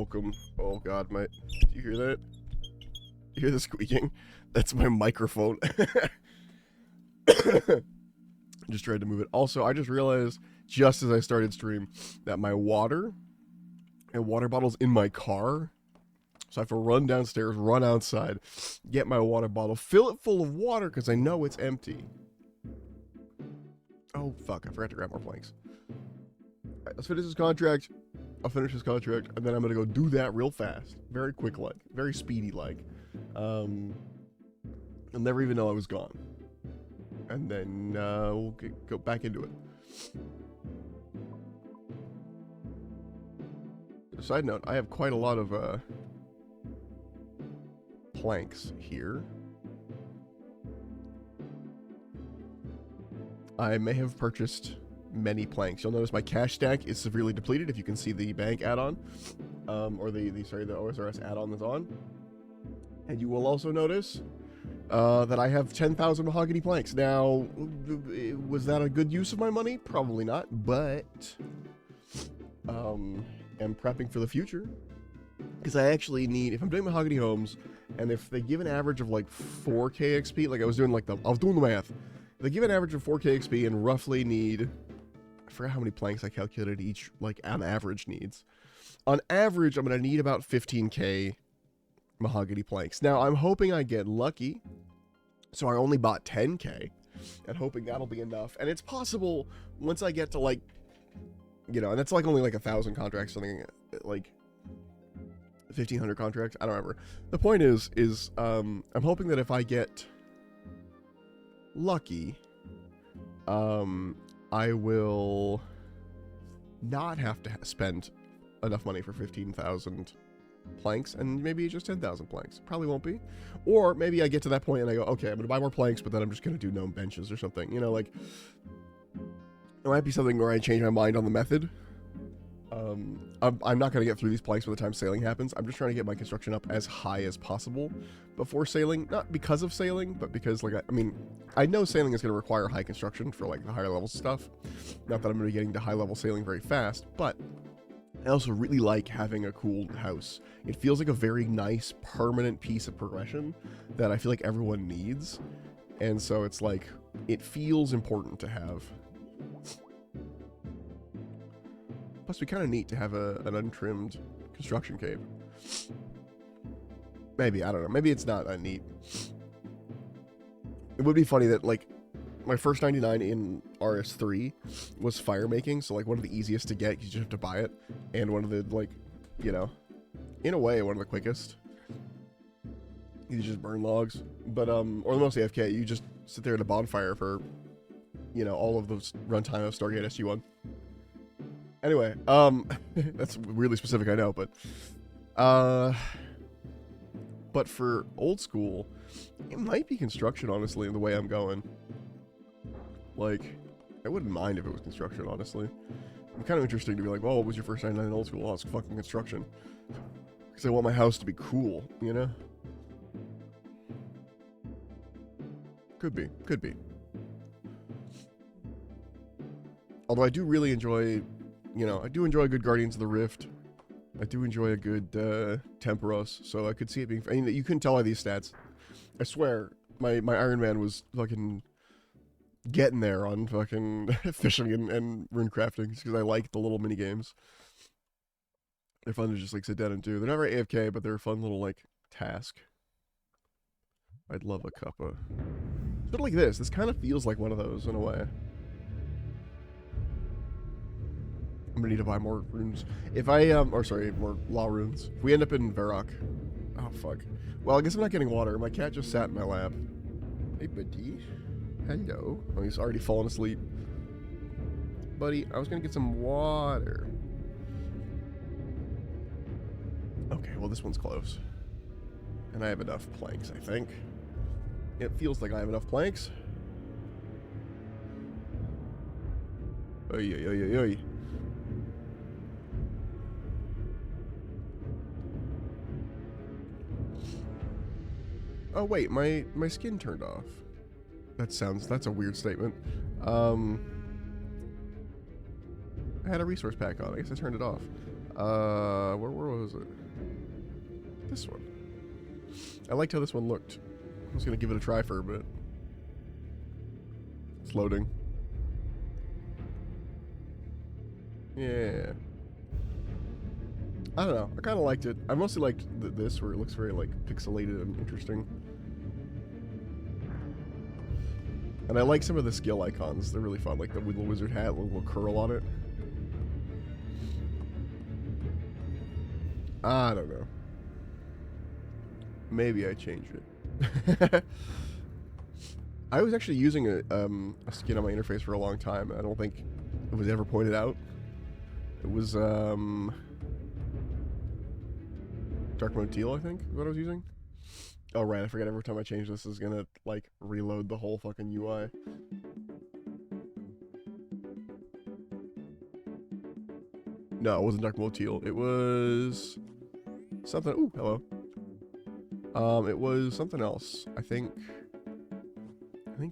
welcome. Oh god, do you hear that? You hear the squeaking? That's my microphone. Just tried to move it. Also, I just realized, just as I started stream, that my water bottle's in my car. So I have to run downstairs, run outside, get my water bottle, fill it full of water because I know it's empty. Oh, fuck. I forgot to grab more planks. Alright, let's finish this contract. I'll finish this contract, and then I'm going to go do that real fast. Very quick-like. Very speedy-like. I'll never even know I was gone. And then we'll go back into it. Side note, I have quite a lot of planks here. I may have purchased many planks. You'll notice my cash stack is severely depleted if you can see the bank add-on. Or the OSRS add-on that's on. And you will also notice that I have 10,000 mahogany planks. Now, was that a good use of my money? Probably not, but I'm prepping for the future. Because I actually need, if I'm doing mahogany homes, and if they give an average of like 4k XP, like I was doing the math. If they give an average of 4k XP and roughly need, I forgot how many planks I calculated each, like on average needs. On average, I'm going to need about 15k mahogany planks. Now, I'm hoping I get lucky, so I only bought 10k, and hoping that'll be enough. And it's possible, once I get to like, you know, and that's like only like 1,000 contracts, something like 1,500 contracts, I don't remember. The point is I'm hoping that if I get lucky, I will not have to spend enough money for 15,000 planks, and maybe just 10,000 planks. Probably won't be. Or maybe I get to that point and I go, okay, I'm going to buy more planks, but then I'm just going to do gnome benches or something. You know, like, it might be something where I change my mind on the method. I'm not going to get through these planks by the time sailing happens. I'm just trying to get my construction up as high as possible before sailing. Not because of sailing, but because, like, I mean, I know sailing is going to require high construction for, like, the higher level stuff. Not that I'm going to be getting to high level sailing very fast, but I also really like having a cool house. It feels like a very nice, permanent piece of progression that I feel like everyone needs. And so it's like, it feels important to have. Plus, it'd be kind of neat to have an untrimmed construction cave. Maybe, I don't know. Maybe it's not that neat. It would be funny that, like, my first 99 in RS3 was fire making, so, like, one of the easiest to get, you just have to buy it. And one of the, like, you know, in a way, one of the quickest. You just burn logs. But, or mostly AFK, you just sit there at a bonfire for, you know, all of those runtime of Stargate SG-1. Anyway, that's really specific, I know, but for old school, it might be construction, honestly, in the way I'm going. Like, I wouldn't mind if it was construction, honestly. I'm kind of interesting to be like, well, what was your first 99 in old school? Oh, it's fucking construction. Because I want my house to be cool, you know? Could be, could be. Although I do really enjoy, you know, I do enjoy a good Guardians of the Rift. I do enjoy a good Temperos, so I could see it being... I mean, you couldn't tell by these stats. I swear, my Iron Man was fucking getting there on fucking fishing and rune crafting, because I like the little mini games. They're fun to just, like, sit down and do. They're never AFK, but they're a fun little, like, task. I'd love a cuppa. Sort of like this. This kind of feels like one of those, in a way. I'm gonna need to buy more runes. If I, or sorry, more law runes. If we end up in Varrock. Oh, fuck. Well, I guess I'm not getting water. My cat just sat in my lap. Hey, buddy. Hello. Oh, he's already fallen asleep. Buddy, I was gonna get some water. Okay, well, this one's close. And I have enough planks, I think. It feels like I have enough planks. Oy, oy, oy, oy, oy. Oh wait, my skin turned off. That's a weird statement. I had a resource pack on. I guess I turned it off. Where was it? This one. I liked how this one looked. I was gonna give it a try for a bit. It's loading. Yeah. I don't know. I kind of liked it. I mostly liked this, where it looks very, like, pixelated and interesting. And I like some of the skill icons. They're really fun. Like the little wizard hat, little curl on it. I don't know. Maybe I changed it. I was actually using a skin on my interface for a long time. I don't think it was ever pointed out. It was Dark Mode Teal, I think, is what I was using. Oh right, I forget every time I change this is gonna like reload the whole fucking UI. No, it wasn't Dark Mode Teal. It was something. Ooh, hello. It was something else. I think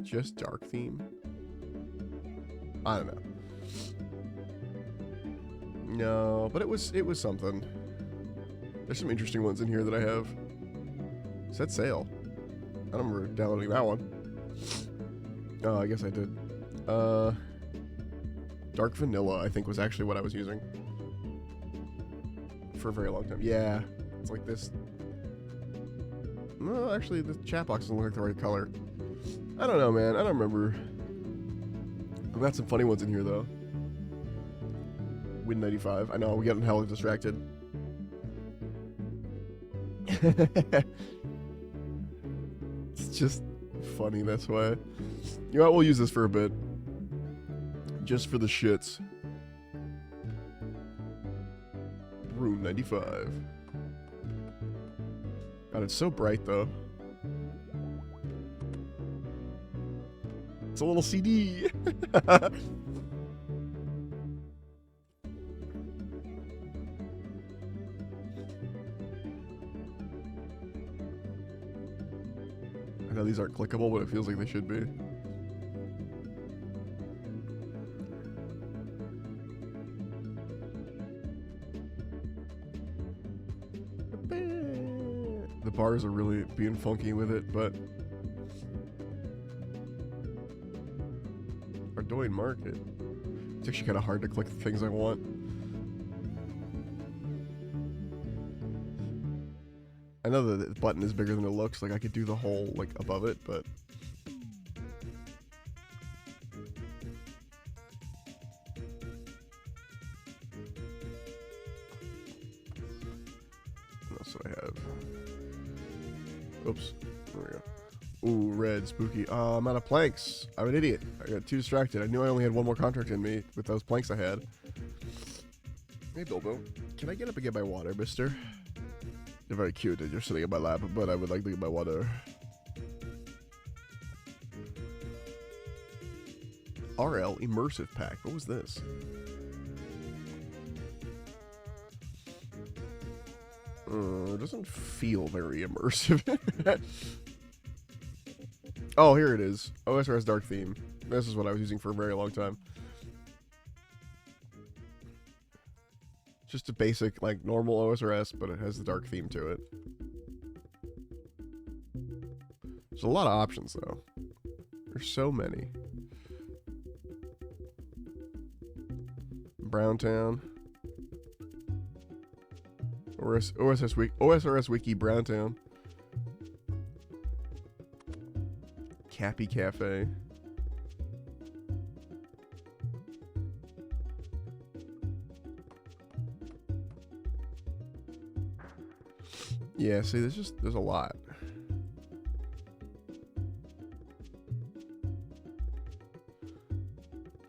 just dark theme. I don't know. No, but it was something. There's some interesting ones in here that I have. Set sail. I don't remember downloading that one. Oh, I guess I did. Dark Vanilla, I think, was actually what I was using for a very long time. Yeah, it's like this. No, actually, the chat box doesn't look like the right color. I don't know, man. I don't remember. I've got some funny ones in here, though. Win 95. I know, we're getting hella distracted. It's just funny, that's why. You know what, we'll use this for a bit. Just for the shits. Room 95. God, it's so bright, though. It's a little CD. I know these aren't clickable, but it feels like they should be. The bars are really being funky with it, but Ardoin Market. It's actually kind of hard to click the things I want. I know that the button is bigger than it looks. Like I could do the whole like above it, but what else do I have? Oops. There we go. Ooh, red, spooky. I'm out of planks. I'm an idiot. I got too distracted. I knew I only had one more contract in me with those planks I had. Hey, Bilbo. Can I get up and get my water, mister? You're very cute that you're sitting in my lap, but I would like to get my water. RL Immersive Pack. What was this? It doesn't feel very immersive. Oh, here it is. OSRS Dark Theme. This is what I was using for a very long time. Just a basic, like, normal OSRS, but it has the dark theme to it. There's a lot of options, though. There's so many. Browntown. OSRS Wiki Browntown. Cappy Cafe. Yeah, see, there's a lot.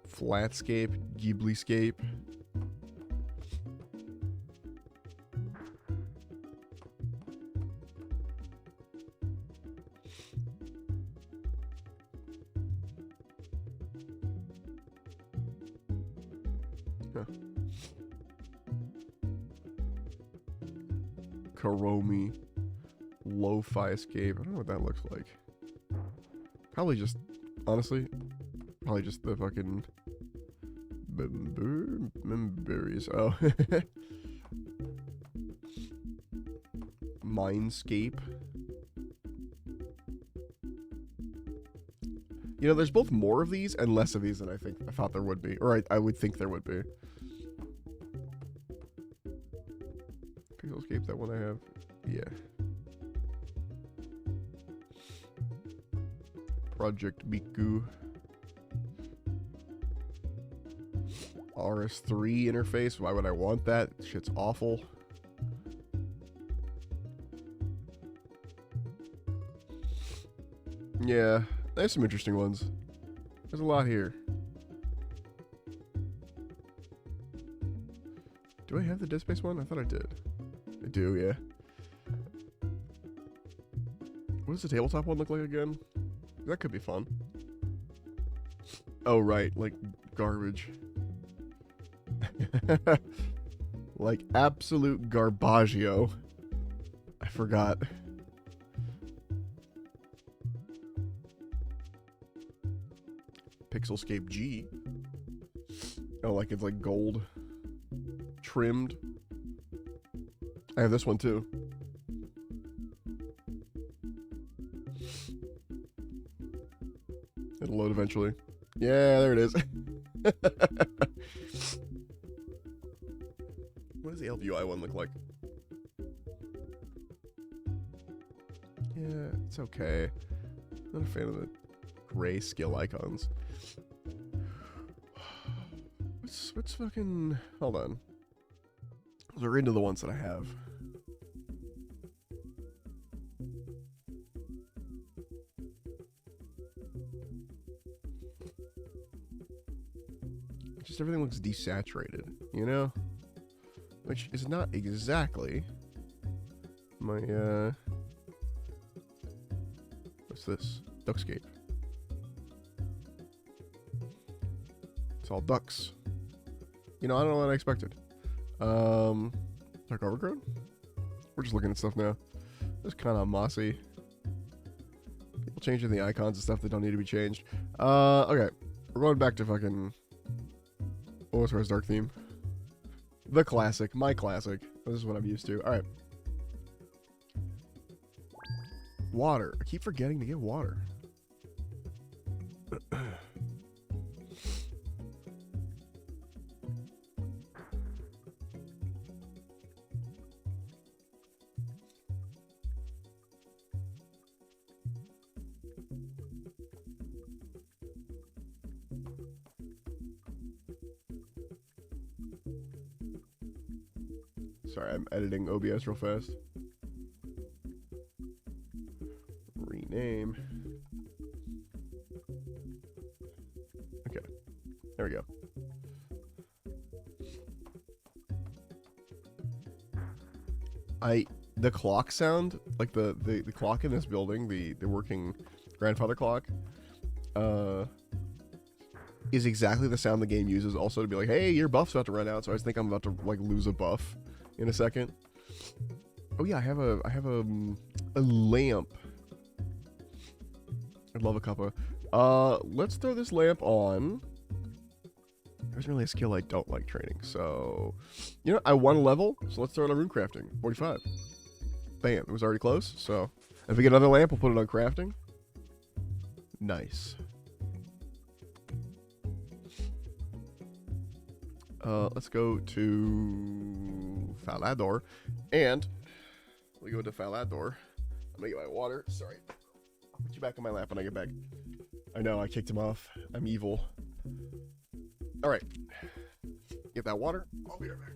Flatscape, Ghibliscape. Huh. Karomi, Lo-Fi Escape. I don't know what that looks like. Probably just, honestly, probably just the fucking berries. Oh, Mindscape. You know, there's both more of these and less of these than I thought there would be, or I would think there would be. Pixelscape, that one I have. Yeah. Project Miku. RS3 interface. Why would I want that? Shit's awful. Yeah, there's some interesting ones. There's a lot here. Do I have the Dead Space one? I thought I did. I do, yeah. What does the tabletop one look like again? That could be fun. Oh, right, like garbage. Like absolute garbaggio. I forgot. Pixelscape G. Oh, like it's like gold trimmed. I have this one too. It'll load eventually. Yeah, there it is. What does the LVUI one look like? Yeah, it's okay. Not a fan of the gray skill icons. What's fucking... Hold on. We're into the ones that I have. Just everything looks desaturated, you know? Which is not exactly my, what's this? Duckscape. It's all ducks. You know, I don't know what I expected. Dark Overgrown? We're just looking at stuff now. It's kind of mossy. People changing the icons and stuff that don't need to be changed. Okay. We're going back to fucking... OSRS Dark Theme. The classic. My classic. This is what I'm used to. Alright. Water. I keep forgetting to get water. Sorry, I'm editing OBS real fast. Rename. Okay. There we go. The clock sound, like the clock in this building, the working grandfather clock, is exactly the sound the game uses also to be like, hey, your buff's about to run out, so I just think I'm about to like lose a buff in a second. Oh yeah, I have a lamp. I'd love a cuppa. Let's throw this lamp on. There's really a skill I don't like training, so you know, I won a level, so let's throw it on rune crafting. 45. Bam, it was already close, so if we get another lamp, we'll put it on crafting. Nice. Let's go to Falador, and we go to Falador. I'm gonna get my water. Sorry, I'll put you back on my lap when I get back. I know I kicked him off. I'm evil. All right, get that water. I'll be right back.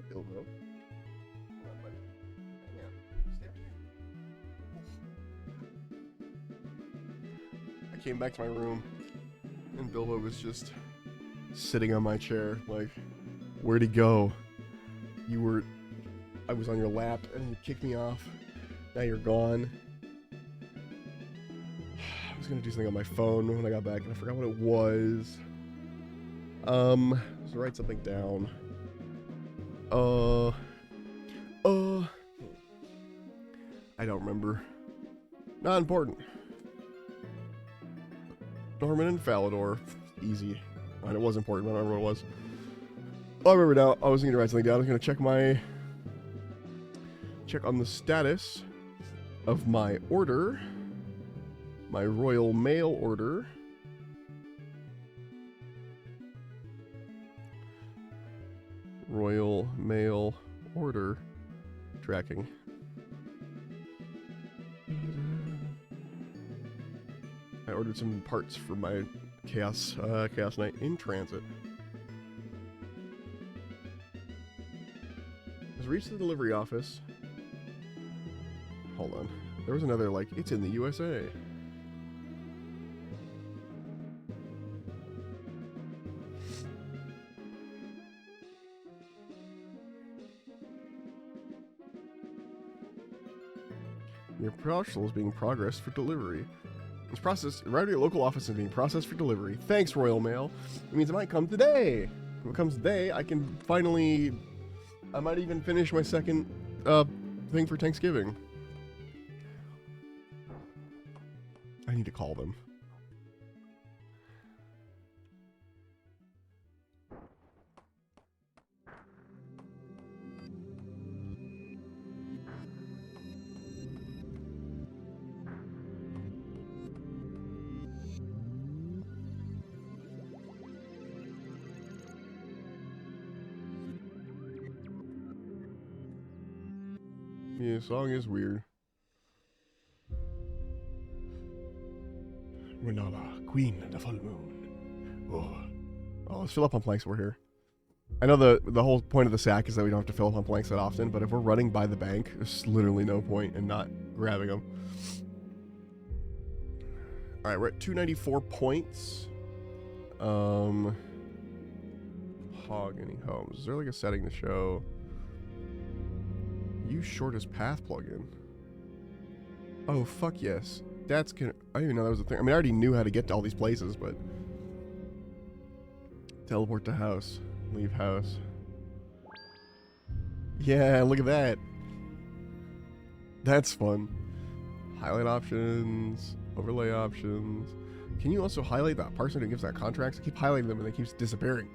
Bilbo. Hold on, buddy. Hang on. Stay up here. I came back to my room, and Bilbo was just sitting on my chair, like, where'd he go? I was on your lap, and you kicked me off. Now you're gone. I was gonna do something on my phone when I got back, and I forgot what it was. Let's write something down. I don't remember. Not important. Norman and Falador. Easy. And it was important, but I don't remember what it was. Oh, I remember now. I was going to write something down. I was going to check on the status of my order. My Royal Mail order. Royal Mail order tracking. I ordered some parts for my Chaos Knight in transit. Has reached the delivery office. Hold on. There was another, like, it's in the USA. Your parcel is being progressed for delivery. It's processed. Right at your local office is being processed for delivery. Thanks, Royal Mail. It means it might come today. If it comes today, I can finally. I might even finish my second thing for Thanksgiving. I need to call them. Yeah, the song is weird. Renala, Queen of the Full Moon. Oh, let's fill up on planks. We're here. I know the whole point of the sack is that we don't have to fill up on planks that often, but if we're running by the bank, there's literally no point in not grabbing them. All right, we're at 294 points. Mahogany Homes. Is there like a setting to show? Use shortest path plugin. Oh, fuck yes. That's I didn't even know that was a thing. I mean, I already knew how to get to all these places, but... Teleport to house. Leave house. Yeah, look at that. That's fun. Highlight options. Overlay options. Can you also highlight that person who gives that contracts? I keep highlighting them and they keep disappearing.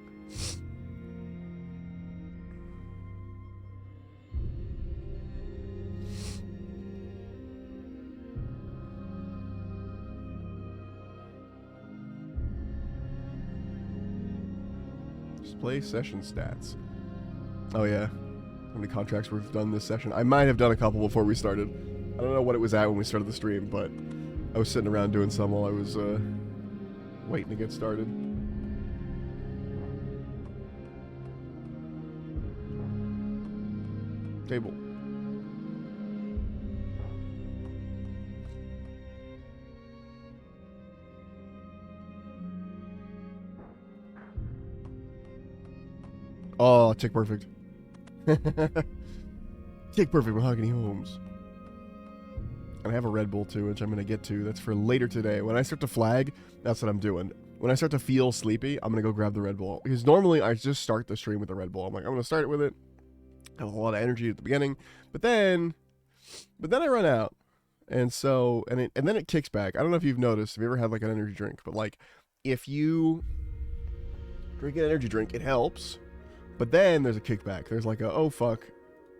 Display session stats. Oh yeah. How many contracts we've done this session? I might have done a couple before we started. I don't know what it was at when we started the stream, but I was sitting around doing some while I was waiting to get started. Table. Oh, tick perfect. Tick perfect Mahogany Homes. And I have a Red Bull too, which I'm going to get to. That's for later today. When I start to flag, that's what I'm doing. When I start to feel sleepy, I'm going to go grab the Red Bull. Because normally I just start the stream with the Red Bull. I'm like, I'm going to start it with it. Have a lot of energy at the beginning. But then I run out. And so, and then it kicks back. I don't know if you've noticed. Have you ever had like an energy drink? But like, if you drink an energy drink, it helps. But then there's a kickback. There's like a, oh fuck,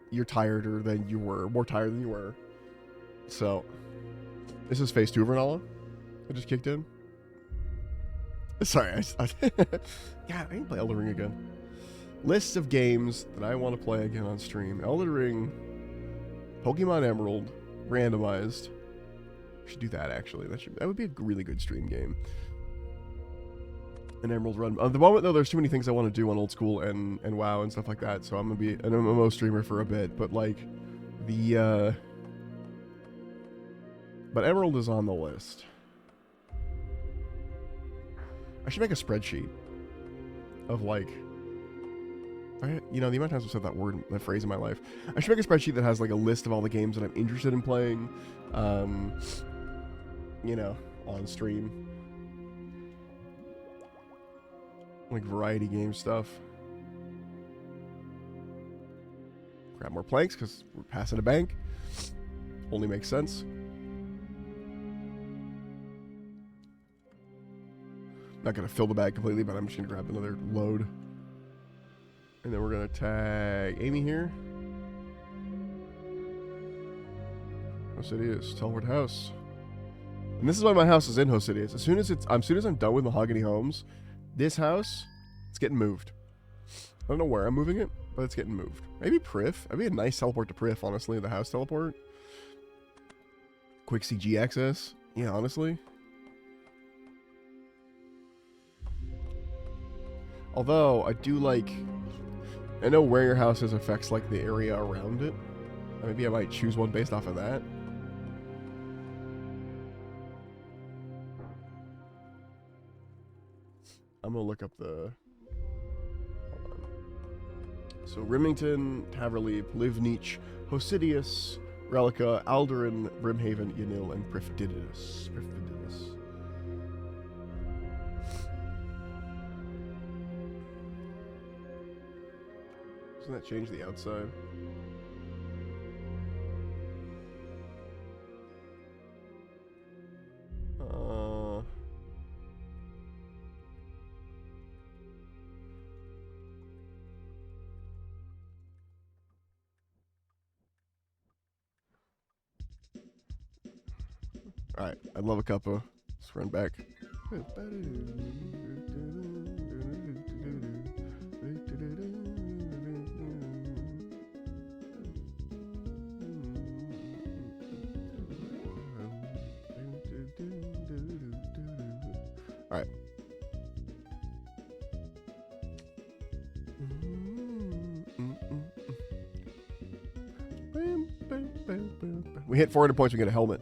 you're tireder than you were. More tired than you were. So, this is phase 2 of Renala. I just kicked in. Sorry, God, I need to play Elden Ring again. Lists of games that I want to play again on stream. Elden Ring, Pokemon Emerald, randomized. We should do that actually. That would be a really good stream game. an Emerald run. At the moment, though, there's too many things I want to do on Old School and WoW and stuff like that, so I'm going to be an MMO streamer for a bit, but, like, But Emerald is on the list. I should make a spreadsheet of, like... you know, the amount of times I've said that word, that phrase in my life. I should make a spreadsheet that has, like, a list of all the games that I'm interested in playing, you know, on stream. Like, variety game stuff. Grab more planks, because we're passing a bank. Only makes sense. Not going to fill the bag completely, but I'm just going to grab another load. And then we're going to tag Amy here. Hosidius, teleport house. And this is why my house is in Hosidius. As soon as I'm done with Mahogany Homes, this house, it's getting moved. I don't know where I'm moving it, but it's getting moved. Maybe Prif. That'd be a nice teleport to Prif, honestly, the house teleport. Quick CG access. Yeah, honestly. Although, I do like... I know where your house is affects, like, the area around it. Maybe I might choose one based off of that. I'm gonna look up the... Hold on. So, Rimington, Taverley, Plivnich, Hosidius, Relica, Alderan, Brimhaven, Yanil, and Prifdidus. Doesn't that change the outside? Alright, I'd love a cuppa. Let's run back. Alright. We hit 400 points, we get a helmet.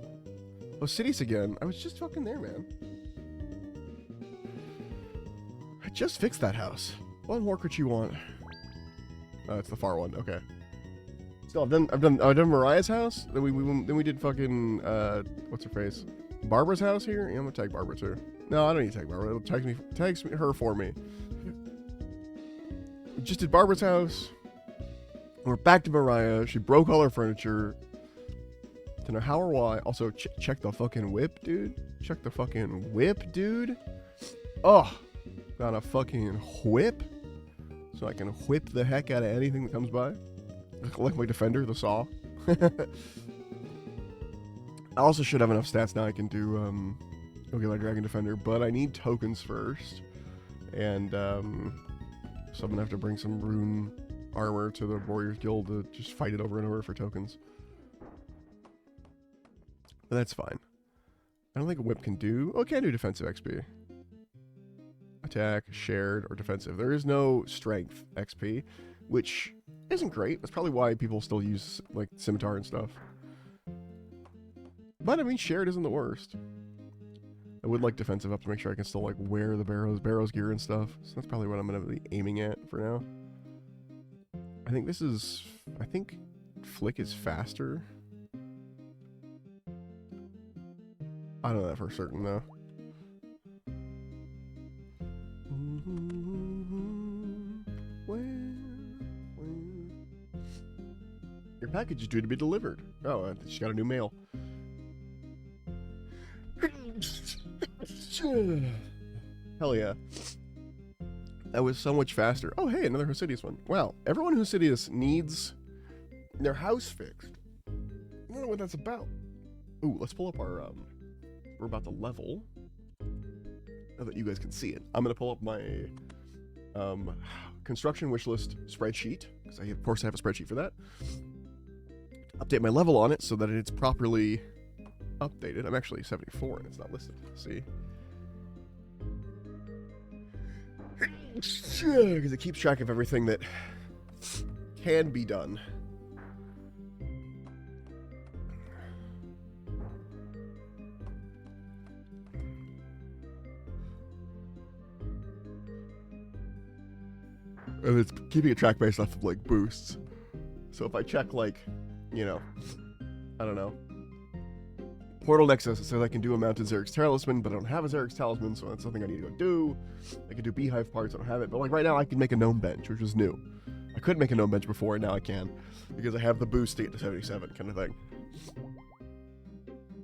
Oh, cities again. I was just fucking there, man. I just fixed that house. What more could you want? Oh, it's the far one. Okay. Still, I've done Mariah's house. Then we did fucking what's her face? Barbara's house here. Yeah, I'm gonna tag Barbara too. No, I don't need to tag Barbara. It'll tags her for me. We just did Barbara's house. We're back to Mariah. She broke all her furniture. Don't know how or why. Also, check the fucking whip, dude. Check the fucking whip, dude. Oh, got a fucking whip. So I can whip the heck out of anything that comes by. Like my defender, the saw. I also should have enough stats now I can do okay, like Dragon Defender, but I need tokens first. And so I'm gonna have to bring some rune armor to the Warriors Guild to just fight it over and over for tokens. But that's fine. I don't think a whip can do... Oh, it can do defensive XP. Attack, shared, or defensive. There is no strength XP, which isn't great. That's probably why people still use, like, scimitar and stuff. But, I mean, shared isn't the worst. I would like defensive up to make sure I can still, like, wear the Barrows gear and stuff. So that's probably what I'm going to be aiming at for now. I think this is... I think Flick is faster. I don't know that for certain, though. Your package is due to be delivered. Oh, she got a new mail. Hell yeah. That was so much faster. Oh, hey, another Hosidius one. Wow, everyone Hosidius needs their house fixed. I don't know what that's about. Ooh, let's pull up our... We're about to level. Now that you guys can see it. I'm going to pull up my construction wishlist spreadsheet. Because I, of course, have a spreadsheet for that. Update my level on it so that it's properly updated. I'm actually 74 and it's not listed. See? Because it keeps track of everything that can be done. And it's keeping a track based off of, like, boosts. So if I check, like, you know, I don't know, Portal Nexus, it says I can do a mounted Xerix Talisman, but I don't have a Xerix Talisman, so that's something I need to go do. I can do Beehive parts, I don't have it. But, like, right now I can make a Gnome Bench, which is new. I couldn't make a Gnome Bench before, and now I can. Because I have the boost to get to 77 kind of thing.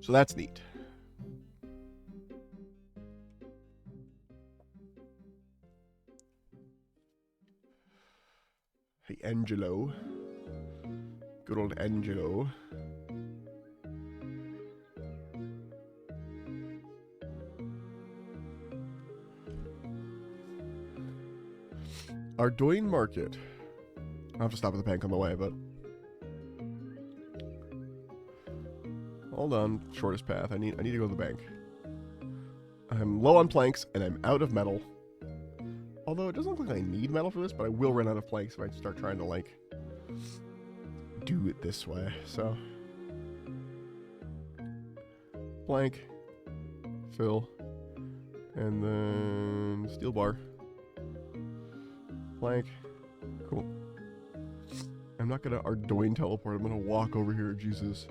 So that's neat. Hey, Angelo. Good old Angelo. Ardoin Market. I'll have to stop at the bank on the way, but... Hold on. Shortest path. I need to go to the bank. I'm low on planks, and I'm out of metal. Although it doesn't look like I need metal for this, but I will run out of planks if I start trying to, like, do it this way. So, plank, fill, and then steel bar. Plank. Cool. I'm not gonna Ardoin teleport. I'm gonna walk over here. Jesus.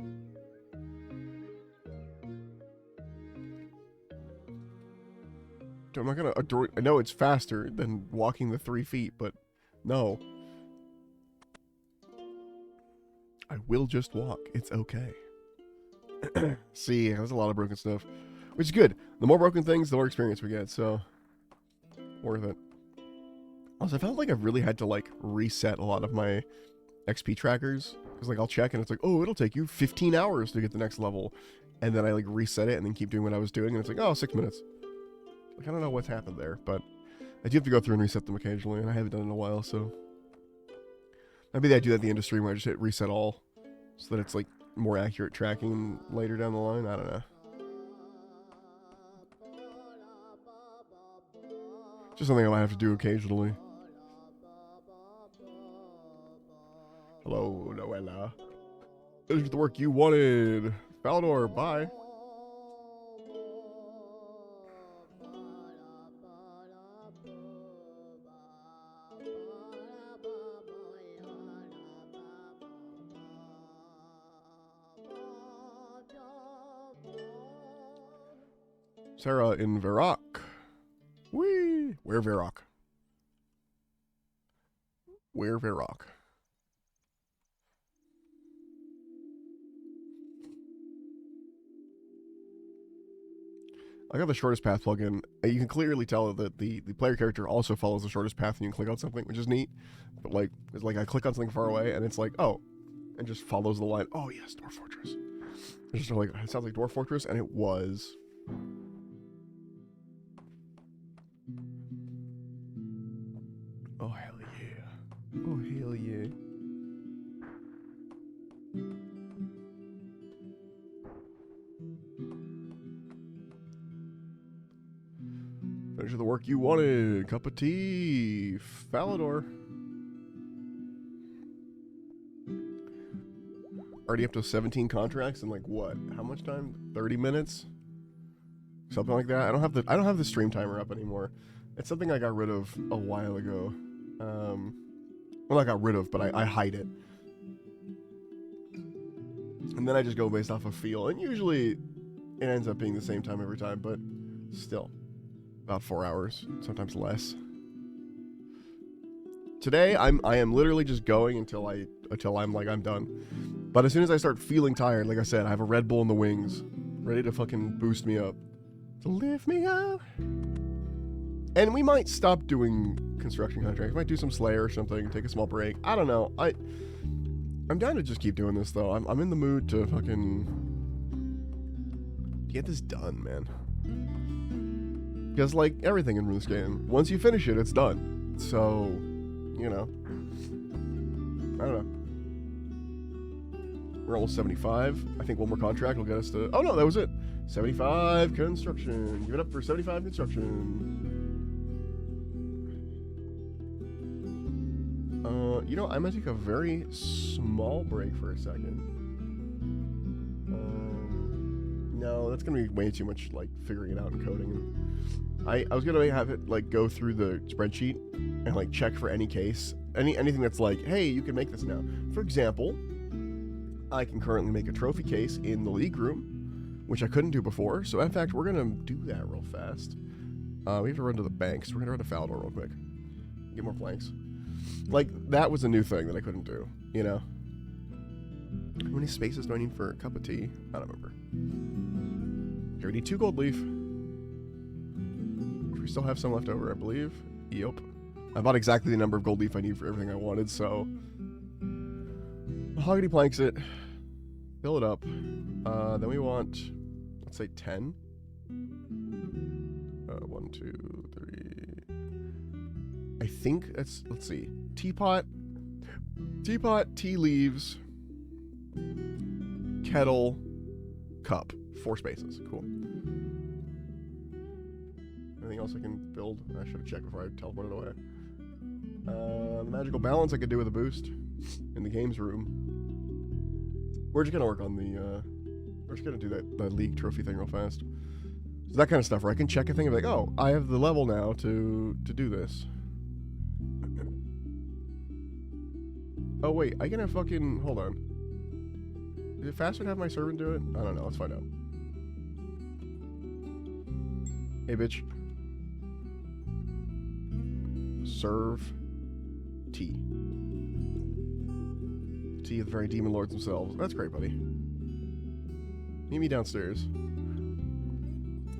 I'm not gonna Ardoin. I know it's faster than walking the 3 feet, but no. I will just walk. It's okay. See, there's a lot of broken stuff, which is good. The more broken things, the more experience we get, so worth it. Also, I felt like I've really had to, like, reset a lot of my XP trackers. Because, like, I'll check and it's like, oh, it'll take you 15 hours to get the next level. And then I, like, reset it and then keep doing what I was doing. And it's like, oh, 6 minutes. Like, I don't know what's happened there. But I do have to go through and reset them occasionally. And I haven't done it in a while, so. Maybe I do that at the end of stream where I just hit reset all. So that it's, like, more accurate tracking later down the line. I don't know. Just something I might have to do occasionally. Hello, Noella. Finish with the work you wanted. Falador, bye. Sarah in Varrock. Whee! Where Varrock? Where Varrock? I got the shortest path plugin. You can clearly tell that the player character also follows the shortest path and you can click on something, which is neat. But like, it's like I click on something far away and it's like, oh, and just follows the line. Oh yes, Dwarf Fortress. It's just like, it sounds like Dwarf Fortress, and it was. Oh hell yeah. Oh hell yeah. Finish the work you wanted. Cup of tea. Falador. Already up to 17 contracts in like what? How much time? 30 minutes? Something like that. I don't have the stream timer up anymore. It's something I got rid of a while ago. Well, I got rid of, but I hide it. And then I just go based off of feel. And usually it ends up being the same time every time, but still. About 4 hours, sometimes less. Today, I am literally just going until I'm like, I'm done. But as soon as I start feeling tired, like I said, I have a Red Bull in the wings, ready to fucking boost me up. To lift me up. And we might stop doing construction contracts. We might do some Slayer or something, take a small break. I don't know. I'm down to just keep doing this, though. I'm in the mood to fucking get this done, man. Because, like, everything in this game, once you finish it, it's done. So, you know. I don't know. We're almost 75. I think one more contract will get us to... Oh, no, that was it. 75 construction. Give it up for 75 construction. You know, I'm gonna take a very small break for a second. No, that's gonna be way too much, like, figuring it out and coding. I was gonna have it, like, go through the spreadsheet and, like, check for any case. Anything that's like, hey, you can make this now. For example, I can currently make a trophy case in the league room, which I couldn't do before. So, in fact, we're gonna do that real fast. We have to run to the bank, so we're gonna run to Faldor real quick. Get more planks. Like, that was a new thing that I couldn't do, you know? How many spaces do I need for a cup of tea? I don't remember. Okay, we need 2 gold leaf. We still have some left over, I believe. Yep. I bought exactly the number of gold leaf I need for everything I wanted, so... Mahogany planks it. Fill it up. Then we want, let's say 10. 1, 2, 3... I think that's, let's see. Teapot, tea leaves, kettle, cup. 4 spaces. Cool. Anything else I can build? I should have checked before I teleported away. The magical balance I could do with a boost in the games room. We're just gonna work on the, we're just gonna do that league trophy thing real fast. So that kind of stuff where I can check a thing and be like, oh, I have the level now to do this. Oh wait, I can have fucking, hold on. Is it faster to have my servant do it? I don't know, let's find out. Hey bitch. Serve tea. Tea of the very demon lords themselves. That's great, buddy. Meet me downstairs.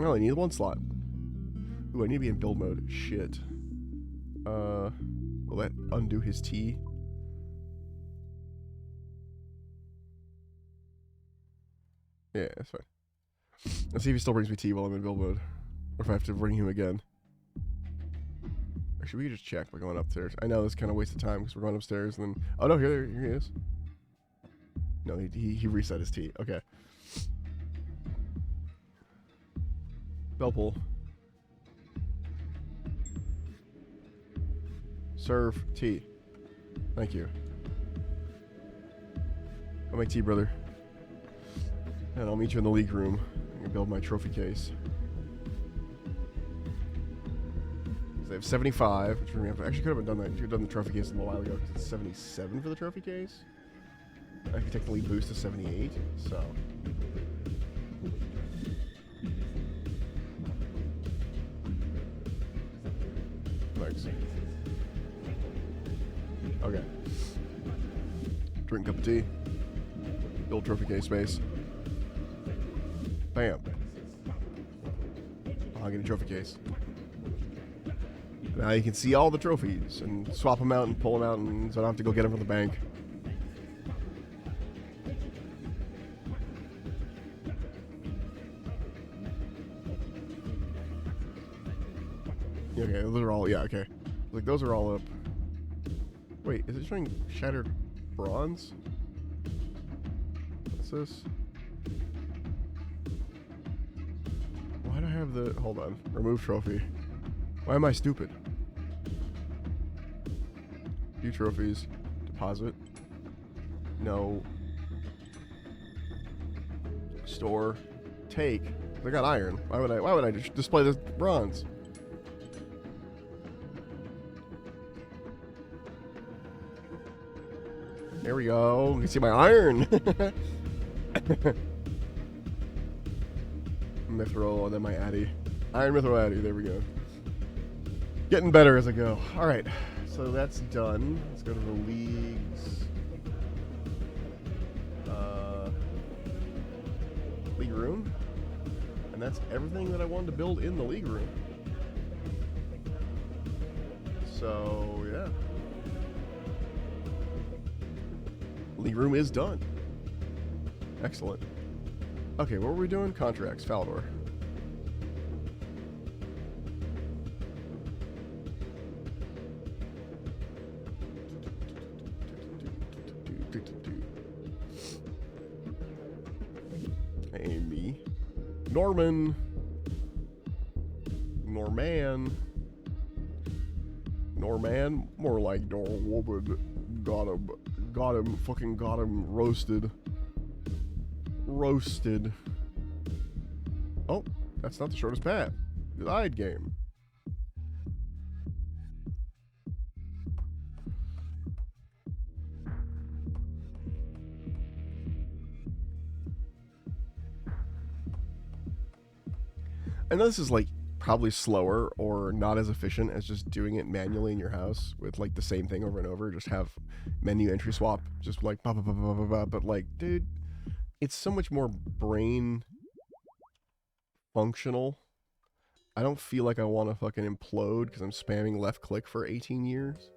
I only need 1 slot. Ooh, I need to be in build mode. Shit. Will that undo his tea? Yeah, that's fine. Let's see if he still brings me tea while I'm in build mode. Or if I have to bring him again. Or should we just check by going upstairs? I know this is kind of a waste of time because we're going upstairs and then... Oh no, here he is. No, he reset his tea. Okay. Bell pull. Serve tea. Thank you. I'll make tea, brother. And I'll meet you in the league room. I can build my trophy case. So they have 75, which we actually could have done that. You could have done the trophy case a little while ago because it's 77 for the trophy case. I can technically boost to 78, so. Thanks. Okay. Drink a cup of tea. Build trophy case space. Bam. I'll get a trophy case. Now you can see all the trophies and swap them out and pull them out, and so I don't have to go get them from the bank. Okay, those are all, yeah, okay. Like, those are all up. Wait, is it showing shattered bronze? What's this? Why do I have the... Hold on. Remove trophy. Why am I stupid? View trophies. Deposit. No. Store. Take. I got iron. Why would I just display this bronze? There we go. You can see my iron. Mithril, and then my Addy. Iron, Mithril, Addy. There we go. Getting better as I go. Alright. So that's done. Let's go to the leagues. League room. And that's everything that I wanted to build in the league room. So, yeah. League room is done. Excellent. Okay, what were we doing? Contracts, Faldor. Amy. Norman. door man. More like door woman. Got him. Got him. Fucking got him. Roasted. Roasted. Oh, that's not the shortest path. Lied game. I know this is like probably slower or not as efficient as just doing it manually in your house with like the same thing over and over. Just have menu entry swap, just like blah, blah, blah, blah, blah, blah. But like, dude, it's so much more brain functional. I don't feel like I want to fucking implode because I'm spamming left click for 18 years.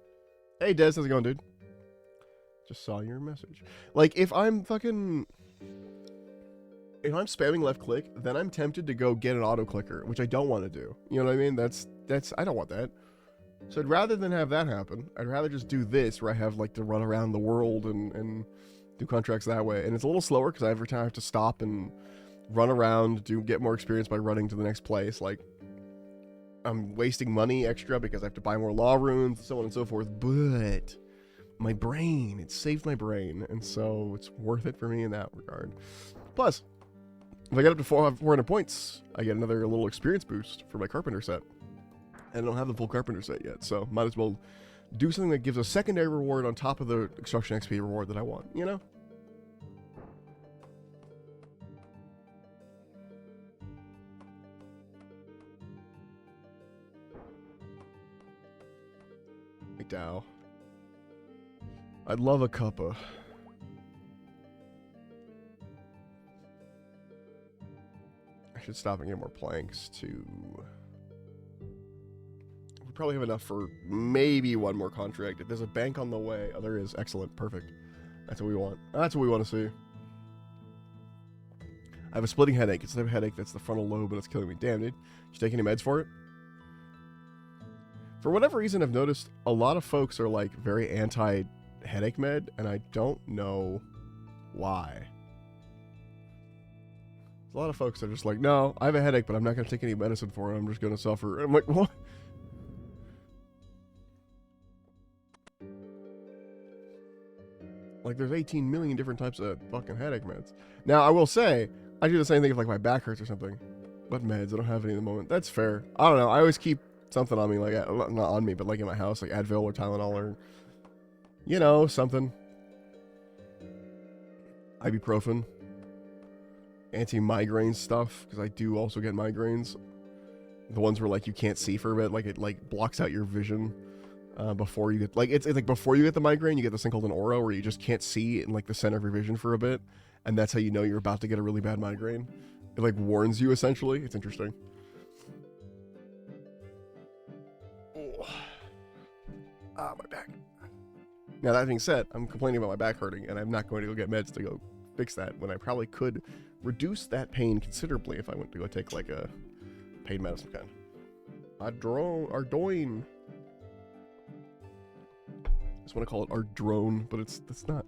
Hey Des, how's it going, dude? Just saw your message. Like, if I'm spamming left click, then I'm tempted to go get an auto clicker, which I don't want to do. You know what I mean? That's I don't want that. So rather than have that happen, I'd rather just do this where I have like to run around the world and do contracts that way. And it's a little slower because every time I have to stop and run around, get more experience by running to the next place. Like, I'm wasting money extra because I have to buy more law runes and so on and so forth. But my brain, it saved my brain, and so it's worth it for me in that regard. Plus, if I get up to 400 points, I get another little experience boost for my carpenter set. And I don't have the full carpenter set yet, so might as well do something that gives a secondary reward on top of the construction XP reward that I want, you know? McDowell. I'd love a cuppa. I should stop and get more planks too. We probably have enough for maybe one more contract. If there's a bank on the way, oh, there is. Excellent, perfect. That's what we want. That's what we want to see. I have a splitting headache. It's the type of headache that's the frontal lobe, and it's killing me. Damn, dude. You take any meds for it? For whatever reason, I've noticed a lot of folks are like very anti-headache med, and I don't know why. A lot of folks are just like, no, I have a headache, but I'm not going to take any medicine for it. I'm just going to suffer. I'm like, what? Like, there's 18 million different types of fucking headache meds. Now, I will say, I do the same thing if, like, my back hurts or something. What meds? I don't have any at the moment. That's fair. I don't know. I always keep something on me, like, not on me, but, like, in my house, like Advil or Tylenol or, you know, something. Ibuprofen. Anti-migraine stuff, because I do also get migraines. The ones where, like, you can't see for a bit, like, it, like, blocks out your vision. Before you get, like, it's like before you get the migraine, you get this thing called an aura where you just can't see in like the center of your vision for a bit, and that's how you know you're about to get a really bad migraine. It like warns you essentially. It's interesting. Oh. Ah, my back. Now that being said, I'm complaining about my back hurting, and I'm not going to go get meds to go fix that when I probably could reduce that pain considerably if I went to go take like a pain medicine kind. Ardoin. I just want to call it our drone, but that's not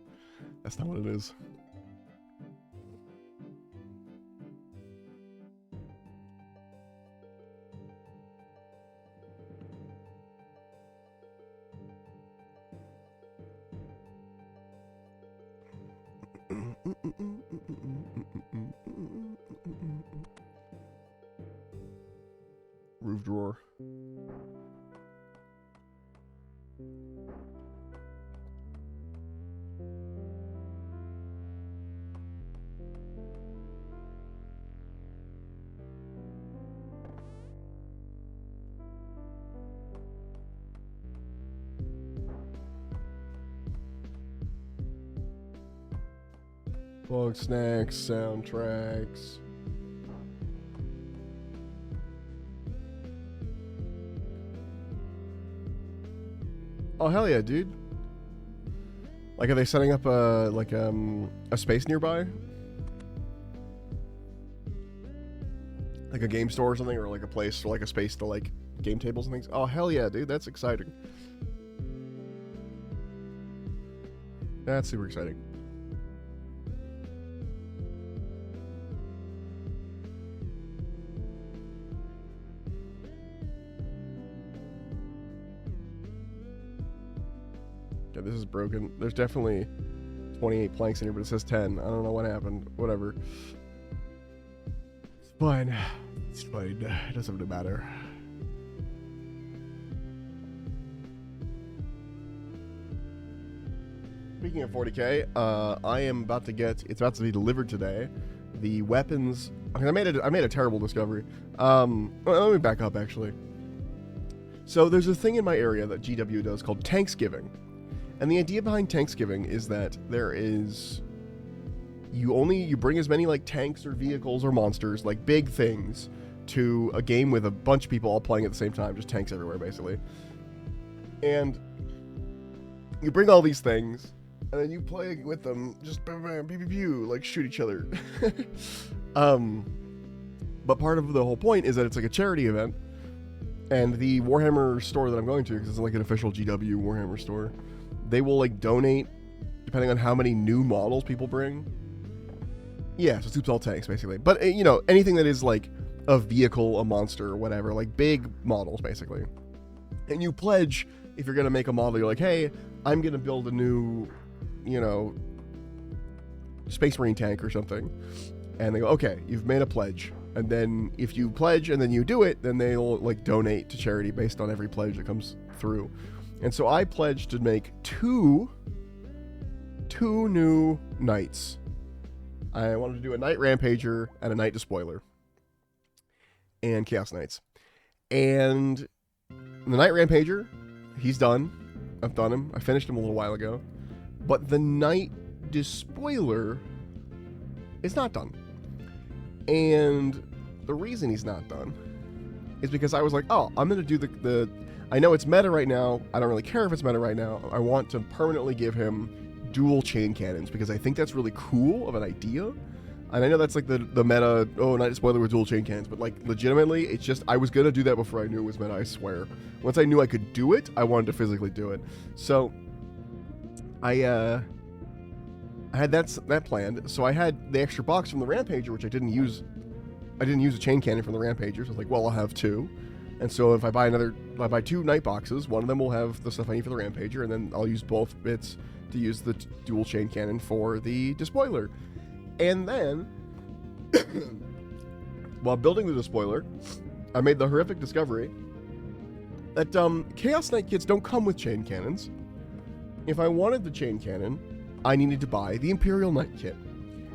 what it is. Roof drawer. Bug snacks, soundtracks. Oh hell yeah, dude! Like, are they setting up a space nearby? Like a game store or something, or like a place or like a space to like game tables and things? Oh hell yeah, dude! That's exciting. That's super exciting. Yeah, this is broken. There's definitely 28 planks in here, but it says 10. I don't know what happened. Whatever. It's fine. It's fine. It doesn't really matter. Speaking of 40k, I am about to get. It's about to be delivered today. The weapons. I made a terrible discovery. Let me back up actually. So there's a thing in my area that GW does called Tanksgiving. And the idea behind Tanksgiving is that there is, you bring as many like tanks or vehicles or monsters, like big things, to a game with a bunch of people all playing at the same time, just tanks everywhere basically. And you bring all these things, and then you play with them, just bam, bam, pew, pew, pew, like shoot each other. But part of the whole point is that it's like a charity event, and the Warhammer store that I'm going to, because it's like an official GW Warhammer store, they will like donate depending on how many new models people bring. Yeah, so soups all tanks basically. But anything that is like a vehicle, a monster, or whatever, like big models basically. And you pledge, if you're gonna make a model, you're like, hey, I'm gonna build a new, Space Marine tank or something. And they go, okay, you've made a pledge. And then if you pledge and then you do it, then they'll like donate to charity based on every pledge that comes through. And so I pledged to make two new knights. I wanted to do a Knight Rampager and a Knight Despoiler. And Chaos Knights. And the Knight Rampager, he's done. I've done him. I finished him a little while ago. But the Knight Despoiler is not done. And the reason he's not done is because I was like, oh, I'm going to do the I know it's meta right now. I don't really care if it's meta right now. I want to permanently give him dual chain cannons because I think that's really cool of an idea. And I know that's like the meta, Knight Despoiler with dual chain cannons, but like legitimately, it's just, I was going to do that before I knew it was meta, I swear. Once I knew I could do it, I wanted to physically do it. So I had that planned. So I had the extra box from the Rampager, which I didn't use a chain cannon from the Rampager, so I was like, well, I'll have two. And so if I buy two Knight boxes, one of them will have the stuff I need for the Rampager, and then I'll use both bits to use the dual chain cannon for the Despoiler. And then, while building the Despoiler, I made the horrific discovery that Chaos Knight kits don't come with chain cannons. If I wanted the chain cannon, I needed to buy the Imperial Knight kit.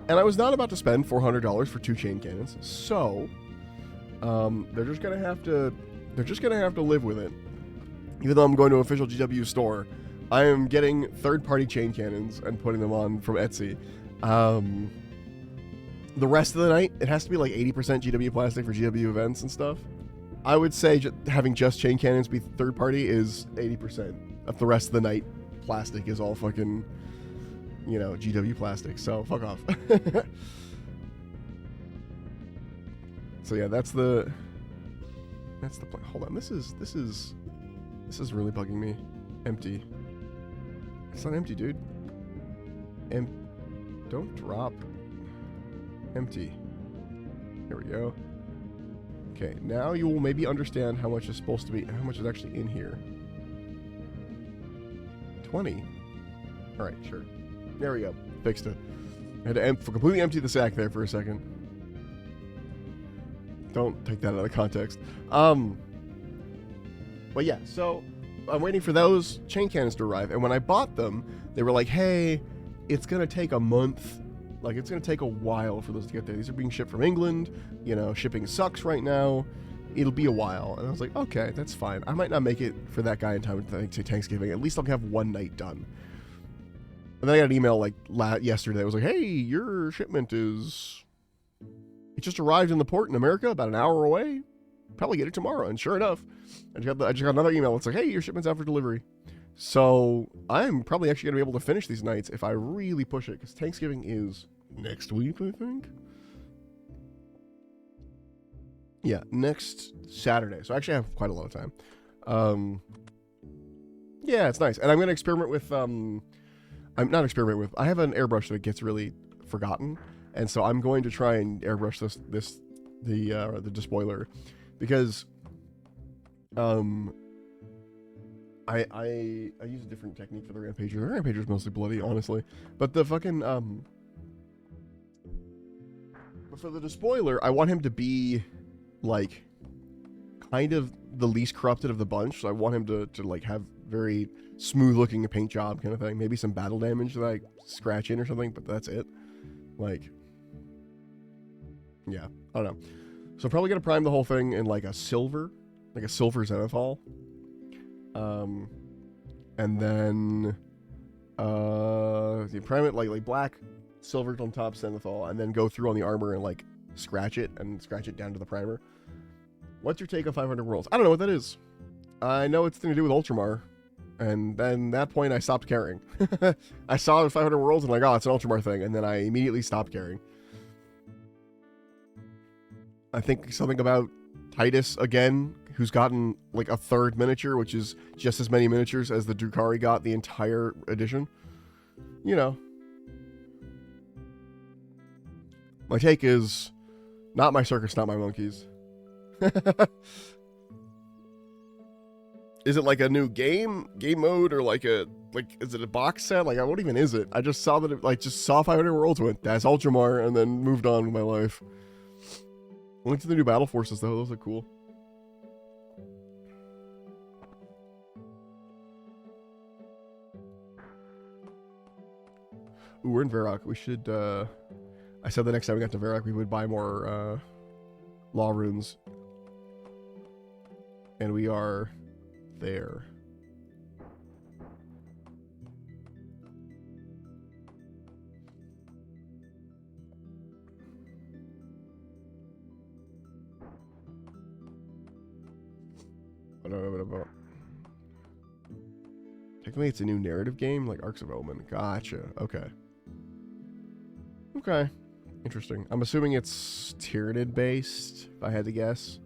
And I was not about to spend $400 for two chain cannons, so they're just gonna have to live with it. Even though I'm going to an official GW store, I am getting third-party chain cannons and putting them on from Etsy. The rest of the night, it has to be like 80% GW plastic for GW events and stuff. I would say having just chain cannons be third-party is 80%. Of the rest of the night, plastic is all fucking, GW plastic. So fuck off. So yeah, that's the plan. Hold on, this is really bugging me. Empty. It's not empty, dude. Don't drop. Empty. Here we go. Okay, now you will maybe understand how much is supposed to be, how much is actually in here. 20. All right, sure. There we go. Fixed it. I had to completely empty the sack there for a second. Don't take that out of context. But yeah, so I'm waiting for those chain cannons to arrive, and when I bought them, they were like, hey, it's gonna take a month. Like, it's gonna take a while for those to get there. These are being shipped from England. Shipping sucks right now. It'll be a while. And I was like, okay, that's fine. I might not make it for that guy in time to Thanksgiving. At least I'll have one night done. And then I got an email like yesterday. It was like, hey, your shipment it just arrived in the port in America about an hour away. Probably get it tomorrow. And sure enough, I just got another email. It's like, hey, your shipment's out for delivery. So I'm probably actually going to be able to finish these nights if I really push it, because Thanksgiving is next week, I think. Yeah, next Saturday. So I actually have quite a lot of time. Yeah, it's nice. And I'm going to experiment with... I have an airbrush that gets really forgotten, and so I'm going to try and airbrush the Despoiler, because I use a different technique for the Rampager. The Rampager's mostly bloody, honestly. But the fucking, but for the Despoiler, I want him to be, like, kind of the least corrupted of the bunch. So I want him to like, have very smooth-looking paint job kind of thing. Maybe some battle damage that I scratch in or something, but that's it. Like, yeah, I don't know. So I'm probably gonna prime the whole thing in like a silver zenithal. And then you prime it like black, silver on top zenithal, and then go through on the armor and like scratch it down to the primer. What's your take on 500 Worlds? I don't know what that is. I know it's something to do with Ultramar. And then at that point, I stopped caring. I saw the 500 Worlds and like, oh, it's an Ultramar thing. And then I immediately stopped caring. I think something about Titus, again, who's gotten like a third miniature, which is just as many miniatures as the Drukhari got the entire edition. You know. My take is, not my circus, not my monkeys. Is it like a new game mode, or like is it a box set? Like, what even is it? I just saw that it, just saw 500 Worlds, went, that's Ultramar, and then moved on with my life. Went to the new battle forces though, those are cool. Ooh, we're in Varrock. We should, I said the next time we got to Varrock we would buy more law runes. And we are there. I don't know what about. Technically, it's a new narrative game, like Arcs of Omen. Gotcha. Okay. Okay. Interesting. I'm assuming it's Tyranid based, if I had to guess.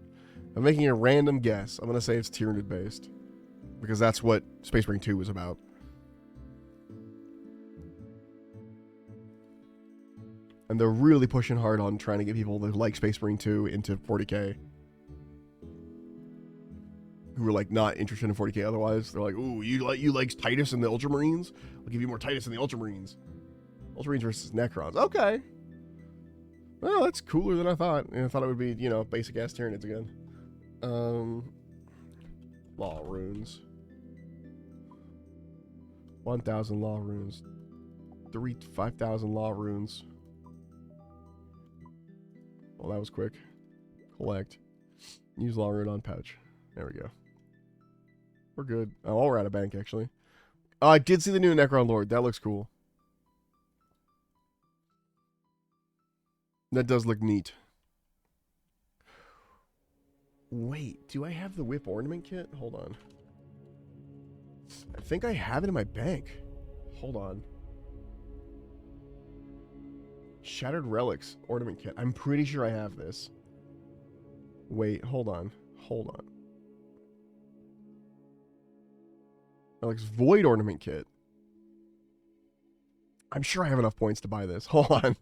I'm making a random guess. I'm going to say it's Tyranid based. Because that's what Space Marine 2 was about. And they're really pushing hard on trying to get people that like Space Marine 2 into 40k. Who were like not interested in 40k otherwise. They're like, ooh, you like Titus and the Ultramarines? I'll give you more Titus and the Ultramarines. Ultramarines versus Necrons. Okay. Well, that's cooler than I thought. And I thought it would be, you know, basic ass Tyranids again. Law runes. 1,000 law runes. 5,000 law runes. Well, that was quick. Collect. Use law rune on pouch. There we go. We're good. Oh, we're out of bank, actually. Oh, I did see the new Necron Lord. That looks cool. That does look neat. Wait, do I have the whip ornament kit? Hold on. I think I have it in my bank. Hold on. Shattered Relics ornament kit. I'm pretty sure I have this. Wait, hold on. Hold on. Relics Void ornament kit. I'm sure I have enough points to buy this. Hold on.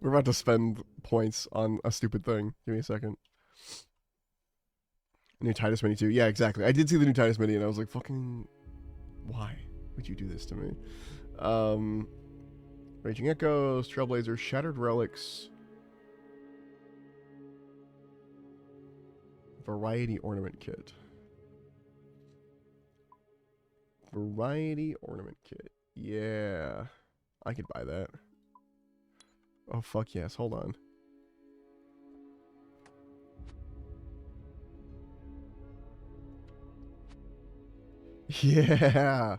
We're about to spend points on a stupid thing. Give me a second. New Titus Mini 2. Yeah, exactly. I did see the new Titus Mini and I was like, fucking... Why would you do this to me? Raging Echoes, Trailblazers, Shattered Relics. Variety Ornament Kit. Variety Ornament Kit. Yeah. I could buy that. Oh, fuck yes. Hold on. Yeah.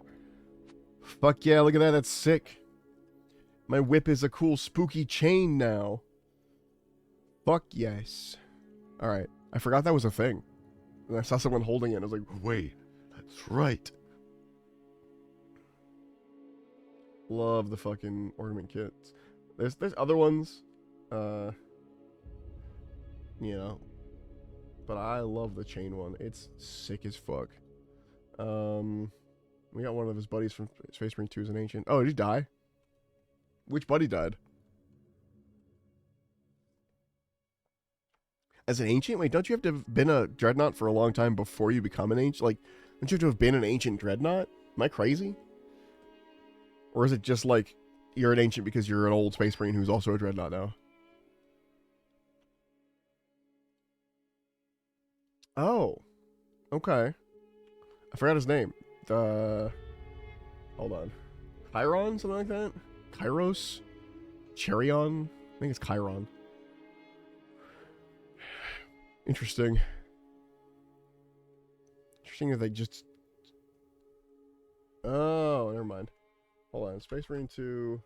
Fuck yeah, look at that. That's sick. My whip is a cool spooky chain now. Fuck yes. Alright. I forgot that was a thing. And I saw someone holding it and I was like, wait, that's right. Love the fucking ornament kits. There's other ones. You know. But I love the chain one. It's sick as fuck. We got one of his buddies from Space Marine 2 as an ancient. Oh, did he die? Which buddy died? As an ancient? Wait, don't you have to have been a dreadnought for a long time before you become an ancient? Like, Don't you have to have been an ancient dreadnought? Am I crazy? Or is it just like you're an ancient because you're an old space marine who's also a dreadnought now? Oh. Okay. I forgot his name. Hold on. Chiron? Something like that? Kairos? Cherion? I think it's Chiron. Interesting. Interesting that they just... Oh, never mind. Hold on. Space Marine 2...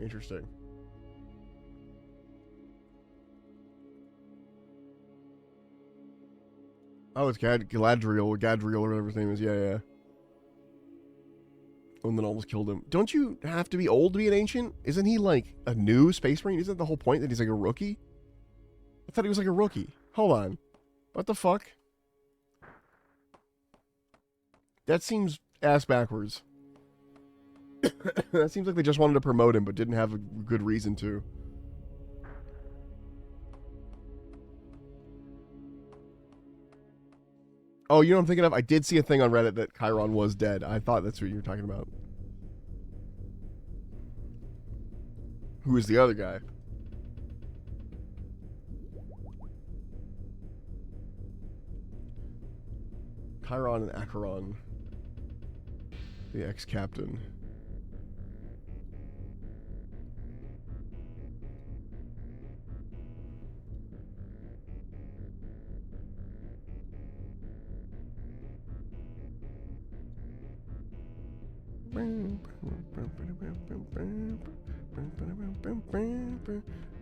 Interesting. Oh, it's Galadriel, or whatever his name is. Yeah. And then almost killed him. Don't you have to be old to be an ancient? Isn't he like a new space marine? Isn't the whole point that he's like a rookie? I thought he was like a rookie. Hold on. What the fuck? That seems ass backwards. That seems like they just wanted to promote him but didn't have a good reason to. Oh, you know what I'm thinking of? I did see a thing on Reddit that Chiron was dead. I thought that's what you were talking about. Who is the other guy? Chiron and Acheron. The ex-captain.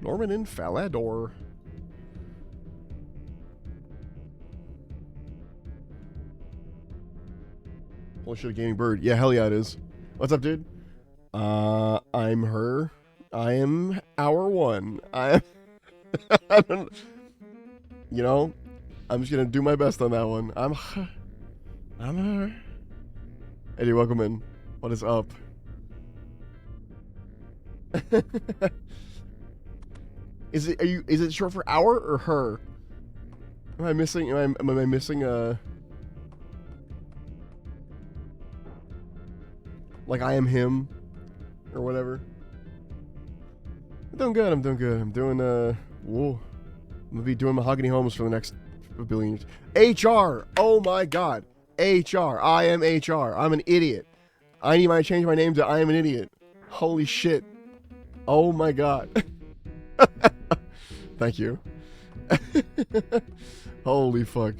Norman and Falador. Holy shit, a gaming bird. Yeah, hell yeah it is. What's up, dude? I'm her. I am our one. I don't, you know, I'm just gonna do my best on that one. I'm her. Eddie, welcome in. What is up? Is it short for our or her? Am I missing am I missing like I am him or whatever? I'm doing good. I'm doing whoa. I'm gonna be doing Mahogany Homes for the next billion years. HR. Oh my god. HR. I am HR. I'm an idiot. I need to change my name to I am an idiot. Holy shit. Oh my god. Thank you. Holy fuck.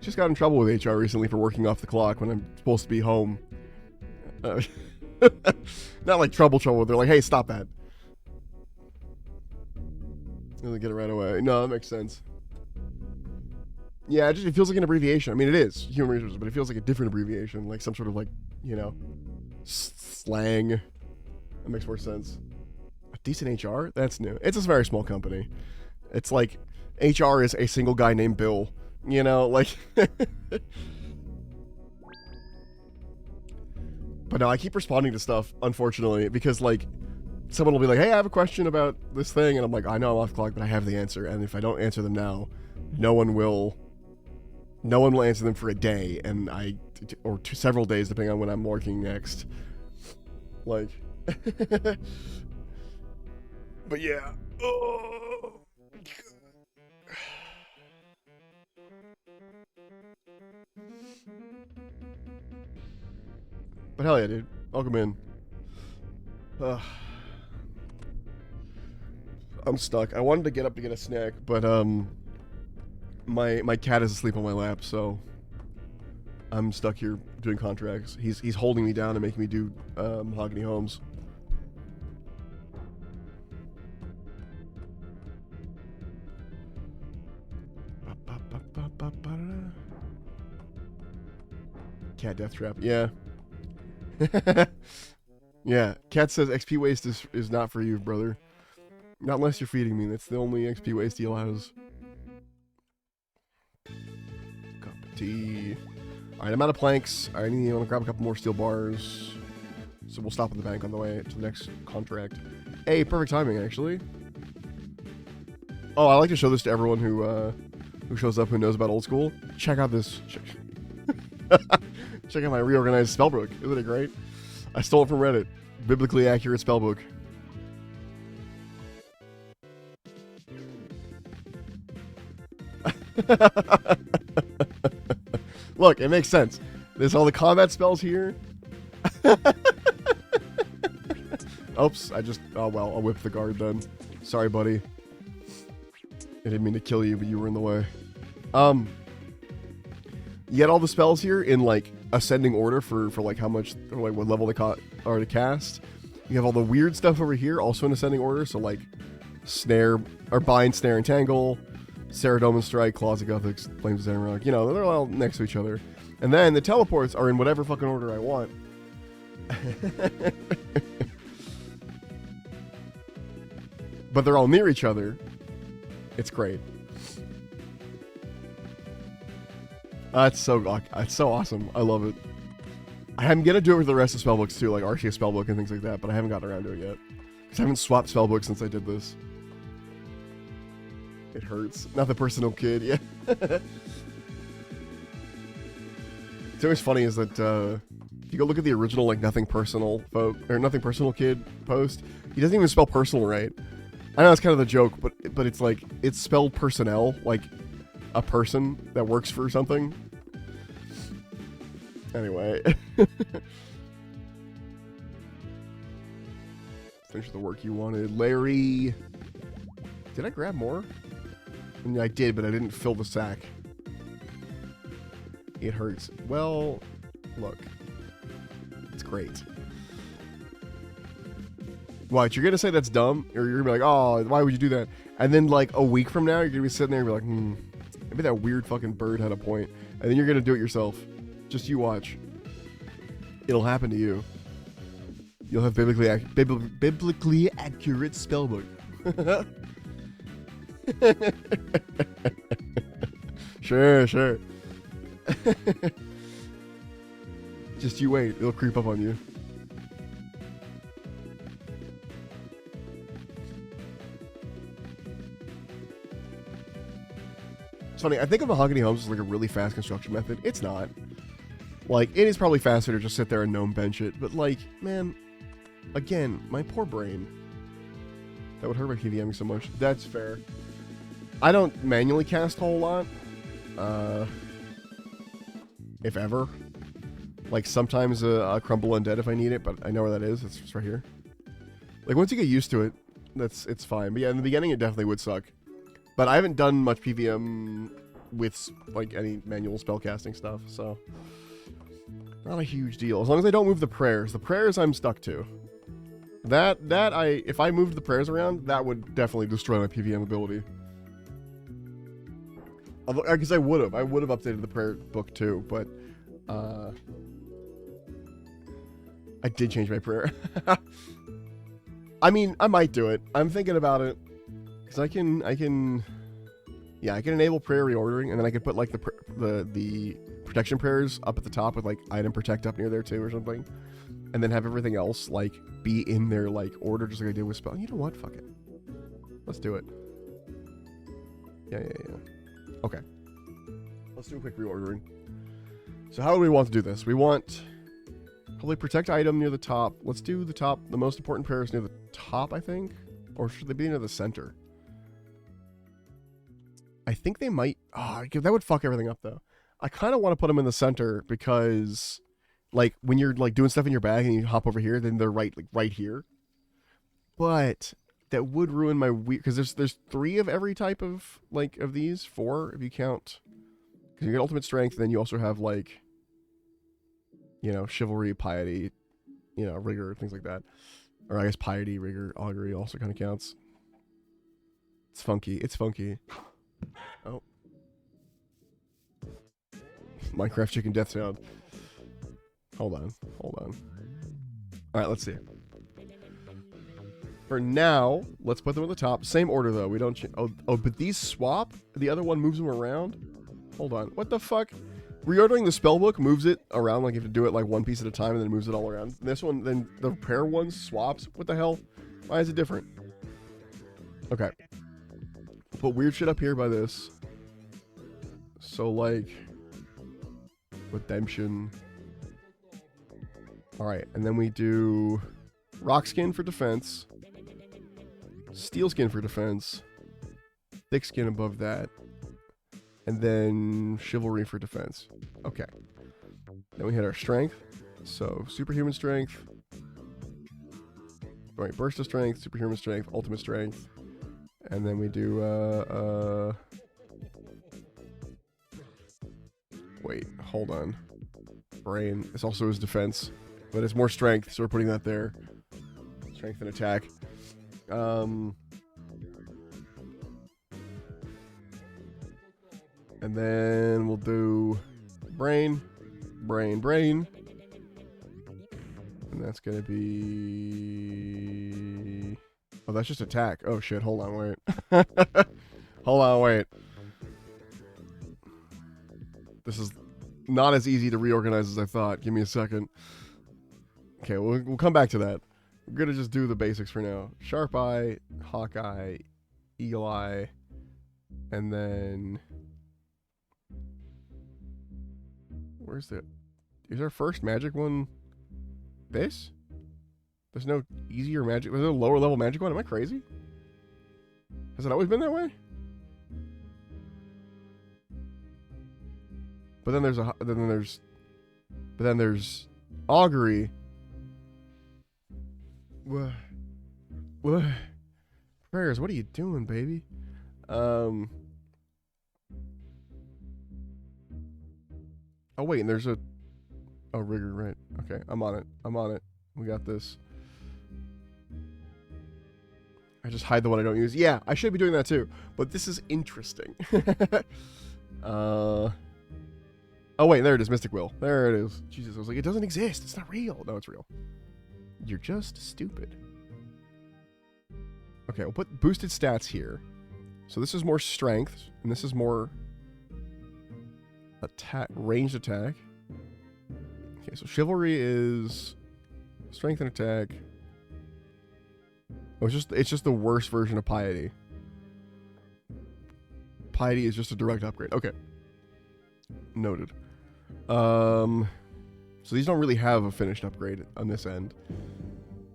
Just got in trouble with HR recently for working off the clock when I'm supposed to be home. Not like trouble. They're like, hey, stop that. Doesn't get it right away. No, that makes sense. Yeah, it feels like an abbreviation. I mean, it is human resources, but it feels like a different abbreviation, like some sort of like, you know, slang. That makes more sense. A decent HR? That's new. It's a very small company. It's like HR is a single guy named Bill. You know, like. But no, I keep responding to stuff, unfortunately, because like someone will be like, hey, I have a question about this thing, and I'm like, I know I'm off the clock, but I have the answer, and if I don't answer them now, no one will answer them for a day, and or several days, depending on when I'm working next. Like, but yeah. Oh. But hell yeah, dude. Welcome in. I'm stuck. I wanted to get up to get a snack, but my cat is asleep on my lap, so I'm stuck here doing contracts. He's holding me down and making me do Mahogany Homes. Cat death trap. Yeah. Yeah. Cat says XP waste is not for you, brother. Not unless you're feeding me. That's the only XP waste he allows. Cup of tea. Alright, I'm out of planks. I need to grab a couple more steel bars. So we'll stop at the bank on the way to the next contract. Hey, perfect timing, actually. Oh, I like to show this to everyone who shows up who knows about old school. Check out this. Check out my reorganized spellbook. Isn't it great? I stole it from Reddit. Biblically accurate spellbook. Look, it makes sense. There's all the combat spells here. Oops, oh well, I'll whip the guard then. Sorry, buddy. I didn't mean to kill you, but you were in the way. You get all the spells here in, like, ascending order for like, how much, or, like, what level they are to cast. You have all the weird stuff over here, also in ascending order, so, like, snare, or bind, snare, and tangle, Saradomin Strike, Claws of Gothics, Flames of Zanrock, you know, they're all next to each other. And then the teleports are in whatever fucking order I want. But they're all near each other. It's great. It's so awesome. I love it. I'm gonna do it with the rest of spellbooks too, like Arceus spellbook and things like that, but I haven't gotten around to it yet. Because I haven't swapped spellbooks since I did this. It hurts. Not the personal kid, yeah. It's always funny is that if you go look at the original like Nothing Personal Kid post, he doesn't even spell personal right. I know it's kind of the joke, but it's like it's spelled personnel, like a person that works for something. Anyway. Finish the work you wanted. Larry. Did I grab more? I mean, I did, but I didn't fill the sack. It hurts. Well, look. It's great. What, you're gonna say that's dumb? Or you're gonna be like, oh, why would you do that? And then, like, a week from now, you're gonna be sitting there and be like, maybe that weird fucking bird had a point. And then you're gonna do it yourself. Just you watch. It'll happen to you. You'll have biblically accurate spellbook. Sure. Just you wait. It'll creep up on you. It's funny, I think of Mahogany Homes as like a really fast construction method. It's not. Like, it is probably faster to just sit there and gnome bench it, but like, man, again, my poor brain. That would hurt my PVMing so much. That's fair. I don't manually cast a whole lot. If ever. Like, sometimes I'll crumble undead if I need it, but I know where that is. It's just right here. Like, once you get used to it, it's fine. But yeah, in the beginning, it definitely would suck. But I haven't done much PVM with, like, any manual spellcasting stuff, so... Not a huge deal. As long as I don't move the prayers. The prayers I'm stuck to. If I moved the prayers around, that would definitely destroy my PVM ability. Because I would have updated the prayer book too, but I did change my prayer. I mean, I might do it. I'm thinking about it because I can enable prayer reordering, and then I could put like the protection prayers up at the top with like item protect up near there too or something, and then have everything else like be in their like order just like I did with spell. You know what? Fuck it. Let's do it. Yeah. Okay. Let's do a quick reordering. So how do we want to do this? We want probably protect item near the top. Let's do the top. The most important prayers near the top, I think. Or should they be near the center? I think they might... Oh, that would fuck everything up, though. I kind of want to put them in the center because, like, when you're, like, doing stuff in your bag and you hop over here, then they're right here. But... that would ruin my weird, because there's 3 of every type of, like, of these. 4, if you count. Because you get ultimate strength, then you also have, like, you know, chivalry, piety, you know, rigor, things like that. Or I guess piety, rigor, augury also kind of counts. It's funky. Oh. Minecraft chicken death sound. Hold on. Alright, let's see. For now, let's put them at the top. Same order, though. We don't... Oh, but these swap? The other one moves them around? Hold on. What the fuck? reordering the spellbook moves it around, like you have to do it like one piece at a time and then moves it all around. And this one, then the repair one swaps. What the hell? Why is it different? Okay. Put weird shit up here by this. So like redemption. Alright, and then we do rock skin for defense. Steel skin for defense. Thick skin above that. And then chivalry for defense. Okay. Then we hit our strength. So superhuman strength. Right, burst of strength, superhuman strength, ultimate strength. And then we do wait, hold on. Brain. This also is defense. But it's more strength, so we're putting that there. Strength and attack. And then we'll do brain, brain, brain. And that's going to be... Oh, that's just attack. Oh, shit. Hold on, wait. Hold on, wait. This is not as easy to reorganize as I thought. Give me a second. Okay, we'll come back to that. We're going to just do the basics for now. Sharp Eye, Hawkeye, Eagle Eye, and then... Where's the... Is our first magic one this? There's no easier magic... There's no lower level magic one? Am I crazy? Has it always been that way? But then there's a... But then there's... Augury. What? Prayers, what are you doing, baby? Oh, wait, and there's a... Oh, rigor, right. Okay, I'm on it. I'm on it. We got this. I just hide the one I don't use. Yeah, I should be doing that too. But this is interesting. Oh, wait, there it is. Mystic Will. There it is. Jesus, I was like, it doesn't exist. It's not real. No, it's real. You're just stupid. Okay, we'll put boosted stats here. So this is more strength, and this is more... attack, ranged attack. Okay, so chivalry is strength and attack. Oh, it's just the worst version of piety. Piety is just a direct upgrade. Okay. Noted. So these don't really have a finished upgrade on this end.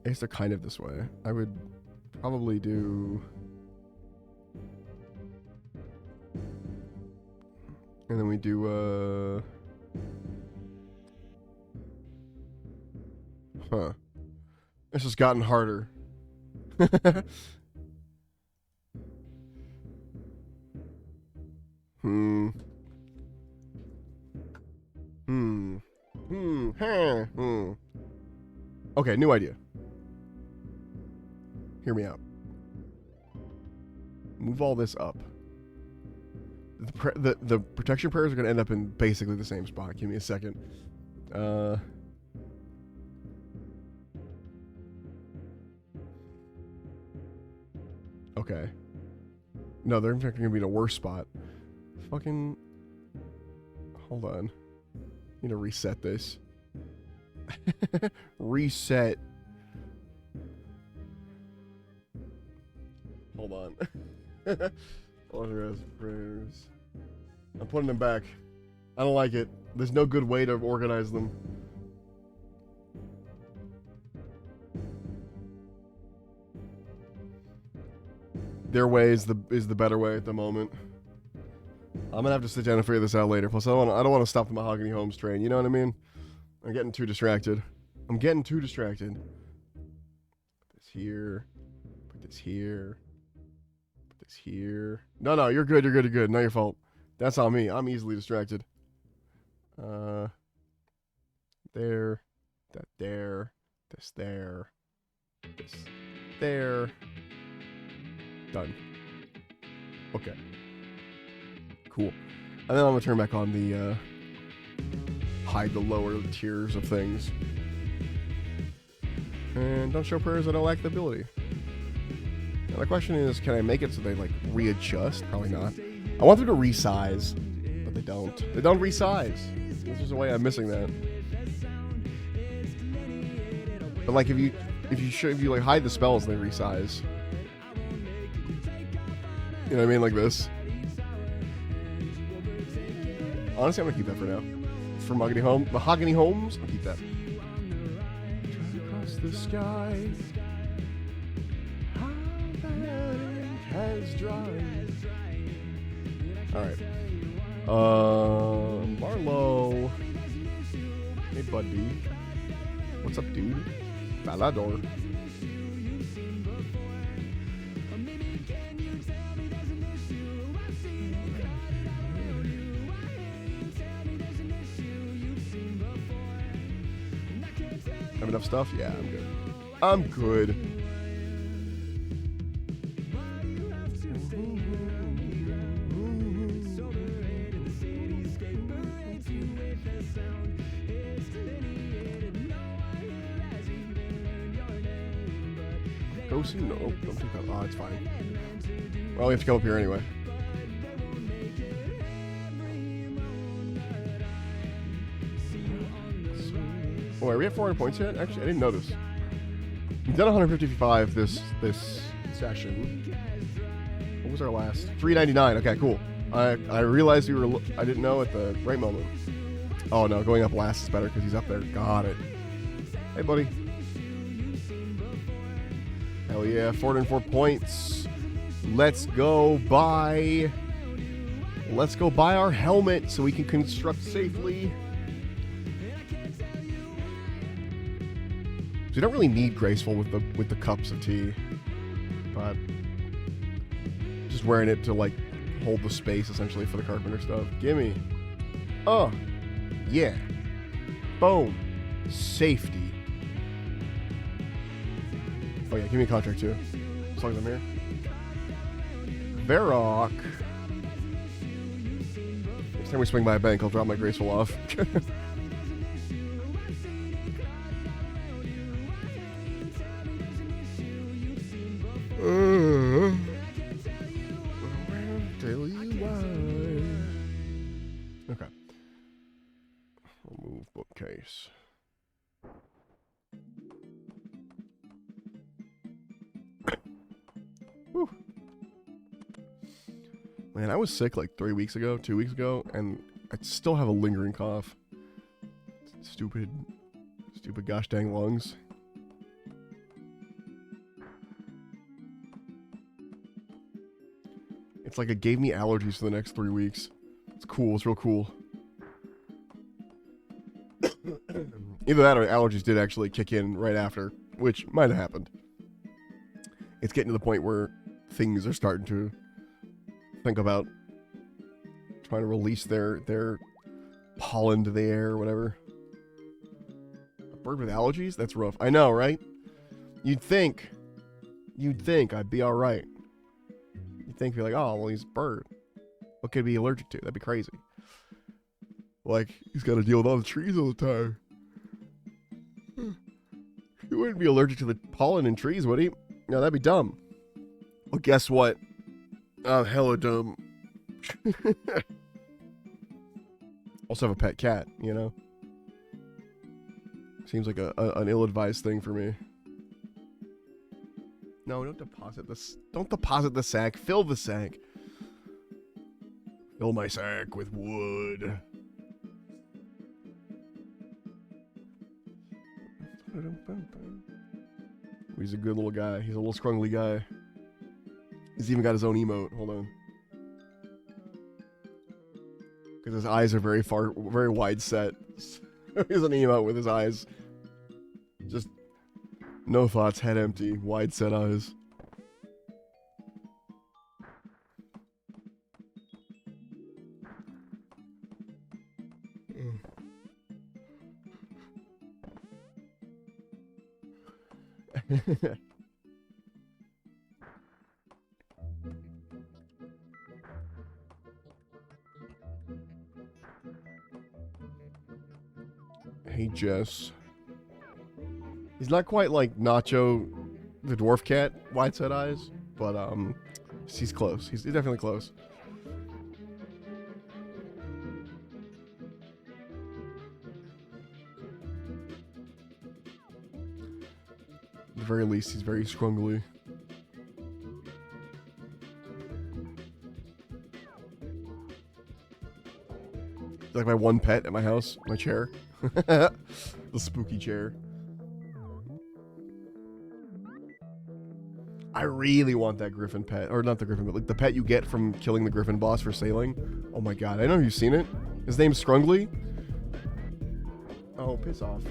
I guess they're kind of this way. I would probably do... And then we do, Huh. This has gotten harder. Okay, new idea. Hear me out. Move all this up. The protection prayers are going to end up in basically the same spot. Give me a second. Okay. No, they're in fact going to be in a worse spot. Fucking... Hold on. Need to reset this. Reset. Hold on. Authorized prayers. I'm putting them back. I don't like it. There's no good way to organize them. Their way is the better way at the moment. I'm gonna have to sit down and figure this out later. Plus, I don't want to stop the Mahogany Homes train. You know what I mean? I'm getting too distracted. I'm getting too distracted. Put this here. Put this here. Put this here. No, you're good. You're good. You're good. Not your fault. That's on me. I'm easily distracted. There. That there. This there. This there. Done. Okay. Cool. And then I'm going to turn back on the, hide the lower tiers of things. And don't show prayers that don't lack the ability. Now the question is, can I make it so they, like, readjust? Probably not. I want them to resize, but they don't. They don't resize. There's just a way I'm missing that. But like if you like hide the spells, they resize. You know what I mean? Like this. Honestly, I'm gonna keep that for now. For Mahogany Homes, I'll keep that. Across the sky, how the ink has dried. All right. Marlowe. Hey, buddy. What's up, dude? Valador. Have enough stuff? Yeah, I'm good. I'm good. No, don't take that. Oh, it's fine. Well, we have to come up here anyway. Oh, are we at 400 points yet? Actually, I didn't notice. We've done 155 this session. What was our last? 399. Okay, cool. I realized we were. I didn't know at the right moment. Oh no, going up last is better because he's up there. Got it. Hey, buddy. Hell yeah, 404 points. Let's go buy our helmet so we can construct safely. So you don't really need graceful with the cups of tea, but just wearing it to like hold the space essentially for the carpenter stuff. Gimme. Oh, yeah. Boom. Safety. Oh yeah, give me a contract too. As long as I'm here. Varrock. Next time we swing by a bank, I'll drop my graceful off. Okay. Remove bookcase. Whew. Man, I was sick like 2 weeks ago, and I still have a lingering cough. Stupid gosh dang lungs. It's like it gave me allergies for the next 3 weeks. It's cool. It's real cool. Either that or allergies did actually kick in right after, which might have happened. It's getting to the point where things are starting to think about trying to release their pollen to the air or whatever. A bird with allergies? That's rough. I know, right? You'd think I'd be all right. You'd think, be like, oh, well, he's a bird. What could he be allergic to? That'd be crazy. Like, he's got to deal with all the trees all the time. He wouldn't be allergic to the pollen in trees, would he? No, that'd be dumb. Well, guess what? Oh, hella dumb. Also have a pet cat, you know? Seems like an ill-advised thing for me. No, don't deposit this. Don't deposit the sack. Fill the sack. Fill my sack with wood. He's a good little guy. He's a little scrungly guy. He's even got his own emote. Hold on. Because his eyes are very wide set. He's an emote with his eyes. Just no thoughts, head empty, wide set eyes. Hey, Jess. He's not quite like Nacho, the dwarf cat, wide set eyes, but he's close. He's definitely close. the very least, he's very scrungly. Like my one pet at my house, my chair. The spooky chair. I really want that griffin pet. Or not the griffin, but like the pet you get from killing the griffin boss for sailing. Oh my god, I know you've seen it. His name's Scrungly. Oh, piss off.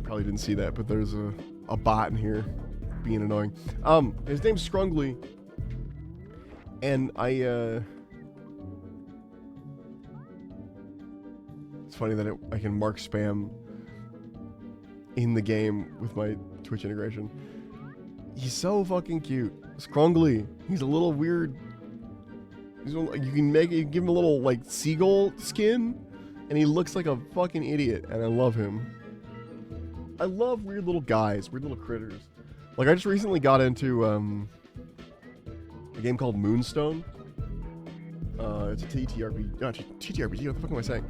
Probably didn't see that, but there's a bot in here being annoying. His name's Scrungly. And it's funny that I can mark spam in the game with my Twitch integration. He's so fucking cute. Scrungly. He's a little weird. You can give him a little like seagull skin, and he looks like a fucking idiot, and I love him. I love weird little guys, weird little critters. Like I just recently got into a game called Moonstone. It's a TTRPG. Not TTRPG. What the fuck am I saying?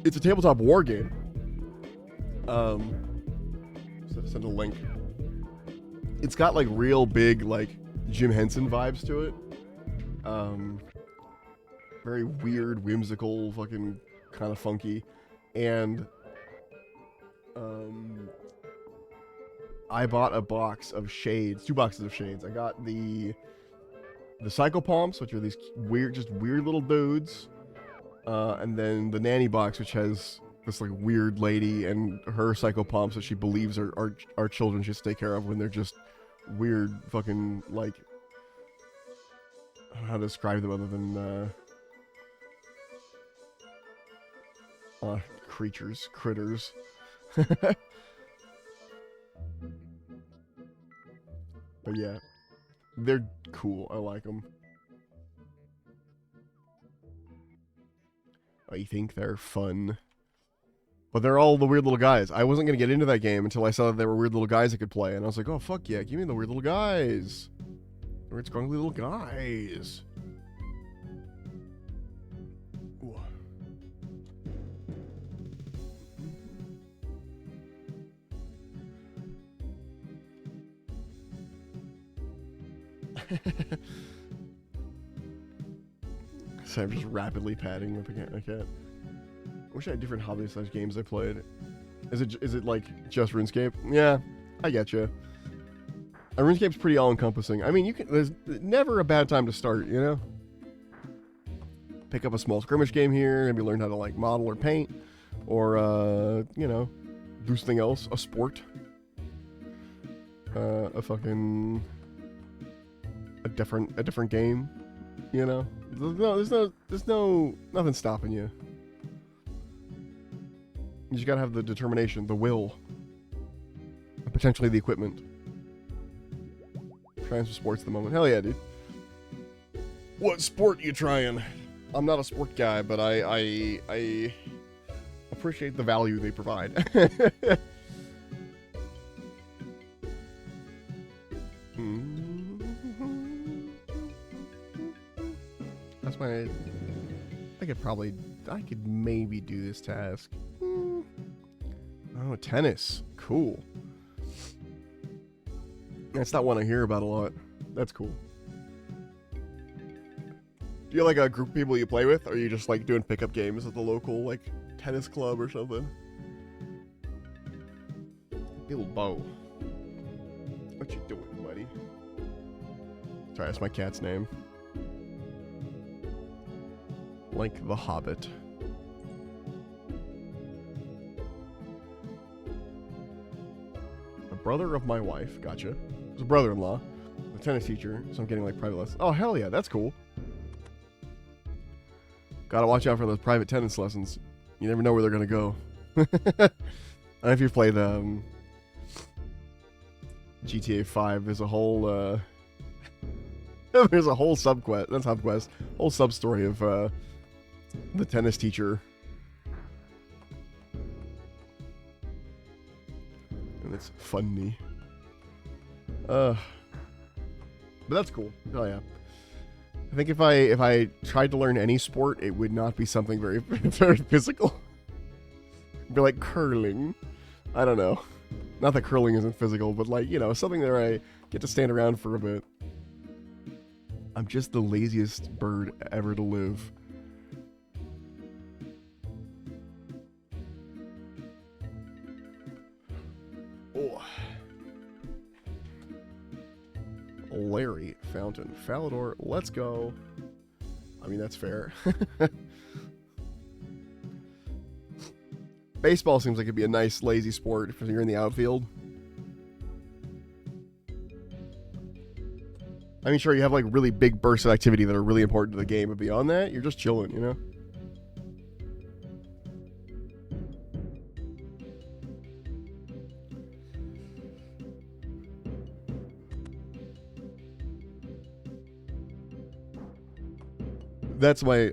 It's a tabletop war game. Send a link. It's got like real big like Jim Henson vibes to it. Very weird, whimsical, fucking kind of funky, and I bought a box of shades, 2 boxes of shades. I got the Psychopomps, which are these weird, just weird little dudes, and then the Nanny box, which has this like weird lady and her Psychopomps that she believes are children she has to take care of when they're just weird fucking like, I don't know how to describe them other than critters. But yeah, they're cool. I like them. I think they're fun. But they're all the weird little guys. I wasn't going to get into that game until I saw that there were weird little guys I could play. And I was like, oh, fuck yeah, give me the weird little guys. Weird, scrunkly little guys. Ooh. So I'm just rapidly patting my cat. I wish I had different hobby/games I played. Is it like just RuneScape? Yeah, I get you. RuneScape's pretty all-encompassing. I mean, there's never a bad time to start, you know? Pick up a small skirmish game here, maybe learn how to like model or paint, or you know, do something else, a sport, a different game, you know? There's nothing stopping you. You just gotta have the determination, the will, and potentially the equipment. Trying some sports at the moment. Hell yeah, dude. What sport you trying? I'm not a sport guy, but I appreciate the value they provide. That's my... I could maybe do this task. Oh, tennis. Cool. That's not one I hear about a lot. That's cool. Do you have like a group of people you play with, or are you just like doing pickup games at the local like tennis club or something? Bilbo. What you doing, buddy? Sorry, that's my cat's name. Like the Hobbit. A brother of my wife, gotcha. He's a brother-in-law, a tennis teacher, so I'm getting like private lessons. Oh, hell yeah, that's cool. Gotta watch out for those private tennis lessons. You never know where they're gonna go. I don't know if you've played GTA 5. There's a whole there's a whole subquest, not subquest, whole sub-story of the tennis teacher. And it's funny. But that's cool. Oh yeah. I think if I tried to learn any sport, it would not be something very very physical. It'd be like curling. I don't know. Not that curling isn't physical, but like, you know, something that I get to stand around for a bit. I'm just the laziest bird ever to live. Oh. Larry Fountain. Falador, let's go. I mean, that's fair. Baseball seems like it'd be a nice, lazy sport if you're in the outfield. I mean, sure, you have like really big bursts of activity that are really important to the game, but beyond that, you're just chilling, you know? That's my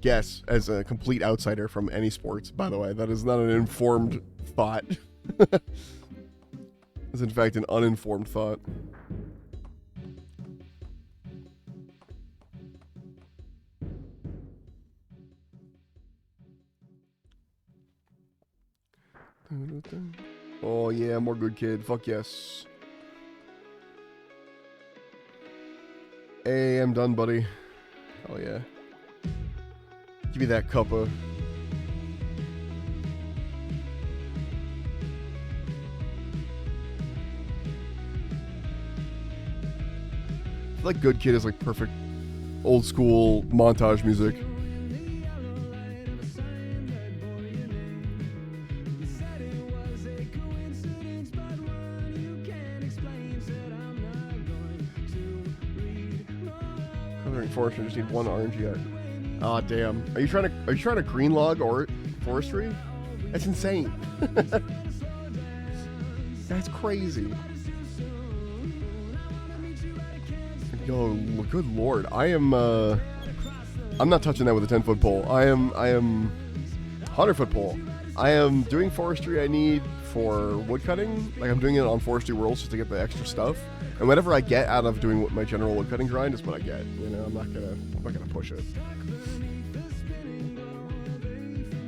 guess as a complete outsider from any sports, by the way. That is not an informed thought. It's in fact an uninformed thought. Oh yeah, more good kid. Fuck yes. Hey, I'm done, buddy. Oh yeah. Give me that cuppa. I feel like Good Kid is like perfect old school montage music. Coloring forestry, just need one RNG art. Aw, damn. Are you trying to green log or forestry? That's insane. That's crazy. Yo, good lord. I'm not touching that with a 10-foot pole. I am 100-foot pole. I am doing forestry I need for woodcutting. Like, I'm doing it on Forestry Worlds just to get the extra stuff. And whatever I get out of doing my general woodcutting grind is what I get. You know, I'm not gonna push it.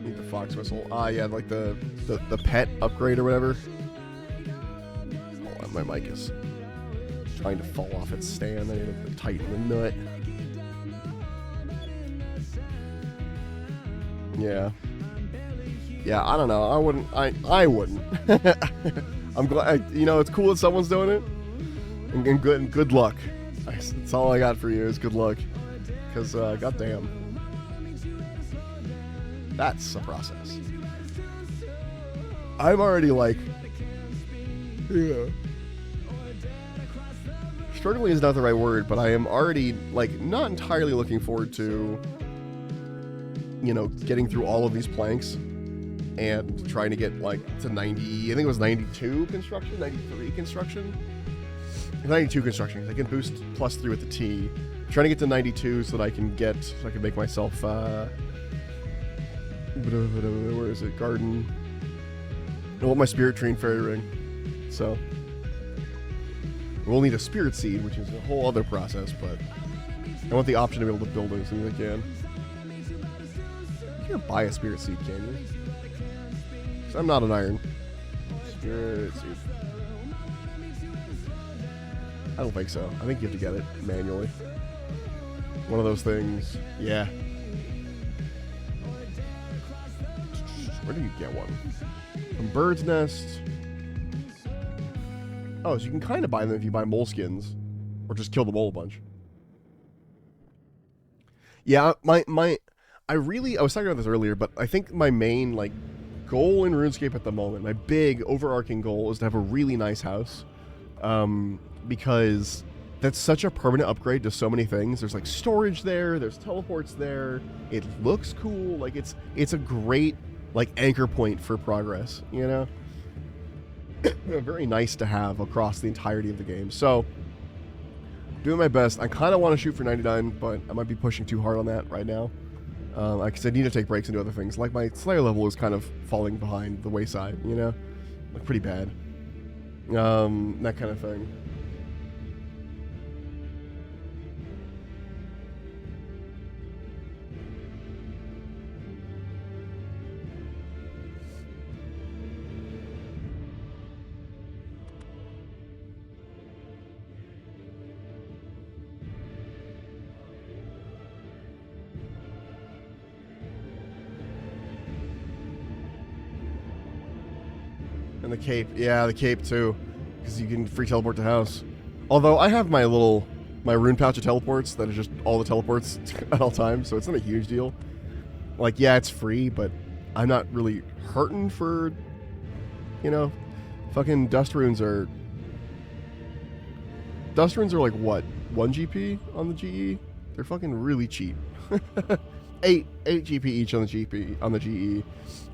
Need the fox whistle. Ah, yeah, like the pet upgrade or whatever. Hold on, my mic is trying to fall off its stand. I need to tighten the nut. Yeah. Yeah, I don't know. I wouldn't. I'm glad. You know, it's cool that someone's doing it. And good luck. That's all I got for you is good luck. Because, goddamn. That's a process. I'm already like... Yeah. Struggling is not the right word, but I am already, like, not entirely looking forward to, you know, getting through all of these planks and trying to get, like, to 90... I think it was 92 construction? 93 construction? 92 construction. I can boost +3 with the T. I'm trying to get to 92 so that I can make myself, where is it? Garden. I want my Spirit Tree and Fairy Ring. So, we'll need a Spirit Seed, which is a whole other process, but I want the option to be able to build it as soon as I can. You can't buy a Spirit Seed, can you? Because I'm not an iron. Spirit Seed. I don't think so. I think you have to get it manually. One of those things. Yeah. Where do you get one? From Bird's Nest. Oh, so you can kind of buy them if you buy moleskins. Or just kill the mole a bunch. Yeah, I was talking about this earlier, but I think my main, like, goal in RuneScape at the moment, my big overarching goal is to have a really nice house. Because that's such a permanent upgrade to so many things. There's like storage there, there's teleports there, it looks cool, like it's a great like anchor point for progress, you know? Very nice to have across the entirety of the game. So doing my best. I kind of want to shoot for 99, but I might be pushing too hard on that right now. Because I need to take breaks and do other things. Like my Slayer level is kind of falling behind the wayside, you know? Like pretty bad. That kind of thing. And the cape. Yeah, the cape too. Because you can free teleport to house. Although I have my rune pouch of teleports that is just all the teleports at all times, so it's not a huge deal. Like, yeah, it's free, but I'm not really hurting for, you know, fucking dust runes are like what, 1 GP on the GE? They're fucking really cheap. 8 GP each on the GE,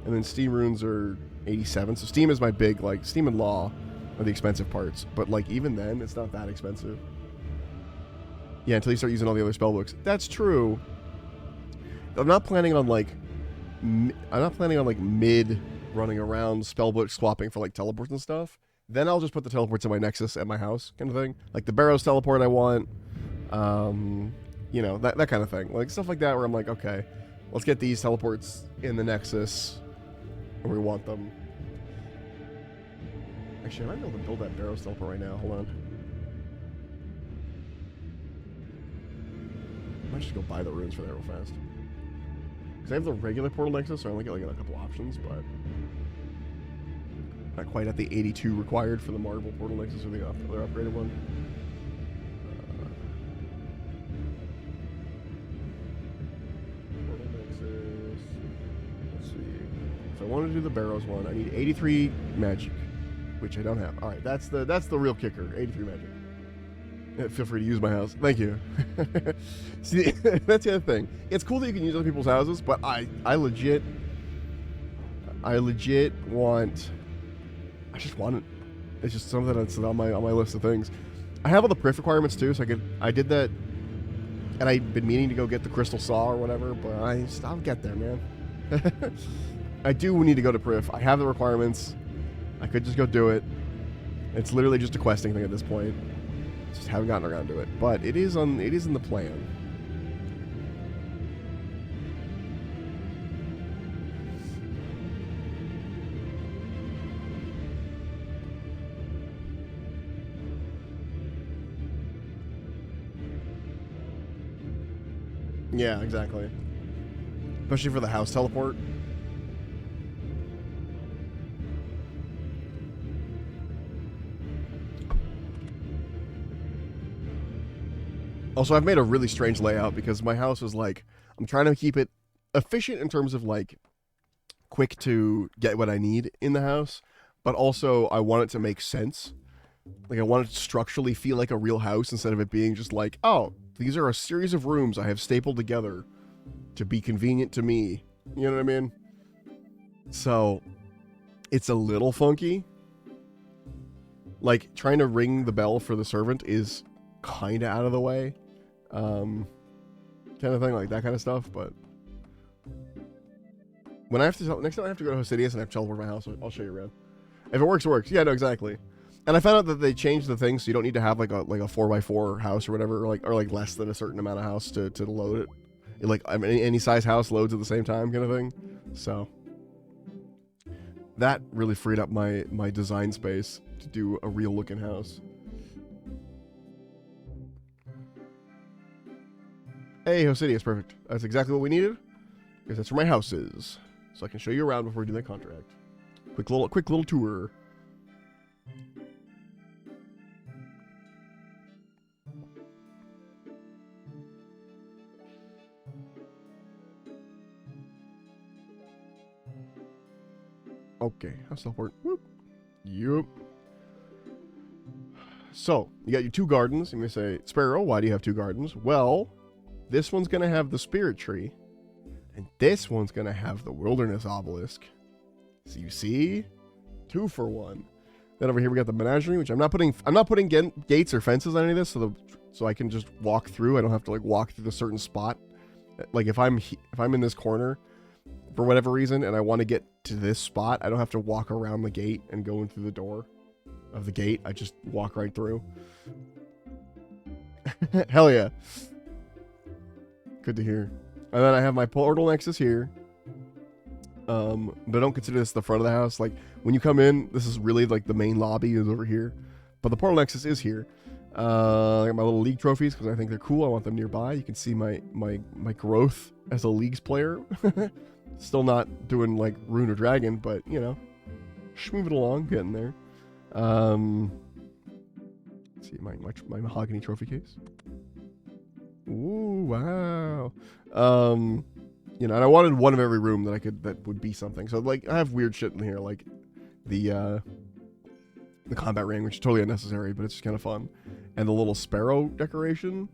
and then steam runes are 87. So steam is my big, like, steam and law are the expensive parts, but like even then it's not that expensive. Yeah, until you start using all the other spellbooks. That's true. I'm not planning on like mid running around spellbook swapping for like teleports and stuff. Then I'll just put the teleports in my Nexus at my house, kind of thing. Like the Barrows teleport I want, you know, that kind of thing. Like stuff like that where I'm like, okay, let's get these teleports in the Nexus where we want them. Actually, I might be able to build that Barrows teleport right now. Hold on. I might just go buy the runes for that real fast. Because I have the regular portal Nexus, so I only get like a couple options, but not quite at the 82 required for the Marble portal Nexus or the other upgraded one. Portal Nexus. Let's see. If I want to do the Barrows one, I need 83 magic, which I don't have. All right, that's the real kicker. 83 magic. Yeah, feel free to use my house. Thank you. See, that's the other thing. It's cool that you can use other people's houses, but I legit want. I just want it. It's just something that's on my list of things. I have all the Prif requirements too, so I did that, and I've been meaning to go get the Crystal Saw or whatever, but I'll get there, man. I do need to go to Prif. I have the requirements. I could just go do it. It's literally just a questing thing at this point. Just haven't gotten around to it, but it is in the plan. Yeah, exactly. Especially for the house teleport. Also, I've made a really strange layout because my house is like, I'm trying to keep it efficient in terms of like quick to get what I need in the house, but also I want it to make sense. Like I want it to structurally feel like a real house instead of it being just like, oh, these are a series of rooms I have stapled together to be convenient to me. You know what I mean? So it's a little funky. Like trying to ring the bell for the servant is kind of out of the way. Kind of thing, like that kind of stuff, but when I have to, next time I have to go to Hosidius and I have to teleport my house, I'll show you around. If it works, it works. Yeah, no, exactly. And I found out that they changed the thing, so you don't need to have like a 4x4 house or whatever, or like less than a certain amount of house to load it. Like I mean, any size house loads at the same time, kind of thing. So that really freed up my design space to do a real looking house. Hey, Hosidius, perfect. That's exactly what we needed, because that's where my house is. So I can show you around before we do that contract. Quick little tour. Okay, house teleport. Whoop. Yup. So, you got your 2 gardens. You may say, Sparrow, why do you have 2 gardens? Well, this one's going to have the spirit tree, and this one's going to have the wilderness obelisk. So you see, 2 for 1. Then over here we got the menagerie, which I'm not putting gates or fences on any of this, so I can just walk through. I don't have to like walk through the certain spot. Like if I'm in this corner for whatever reason and I want to get to this spot, I don't have to walk around the gate and go in through the door of the gate. I just walk right through. Hell yeah. Good to hear. And then I have my portal nexus here. But I don't consider this the front of the house. Like when you come in, this is really like the main lobby is over here. But the portal nexus is here. I got my little league trophies because I think they're cool. I want them nearby. You can see my growth as a leagues player. Still not doing like Rune or Dragon, but you know, Just moving along, getting there. Let's see, my mahogany trophy case. Ooh, wow. You know, and I wanted one of every room that would be something. So like, I have weird shit in here, like the combat ring, which is totally unnecessary, but it's just kind of fun, and the little sparrow decoration.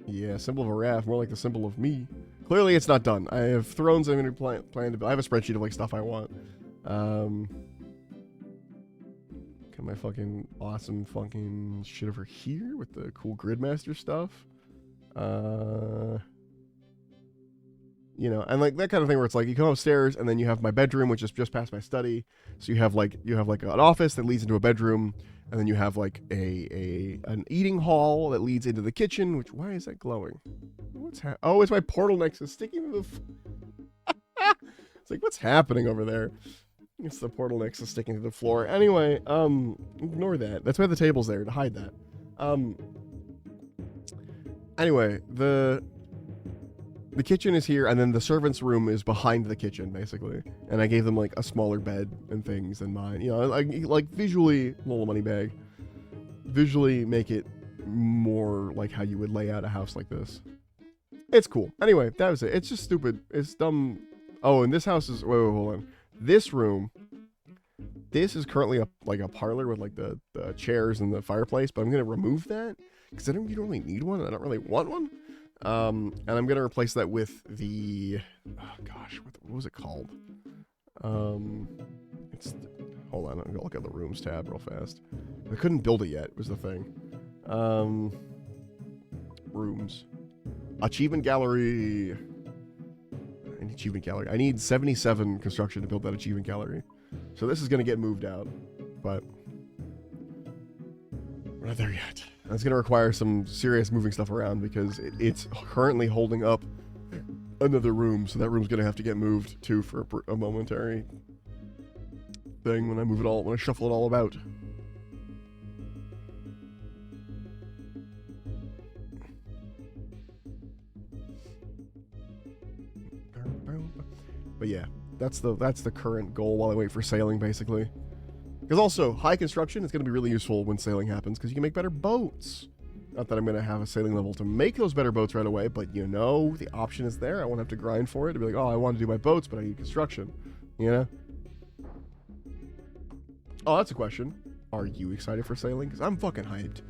Yeah, symbol of a raft, more like the symbol of me. Clearly, it's not done. I have thrones I'm going to plan to build. I have a spreadsheet of like stuff I want. Got my fucking awesome fucking shit over here with the cool Gridmaster stuff. You know, and like that kind of thing where it's like you come upstairs and then you have my bedroom, which is just past my study. So you have like an office that leads into a bedroom, and then you have like an eating hall that leads into the kitchen. Which, why is that glowing? Oh, it's my portal nexus sticking to the. It's like, what's happening over there? It's the portal nexus sticking to the floor. Anyway, ignore that. That's why the table's there, to hide that. Anyway, the kitchen is here, and then the servant's room is behind the kitchen, basically. And I gave them like a smaller bed and things than mine. You know, like visually, little money bag. Visually make it more like how you would lay out a house like this. It's cool. Anyway, that was it. It's just stupid. It's dumb. Oh, and this house is... Wait, hold on. This room... This is currently a parlor with like the chairs and the fireplace, but I'm going to remove that because I don't really need one. I don't really want one. And I'm going to replace that with the... Oh, gosh. What was it called? Hold on. I'm going to look at the rooms tab real fast. I couldn't build it yet, was the thing. Rooms. Achievement gallery. I need achievement gallery. I need 77 construction to build that achievement gallery. So this is going to get moved out, but we're not there yet. That's going to require some serious moving stuff around because it's currently holding up another room. So that room's going to have to get moved too for a momentary thing when I shuffle it all about. But yeah, that's the current goal while I wait for sailing, basically. Because also, high construction is going to be really useful when sailing happens, because you can make better boats. Not that I'm going to have a sailing level to make those better boats right away, but you know, the option is there. I won't have to grind for it to be like, oh, I want to do my boats, but I need construction. You know? Oh, that's a question. Are you excited for sailing? Because I'm fucking hyped.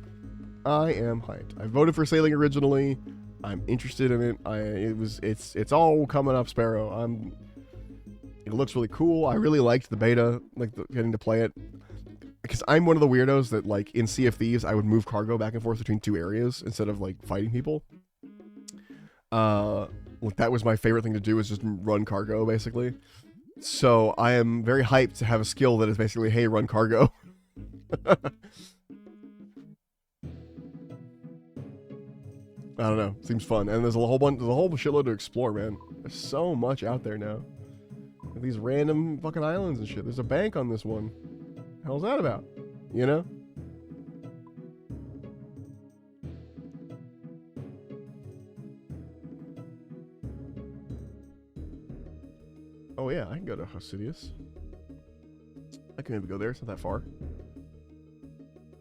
I am hyped. I voted for sailing originally. I'm interested in it. It's all coming up, Sparrow. It looks really cool. I really liked the beta, like getting to play it. Because I'm one of the weirdos that, like, in Sea of Thieves, I would move cargo back and forth between two areas instead of, like, fighting people. Like, that was my favorite thing to do, is just run cargo, basically. So I am very hyped to have a skill that is basically, hey, run cargo. I don't know. Seems fun. And there's a whole shitload to explore, man. There's so much out there now. These random fucking islands and shit. There's a bank on this one. The hell's that about? You know? Oh yeah, I can go to Hosidius. I can maybe go there. It's not that far.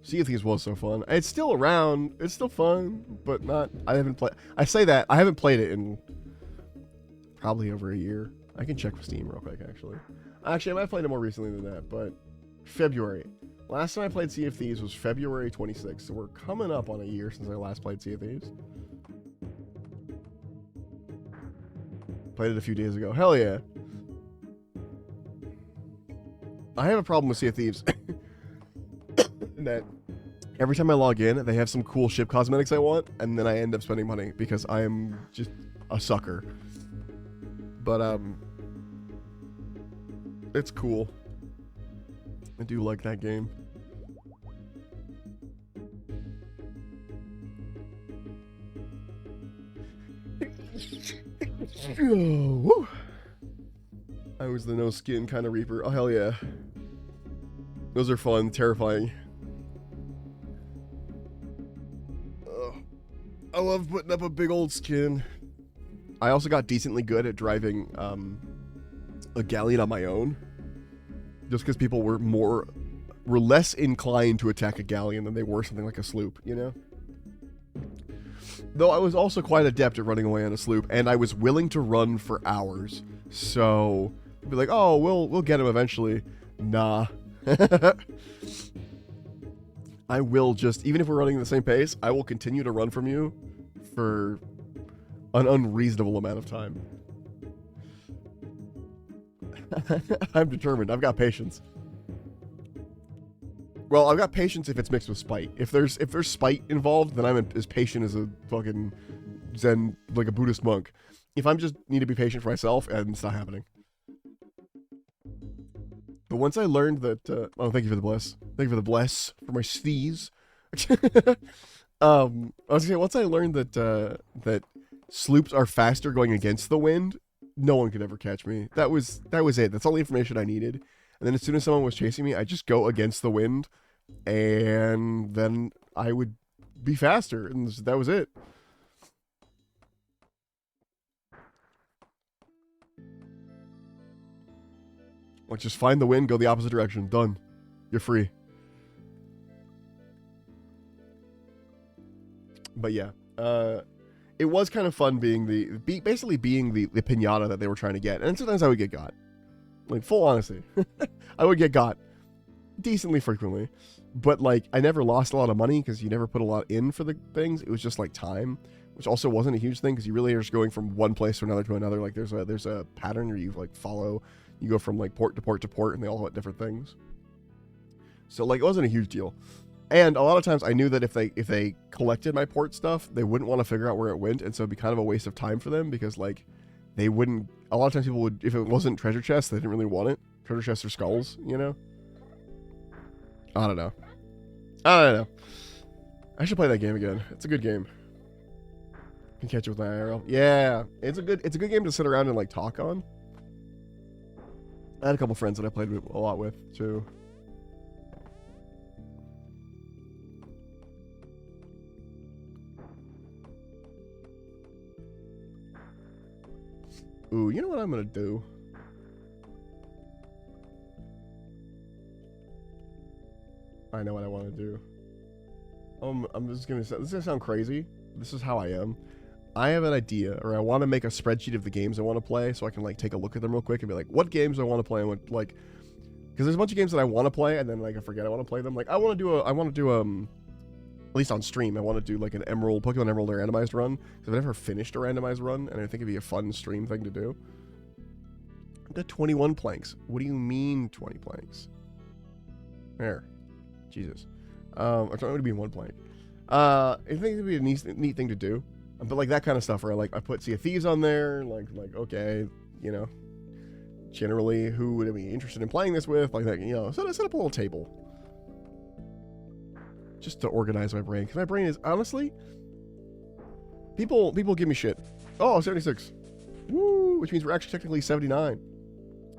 Sea of Thieves was so fun. It's still around. It's still fun, but not... I haven't played... I say that. I haven't played it in probably over a year. I can check with Steam real quick, actually. Actually, I might have played it more recently than that, but... February. Last time I played Sea of Thieves was February 26th, so we're coming up on a year since I last played Sea of Thieves. Played it a few days ago. Hell yeah. I have a problem with Sea of Thieves. That every time I log in, they have some cool ship cosmetics I want, and then I end up spending money because I am just a sucker. But it's cool. I do like that game. Oh, woo. I was the no skin kind of Reaper. Oh hell yeah. Those are fun, terrifying. I love putting up a big old skin. I also got decently good at driving a galleon on my own, just because people were less inclined to attack a galleon than they were something like a sloop, you know? Though I was also quite adept at running away on a sloop, and I was willing to run for hours. So, I'd be like, oh, we'll get him eventually. Nah. I will just, even if we're running at the same pace, I will continue to run from you for an unreasonable amount of time. I'm determined. I've got patience. Well, I've got patience if it's mixed with spite. If there's spite involved, then I'm as patient as a fucking Zen, like a Buddhist monk. If I'm just need to be patient for myself, and it's not happening. But once I learned that, oh, thank you for the bless. Thank you for the bless for my steez. I was gonna say, once I learned that that sloops are faster going against the wind, no one could ever catch me. That was it. That's all the information I needed. And then as soon as someone was chasing me, I just go against the wind, and then I would be faster, and that was it. Like, just find the wind, go the opposite direction. Done. You're free. But yeah, it was kind of fun being basically being the pinata that they were trying to get. And sometimes I would get got. Like, full honesty. I would get got decently frequently. But, like, I never lost a lot of money because you never put a lot in for the things. It was just, like, time, which also wasn't a huge thing because you really are just going from one place to another. Like, there's a pattern where you, like, follow. You go from, like, port to port to port, and they all have different things. So, like, it wasn't a huge deal. And a lot of times I knew that if they collected my port stuff, they wouldn't want to figure out where it went, and so it'd be kind of a waste of time for them because, like, they wouldn't... A lot of times people would... If it wasn't treasure chests, they didn't really want it. Treasure chests or skulls, you know? I don't know. I should play that game again. It's a good game. Can catch it with my IRL. Yeah, it's a good game to sit around and, like, talk on. I had a couple friends that I played a lot with, too. Ooh, you know what I'm gonna do? I know what I want to do. I'm just gonna say, this is gonna sound crazy. This is how I am. I have an idea, or I want to make a spreadsheet of the games I want to play, so I can, like, take a look at them real quick and be like, what games do I want to play? And what, like, because there's a bunch of games that I want to play, and then, like, I forget I want to play them. Like, I want to do at least on stream, I want to do, like, an Pokemon Emerald randomized run, because I've never finished a randomized run, and I think it'd be a fun stream thing to do. I've got 21 planks. What do you mean 20 planks? There. Jesus. I'm trying to be one plank. I think it'd be a neat thing to do. But, like, that kind of stuff where I put Sea of Thieves on there, like, okay, you know, generally, who would I be interested in playing this with? Like, that, you know, set up a little table. Just to organize my brain. Because my brain is, honestly, people give me shit. Oh, 76. Woo! Which means we're actually technically 79.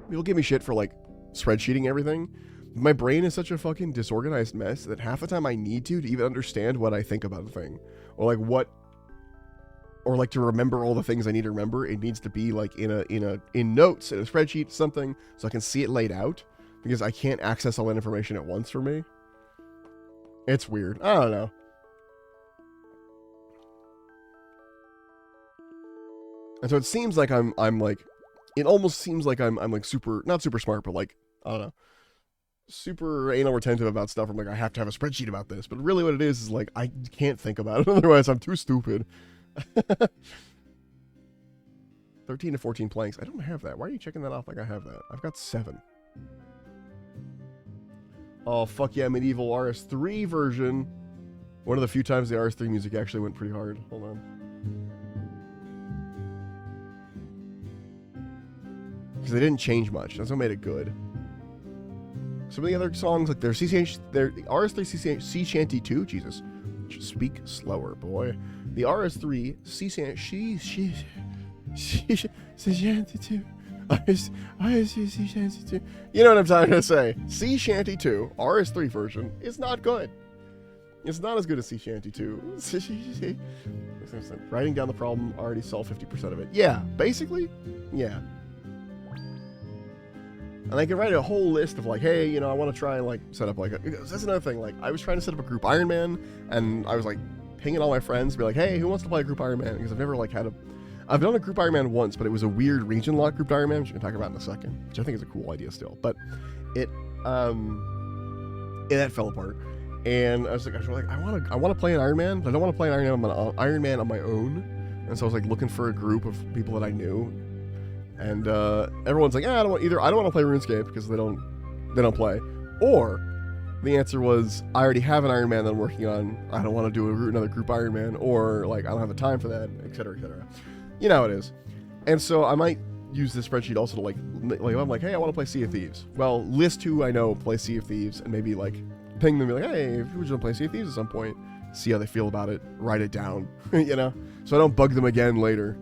People give me shit for, like, spreadsheeting everything. My brain is such a fucking disorganized mess that half the time I need to even understand what I think about a thing. Or, like, or, like, to remember all the things I need to remember, it needs to be, like, in notes, in a spreadsheet, something, so I can see it laid out, because I can't access all that information at once for me. It's weird. I don't know. And so it seems like I'm like, it almost seems like I'm like super, not super smart, but, like, I don't know, super anal retentive about stuff. I'm like, I have to have a spreadsheet about this, but really what it is like, I can't think about it, otherwise I'm too stupid. 13 to 14 planks. I don't have that. Why are you checking that off like I have that? I've got 7. Oh, fuck yeah, Medieval RS3 version. One of the few times the RS3 music actually went pretty hard. Hold on. Because they didn't change much. That's what made it good. Some of the other songs, like their RS3 Sea Shanty 2, Jesus. Speak slower, boy. The RS3 Sea Shanty 2. You know what I'm trying to say. Sea Shanty 2, RS3 version, is not good. It's not as good as Sea Shanty 2. Writing down the problem already solved 50% of it. Yeah, basically, yeah. And I could write a whole list of like, hey, I want to try and like set up like that's another thing. Like I was trying to set up a group Iron Man, and I was like pinging all my friends, be like, hey, who wants to play a group Iron Man? Because I've never like I've done a group Iron Man once, but it was a weird region lock group Iron Man, which we can talk about in a second, which I think is a cool idea still. But that fell apart. And I was like, I want to play an Iron Man, but I don't want to play an Iron Man on my own. And so I was like looking for a group of people that I knew, and everyone's like, I don't want to play RuneScape because they don't play, or the answer was, I already have an Iron Man that I'm working on. I don't want to do another group Iron Man, or like I don't have the time for that, etc., etc. You know how it is. And so I might use this spreadsheet also to like I'm like, hey, I want to play Sea of Thieves. Well, list who I know play Sea of Thieves, and maybe like ping them and be like, hey, if you want to play Sea of Thieves at some point, see how they feel about it, write it down, so I don't bug them again later.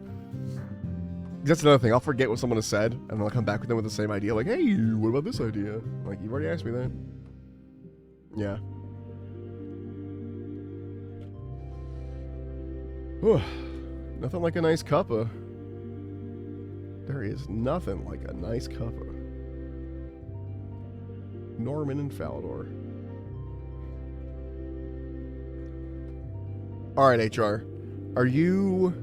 That's another thing. I'll forget what someone has said, and then I'll come back with them with the same idea, like, hey, what about this idea? Like, you've already asked me that. Yeah. Whew. Nothing like a nice cuppa. There is nothing like a nice cuppa. Norman and Falador. Alright, HR. Are you...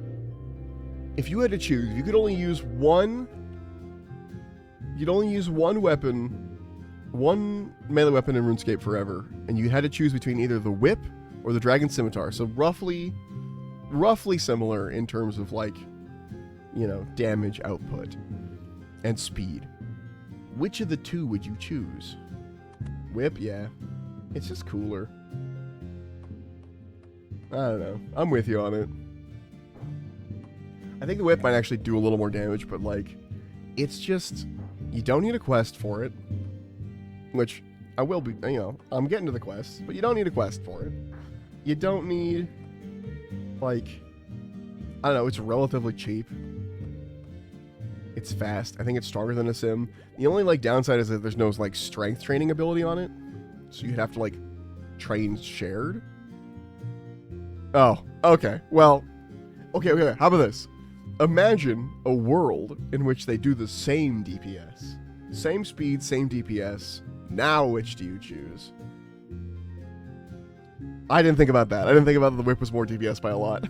If you had to choose, you could only use one... You'd only use one weapon, one melee weapon in RuneScape forever, and you had to choose between either the whip or the dragon scimitar. So roughly similar in terms of like, damage output and speed. Which of the two would you choose? Whip, yeah. It's just cooler. I don't know. I'm with you on it. I think the whip might actually do a little more damage, but like, it's just, you don't need a quest for it. Which, I will be, I'm getting to the quest, but you don't need a quest for it. You don't need, like, I don't know, it's relatively cheap. It's fast. I think it's stronger than a sim. The only, like, downside is that there's no, like, strength training ability on it. So you'd have to, like, train shared. Oh, okay. Well, okay. How about this? Imagine a world in which they do the same DPS. Same speed, same DPS. Now which do you choose? I didn't think about that. I didn't think about that the whip was more DPS by a lot.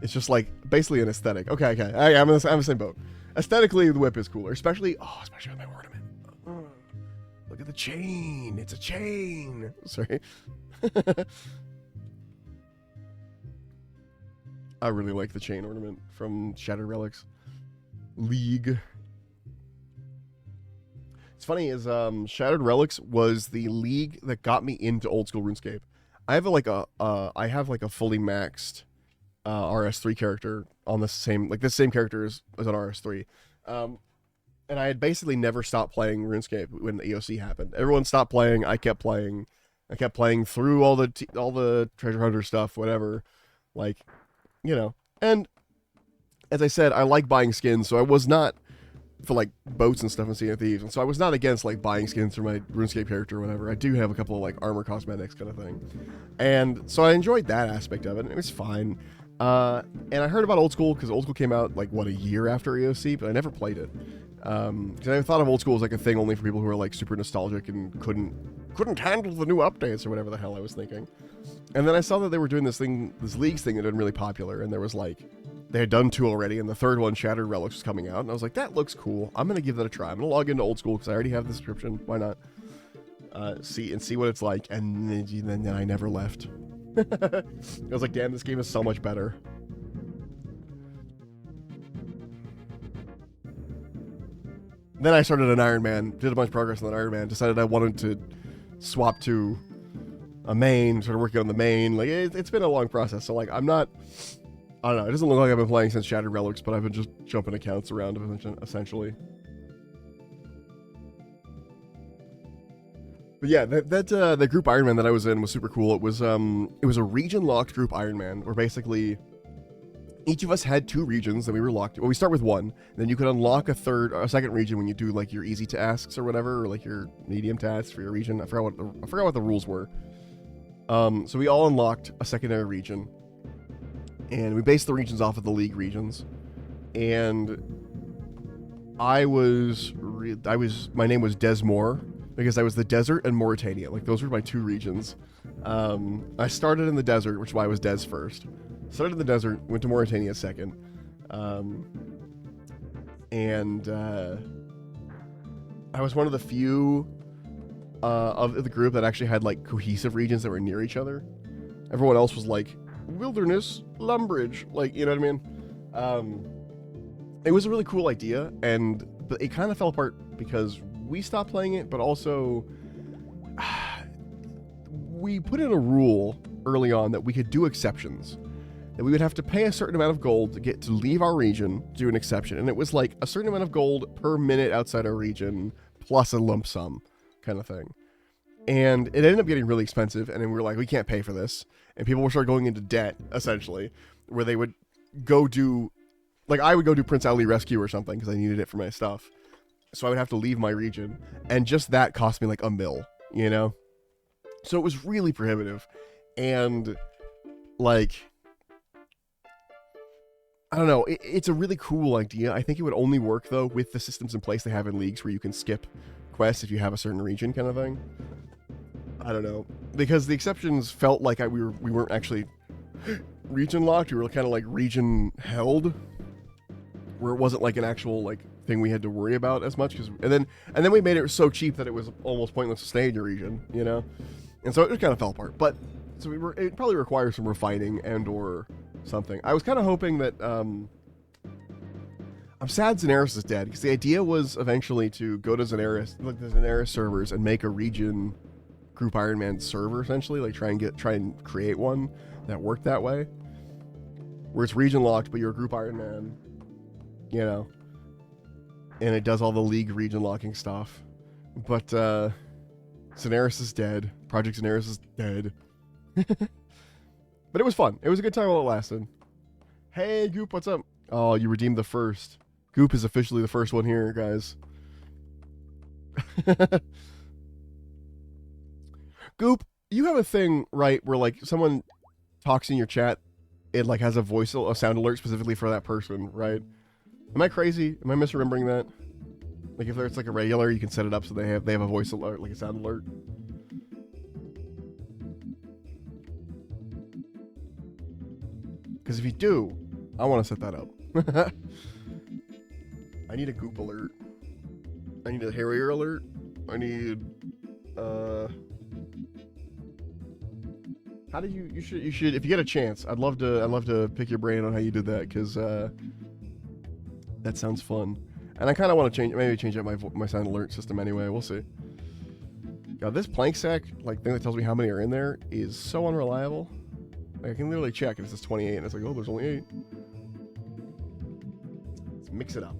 It's just like basically an aesthetic. Okay. I'm in the same boat. Aesthetically, the whip is cooler, especially with my ornament. Look at the chain. It's a chain. Sorry. I really like the chain ornament from Shattered Relics League. It's funny is Shattered Relics was the league that got me into old school RuneScape. I have a fully maxed RS3 character on the same this same character as on RS3. And I had basically never stopped playing RuneScape when the EOC happened. Everyone stopped playing. I kept playing. I kept playing through all the treasure hunter stuff, whatever. Like, And as I said, I like buying skins, so I was not for like boats and stuff in Sea of Thieves, and so I was not against like buying skins for my RuneScape character or whatever. I do have a couple of like armor cosmetics kind of thing, and so I enjoyed that aspect of it. And it was fine. And I heard about Old School because Old School came out like a year after EOC, but I never played it. Because I thought of Old School as like a thing only for people who are like super nostalgic and couldn't handle the new updates or whatever the hell I was thinking. And then I saw that they were doing this leagues thing that had been really popular, and there was like they had done 2 already, and the third one, Shattered Relics, was coming out, and I was like, that looks cool. I'm gonna give that a try. I'm gonna log into Old School because I already have the subscription. Why not? See what it's like, and then I never left. I was like, damn, this game is so much better. Then I started an Iron Man, did a bunch of progress on that Iron Man, decided I wanted to swap to a main, started working on the main. Like, it's been a long process, so like, I don't know, it doesn't look like I've been playing since Shattered Relics, but I've been just jumping accounts around, essentially. But yeah, the group Iron Man that I was in was super cool. It was a region-locked group Iron Man, where basically each of us had 2 regions that we were locked. Well, we start with 1, then you could unlock a second region when you do like your easy tasks or whatever, or like your medium tasks for your region. I forgot what the rules were. So we all unlocked a secondary region, and we based the regions off of the league regions. And my name was Desmore because I was the desert and Mauritania. Like, those were my 2 regions. I started in the desert, which is why I was Des first. Started in the desert, went to Mauritania second. And I was one of the few of the group that actually had, like, cohesive regions that were near each other. Everyone else was, like, wilderness, Lumbridge, like, you know what I mean? It was a really cool idea, but it kind of fell apart because we stopped playing it, but also we put in a rule early on that we could do exceptions. That we would have to pay a certain amount of gold to get to leave our region to do an exception. And it was like a certain amount of gold per minute outside our region, plus a lump sum kind of thing. And it ended up getting really expensive, and then we were like, we can't pay for this. And people would start going into debt, essentially, where they would go do... Like, I would go do Prince Ali Rescue or something because I needed it for my stuff. So I would have to leave my region. And just that cost me like $1 million, you know? So it was really prohibitive. And, like... I don't know. It's a really cool idea. I think it would only work, though, with the systems in place they have in leagues where you can skip quests if you have a certain region kind of thing. I don't know. Because the exceptions felt like we weren't actually region locked. We were kind of like region held. Where it wasn't like an actual like thing we had to worry about as much. And then we made it so cheap that it was almost pointless to stay in your region, you know? And so it just kind of fell apart. But so it probably requires some refining and or something. I was kind of hoping that I'm sad Xanaris is dead because the idea was eventually to go to Xanaris, like the Xanaris servers, and make a region Group Iron Man server essentially, like try and create one that worked that way, where it's region locked, but you're a Group Iron Man, you know, and it does all the league region locking stuff. But Xanaris is dead. Project Xanaris is dead. But it was fun. It was a good time while it lasted. Hey, Goop, what's up? Oh, you redeemed the first. Goop is officially the first one here, guys. Goop, you have a thing, right, where, like, someone talks in your chat, it, like, has a sound alert specifically for that person, right? Am I crazy? Am I misremembering that? Like, if it's, like, a regular, you can set it up so they have a voice alert, like a sound alert. Because if you do, I want to set that up. I need a Goop alert. I need a Harrier alert. I need, how do you should, if you get a chance, I'd love to pick your brain on how you did that, because, that sounds fun. And I kind of want to maybe change out my sound alert system anyway, we'll see. God, this plank sack, like, thing that tells me how many are in there is so unreliable. Like, I can literally check if it says 28, and it's like, oh, there's only 8. Let's mix it up.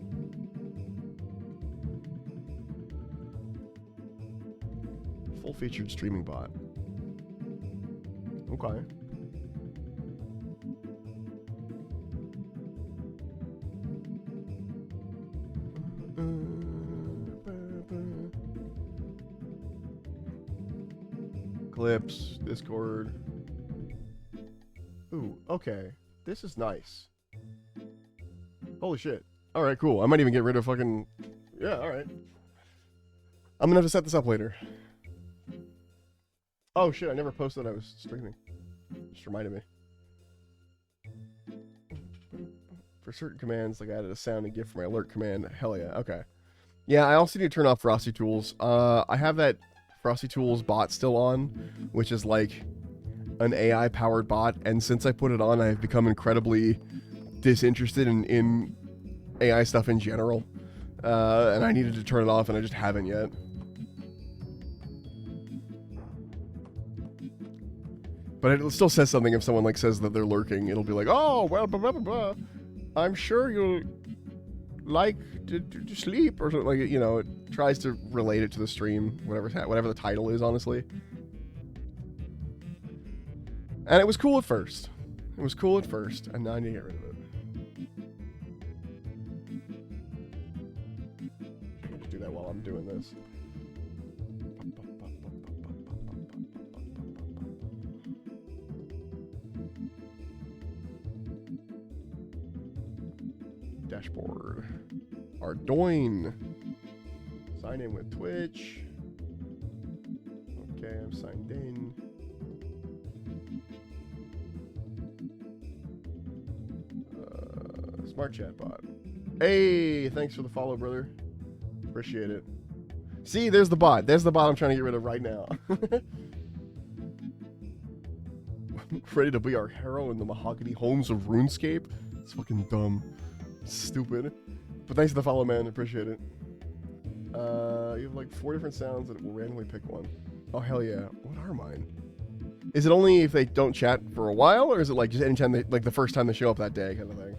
Full-featured streaming bot. Okay. Clips, Discord. Ooh, okay. This is nice. Holy shit. Alright, cool. I might even get rid of fucking... Yeah, alright. I'm gonna have to set this up later. Oh shit, I never posted I was streaming. Just reminded me. For certain commands, like I added a sound and GIF for my alert command. Hell yeah, okay. Yeah, I also need to turn off Frosty Tools. I have that Frosty Tools bot still on, which is like an AI-powered bot, and since I put it on, I've become incredibly disinterested in AI stuff in general. And I needed to turn it off, and I just haven't yet. But it still says something if someone like says that they're lurking. It'll be like, oh, well, blah, blah, blah, blah. I'm sure you'll like to sleep, or something, like, you know, it tries to relate it to the stream, whatever the title is, honestly. And it was cool at first. It was cool at first, and now I need to get rid of it. Just do that while I'm doing this. Dashboard. Ardoin. Sign in with Twitch. Okay, I'm signed in. Smart chat bot. Hey, thanks for the follow, brother. Appreciate it. See, there's the bot. There's the bot I'm trying to get rid of right now. Ready to be our hero in the Mahogany Homes of RuneScape? It's fucking dumb. Stupid. But thanks for the follow, man. Appreciate it. You have like 4 different sounds that will randomly pick one. Oh, hell yeah. What are mine? Is it only if they don't chat for a while, or is it like just anytime they, like the first time they show up that day kind of thing?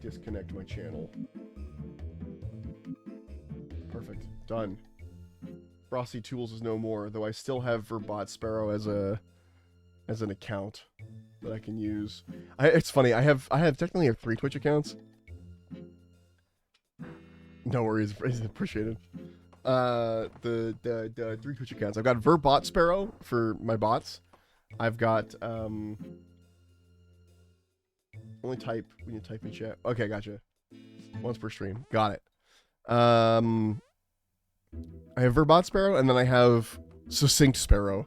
Disconnect my channel. Perfect. Done. Frosty Tools is no more, though I still have Verbot Sparrow as an account that I can use. It's funny, I technically have 3 Twitch accounts. No worries, appreciated. The 3 Twitch accounts. I've got Verbot Sparrow for my bots. I've got only type when you type in chat. Okay, gotcha. Once per stream. Got it. I have Verbot Sparrow, and then I have Succinct Sparrow,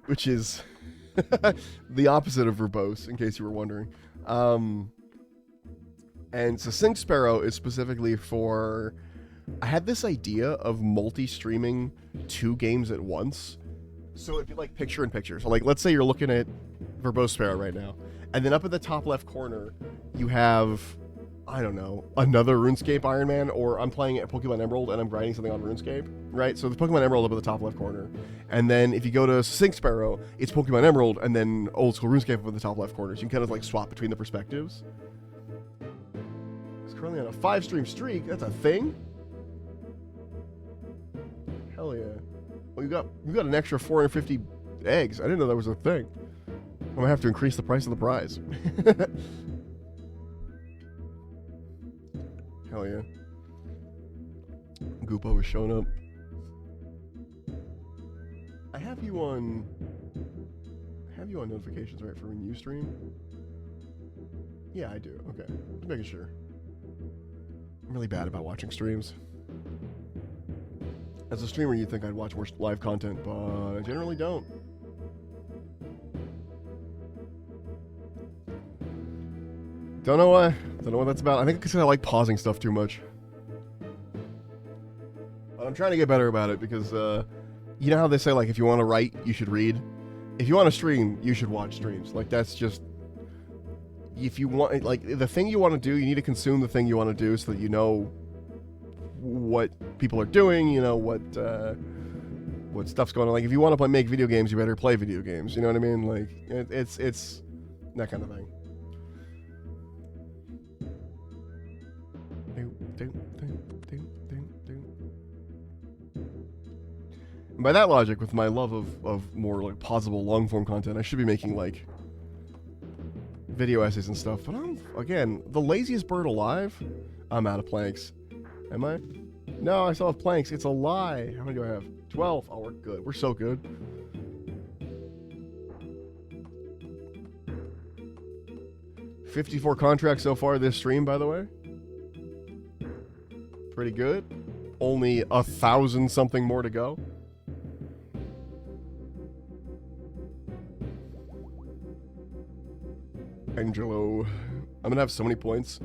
which is the opposite of verbose, in case you were wondering. And Succinct Sparrow is specifically for... I had this idea of multi-streaming 2 games at once. So it'd be like picture in picture. So like, let's say you're looking at Verbose Sparrow right now, and then up in the top left corner, you have, I don't know, another RuneScape Iron Man, or I'm playing at Pokemon Emerald and I'm grinding something on RuneScape, right? So the Pokemon Emerald up at the top left corner. And then if you go to Succinct Sparrow, it's Pokemon Emerald and then Old School RuneScape up at the top left corner. So you can kind of like swap between the perspectives. It's currently on a 5-stream streak. That's a thing? Hell yeah. Well, you got an extra 450 eggs. I didn't know that was a thing. I'm gonna have to increase the price of the prize. Hell yeah. Goopo is showing up. I have you on notifications, right, for when you stream? Yeah, I do. Okay. Just making sure. I'm really bad about watching streams. As a streamer, you'd think I'd watch more live content, but I generally don't. Don't know why. Don't know what that's about. I think because I like pausing stuff too much. But I'm trying to get better about it because, you know how they say, like, if you want to write, you should read? If you want to stream, you should watch streams. Like, that's just... If you want... Like, the thing you want to do, you need to consume the thing you want to do so that you know what people are doing, you know, what stuff's going on. Like, if you want to make video games, you better play video games. You know what I mean? Like, it's that kind of thing. And by that logic, with my love of more like pausable long-form content, I should be making like video essays and stuff. But I'm, again, the laziest bird alive. I'm out of planks. Am I? No, I still have planks. It's a lie. How many do I have? 12. Oh, we're good. We're so good. $54 contracts so far this stream, by the way. Pretty good. Only 1,000 something more to go. Angelo. I'm gonna have so many points.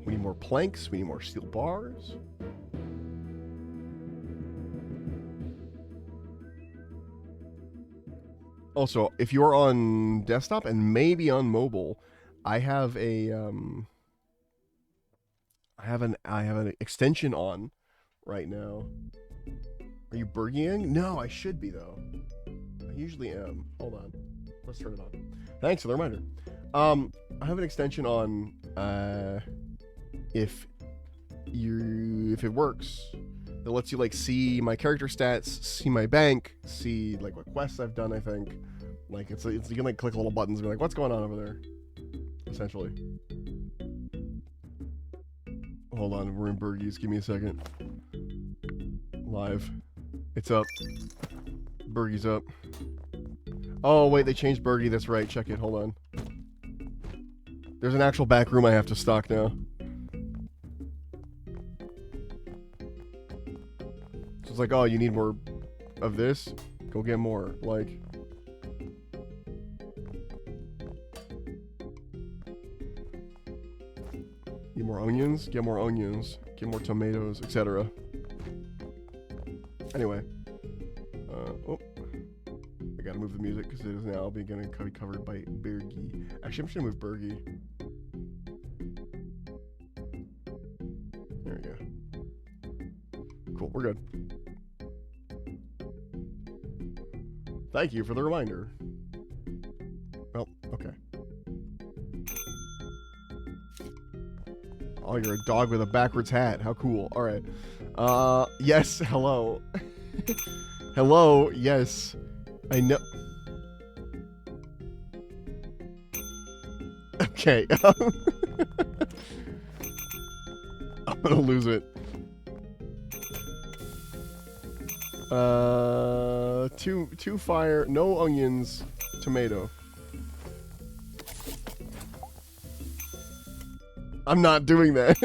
We need more planks. We need more steel bars. Also, if you're on desktop and maybe on mobile, I have a I have an extension on right now. Are you burgieing? No, I should be though. I usually am. Hold on. Let's turn it on. Thanks for the reminder. I have an extension on if it works, that lets you like see my character stats, see my bank, see like what quests I've done. I think like it's you can like click little buttons and be like, what's going on over there? Essentially. Hold on, we're in Burgies. Give me a second. Live. It's up. Burgie's up. Oh wait, they changed Burgie. That's right. Check it. Hold on. There's an actual back room I have to stock now. So it's like, oh, you need more of this? Go get more. Like, need more onions? Get more onions. Get more tomatoes, etc. Anyway. Oh. I gotta move the music because it is now getting covered by Bergie. Actually, I'm just gonna move Bergie. There we go. Cool, we're good. Thank you for the reminder. Well, okay. Oh, you're a dog with a backwards hat. How cool. Alright. Yes, hello. Hello, yes. I know. Okay. I'm gonna lose it. Two fire, no onions, tomato. I'm not doing that.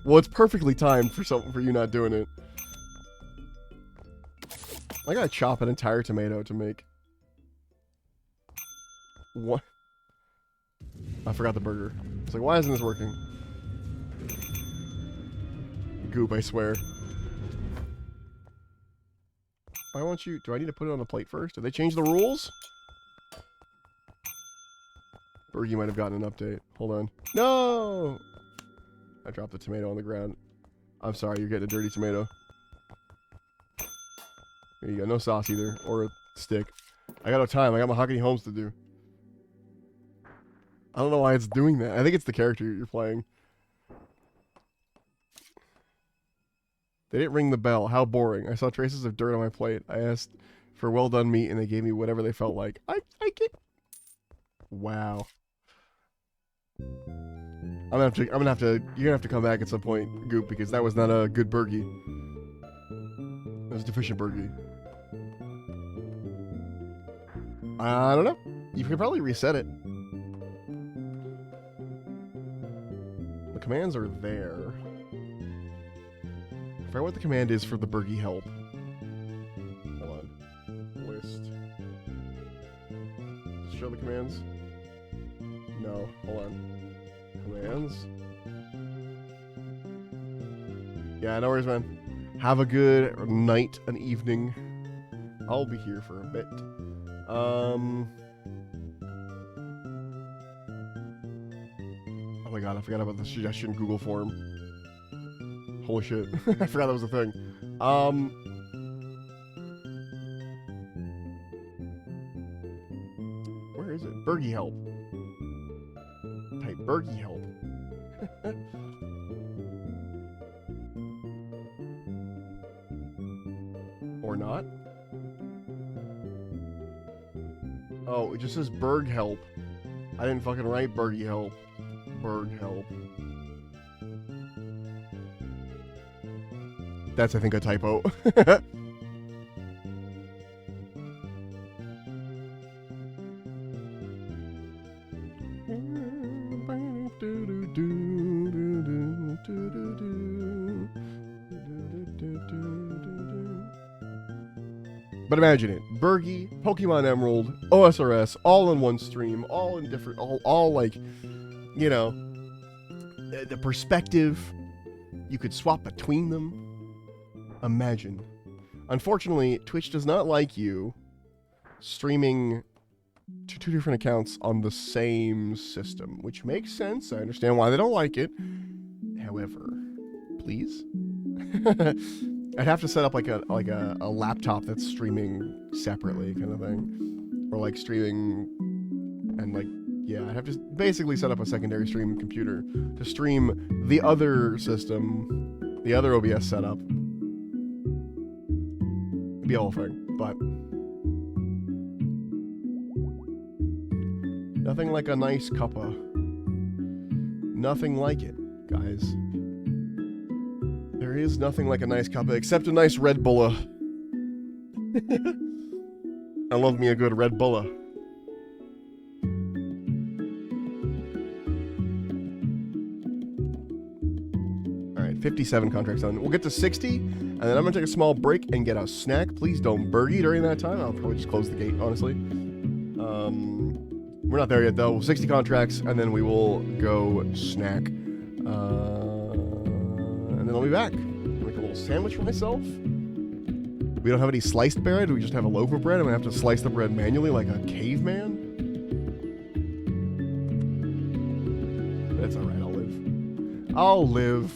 Well, it's perfectly timed for you not doing it. I gotta chop an entire tomato to make... What? I forgot the burger. It's like, why isn't this working? Goop, I swear. Why won't you... Do I need to put it on the plate first? Did they change the rules? Burgie might have gotten an update. Hold on. No! I dropped the tomato on the ground. I'm sorry, you're getting a dirty tomato. There you go. No sauce either. Or a stick. I got no time. I got Mahogany Homes to do. I don't know why it's doing that. I think it's the character you're playing. They didn't ring the bell. How boring. I saw traces of dirt on my plate. I asked for well done meat and they gave me whatever they felt like. I get... Wow. I'm gonna have to you're gonna have to come back at some point, Goop, because that was not a good Burgie. That was deficient Burgie. I don't know. You could probably reset it. The commands are there. I forget what the command is for the Burgie help. Hold on. List. Show the commands. No, hold on. Commands. Yeah, no worries, man. Have a good night, an evening. I'll be here for a bit. Oh my god, I forgot about the suggestion Google form. Holy shit. I forgot that was a thing. Where is it? Burgie help. Type Burgie help. Or not? Oh, it just says Berg help. I didn't fucking write Burgie help. Berg help. That's, I think, a typo. But imagine it. Burgie, Pokemon Emerald, OSRS, all in one stream, all in different, all like, you know, the perspective, you could swap between them. Imagine. Unfortunately, Twitch does not like you streaming to two different accounts on the same system, which makes sense. I understand why they don't like it. However, please? I'd have to set up like a laptop that's streaming separately, kind of thing, or like streaming, and like, yeah, I'd have to basically set up a secondary stream computer to stream the other system, the other OBS setup, be a whole thing, but nothing like a nice cuppa. Nothing like it, guys. There is nothing like a nice cuppa, except a nice Red Bulla. I love me a good Red Bulla. Alright, 57 contracts done. We'll get to 60, and then I'm going to take a small break and get a snack. Please don't burgie during that time. I'll probably just close the gate, honestly. We're not there yet, though. 60 contracts, and then we will go snack. And then I'll be back. Make a little sandwich for myself. We don't have any sliced bread. We just have a loaf of bread. I'm going to have to slice the bread manually like a caveman. That's alright. I'll live. I'll live.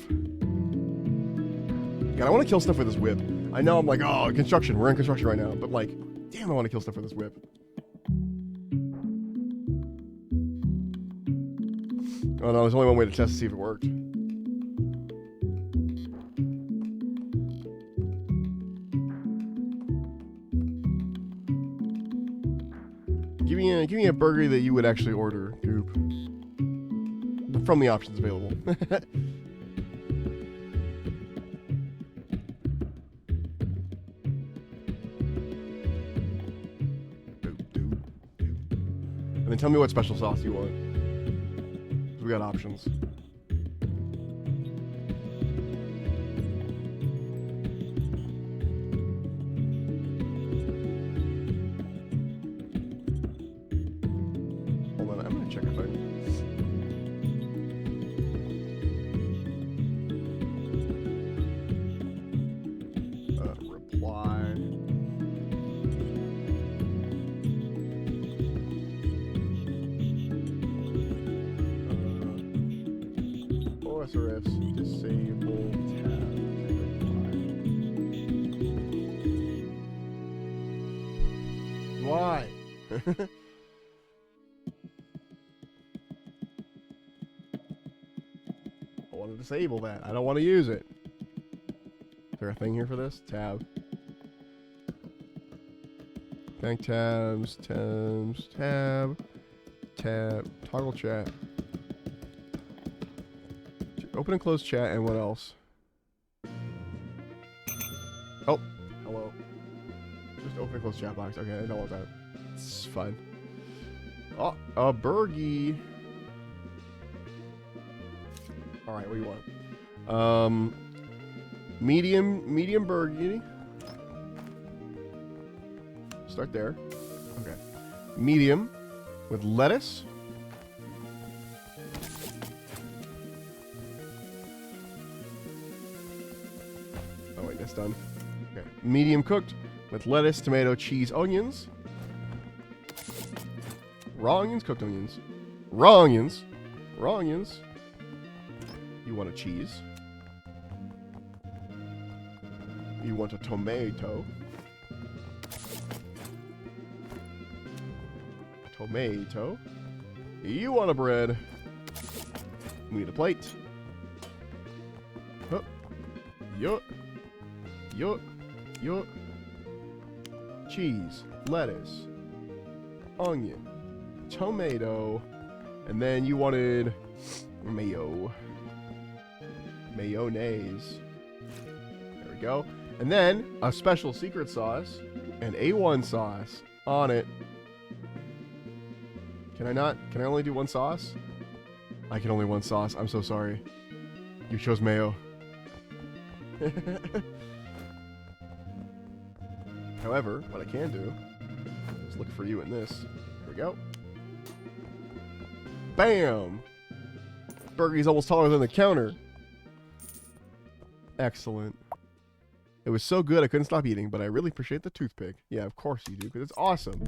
God, I want to kill stuff with this whip. I know I'm like, oh, construction. We're in construction right now. But like, damn, I want to kill stuff with this whip. Oh no, there's only one way to test to see if it worked. Give me a burger that you would actually order, Goop. From the options available. And then tell me what special sauce you want. We got options. Hold on, I'm gonna check if I... reply. OSRS disable tab. Why? I want to disable that. I don't want to use it. Is there a thing here for this? Tab. Bank tabs, tab, toggle chat. Open and close chat, and what else? Oh, hello. Just open and close chat box. Okay, I don't want that. It's fine. Oh, a burgie. Alright, what do you want? Medium burgie. Start there. Okay. Medium with lettuce. Oh wait, that's done. Okay. Medium cooked with lettuce, tomato, cheese, onions. Raw onions, cooked onions. Raw onions. Raw onions. You want a cheese. You want a tomato. Tomato. You want a bread. We need a plate. Huh. Yup. Yup. Yup. Cheese. Lettuce. Onion. Tomato. And then you wanted mayo. Mayonnaise. There we go. And then a special secret sauce and A1 sauce on it. Can I not? Can I only do one sauce? I can only one sauce. I'm so sorry. You chose mayo. However, what I can do is look for you in this. Here we go. Bam! Burgie's almost taller than the counter. Excellent. It was so good I couldn't stop eating, but I really appreciate the toothpick. Yeah, of course you do, because it's awesome.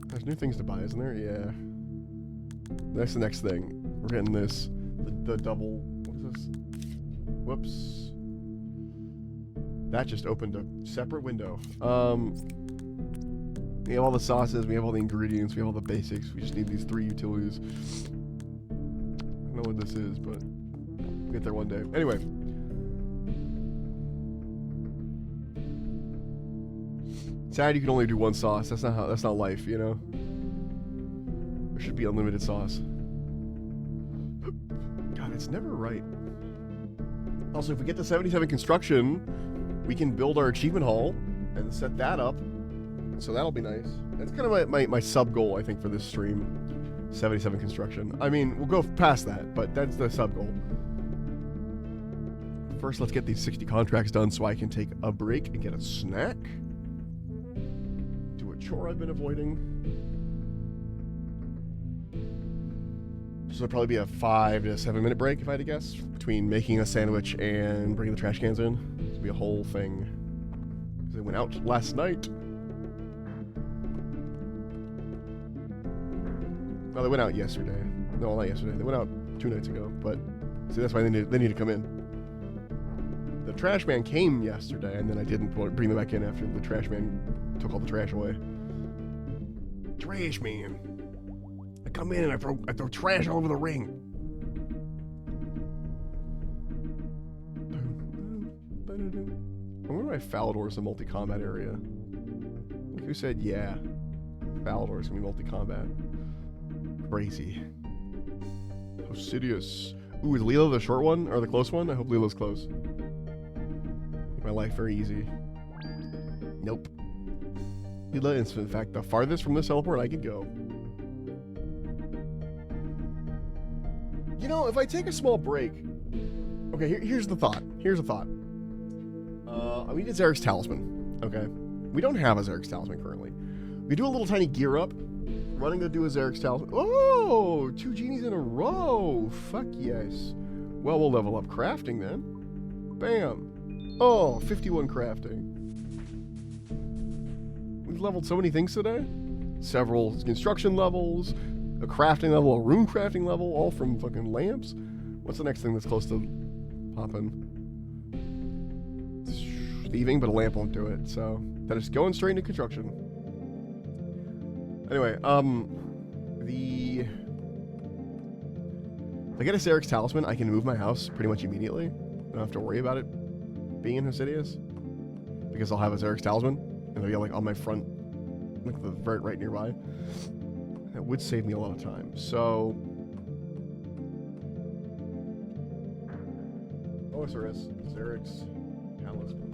There's new things to buy, isn't there? Yeah. That's the next thing. We're getting this. The double... What is this? Whoops. That just opened a separate window. We have all the sauces, we have all the ingredients, we have all the basics. We just need these 3 utilities. I don't know what this is, but we'll get there one day. Anyway. Sad you can only do one sauce. That's not life, you know? There should be unlimited sauce. God, it's never right. Also, if we get to 77 construction, we can build our achievement hall and set that up. So that'll be nice. That's kind of my sub goal, I think, for this stream. 77 construction. I mean, we'll go past that, but that's the sub goal. First, let's get these 60 contracts done so I can take a break and get a snack. Do a chore I've been avoiding. So it'll probably be a 5 to 7 minute break, if I had to guess, between making a sandwich and bringing the trash cans in. This will be a whole thing. Because they went out last night. No, they went out yesterday. No, not yesterday. They went out 2 nights ago. But see, that's why they need to come in. The trash man came yesterday, and then I didn't bring them back in after the trash man took all the trash away. Trash man. I come in and I throw trash all over the ring. I wonder why Falador's a multi-combat area. Who said yeah? Falador's gonna be multi-combat. Crazy. Obsidious. Ooh, is Lilo the short one or the close one? I hope Lilo's close. Make my life very easy. Nope. Lilo is in fact the farthest from this teleport I could go. You know, if I take a small break... Okay, here's the thought. Here's a thought. We need Zarek's Talisman. Okay? We don't have a Zarek's Talisman currently. We do a little tiny gear up. Running to do a Zarek's Talisman. Oh! 2 genies in a row! Fuck yes. Well, we'll level up crafting then. Bam! Oh, 51 crafting. We've leveled so many things today. Several construction levels, a crafting level, a rune crafting level, all from fucking lamps. What's the next thing that's close to popping? Thieving, but a lamp won't do it, so that is going straight into construction. Anyway, if I get a Zarek's Talisman, I can move my house pretty much immediately. I don't have to worry about it being in Hosidius, because I'll have a Zarek's Talisman, and it'll be like on my front, like the right nearby. That would save me a lot of time. So, OSRS Zarek's Talisman.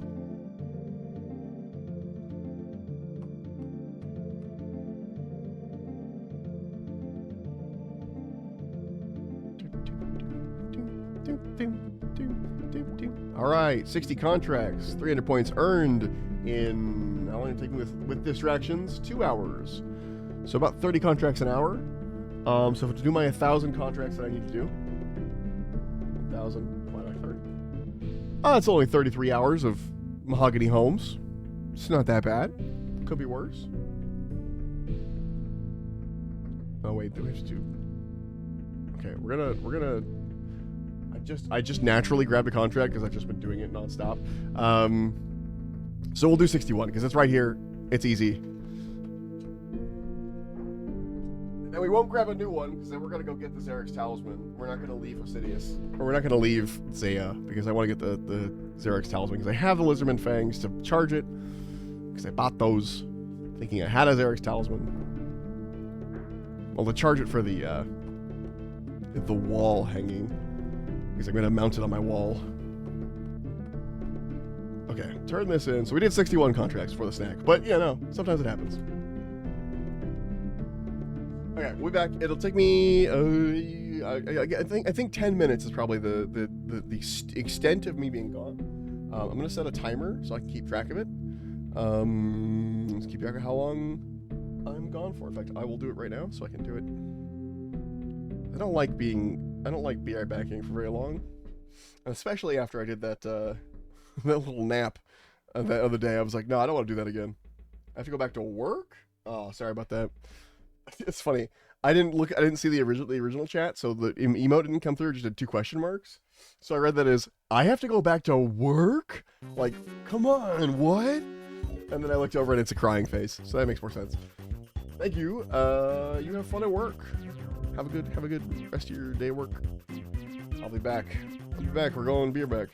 Alright, 60 contracts, 300 points earned in, how long did it take me with distractions? 2 hours. So about 30 contracts an hour. So to do my 1,000 contracts that I need to do, 1,000 divided by 30. It's only 33 hours of Mahogany Homes. It's not that bad. Could be worse. Oh wait, do we have to do... Okay, we're gonna... I just naturally grabbed a contract because I've just been doing it nonstop. So we'll do 61 because it's right here. It's easy. And we won't grab a new one because then we're gonna go get the Zarek's Talisman. We're not gonna leave Hosidius, or we're not gonna leave Zaya because I want to get the Zarek's Talisman because I have the Lizardman Fangs to charge it because I bought those thinking I had a Zarek's Talisman. Well, to charge it for the wall hanging. Because I'm going to mount it on my wall. Okay, turn this in. So we did 61 contracts for the snack. But, yeah, no. Sometimes it happens. Okay, we'll be back. It'll take me... I think 10 minutes is probably the extent of me being gone. I'm going to set a timer so I can keep track of it. Let's keep track of how long I'm gone for. In fact, I will do it right now so I can do it. I don't like BR backing for very long, especially after I did that that little nap that other day. I was like, no, I don't want to do that again. I have to go back to work. Oh, sorry about that. It's funny. I didn't see the original chat, so the emote didn't come through. It just did 2 question marks. So I read that as I have to go back to work. Like, come on, what? And then I looked over and it's a crying face. So that makes more sense. Thank you. You have fun at work. Have a good rest of your day at work. I'll be back. We're going beer back.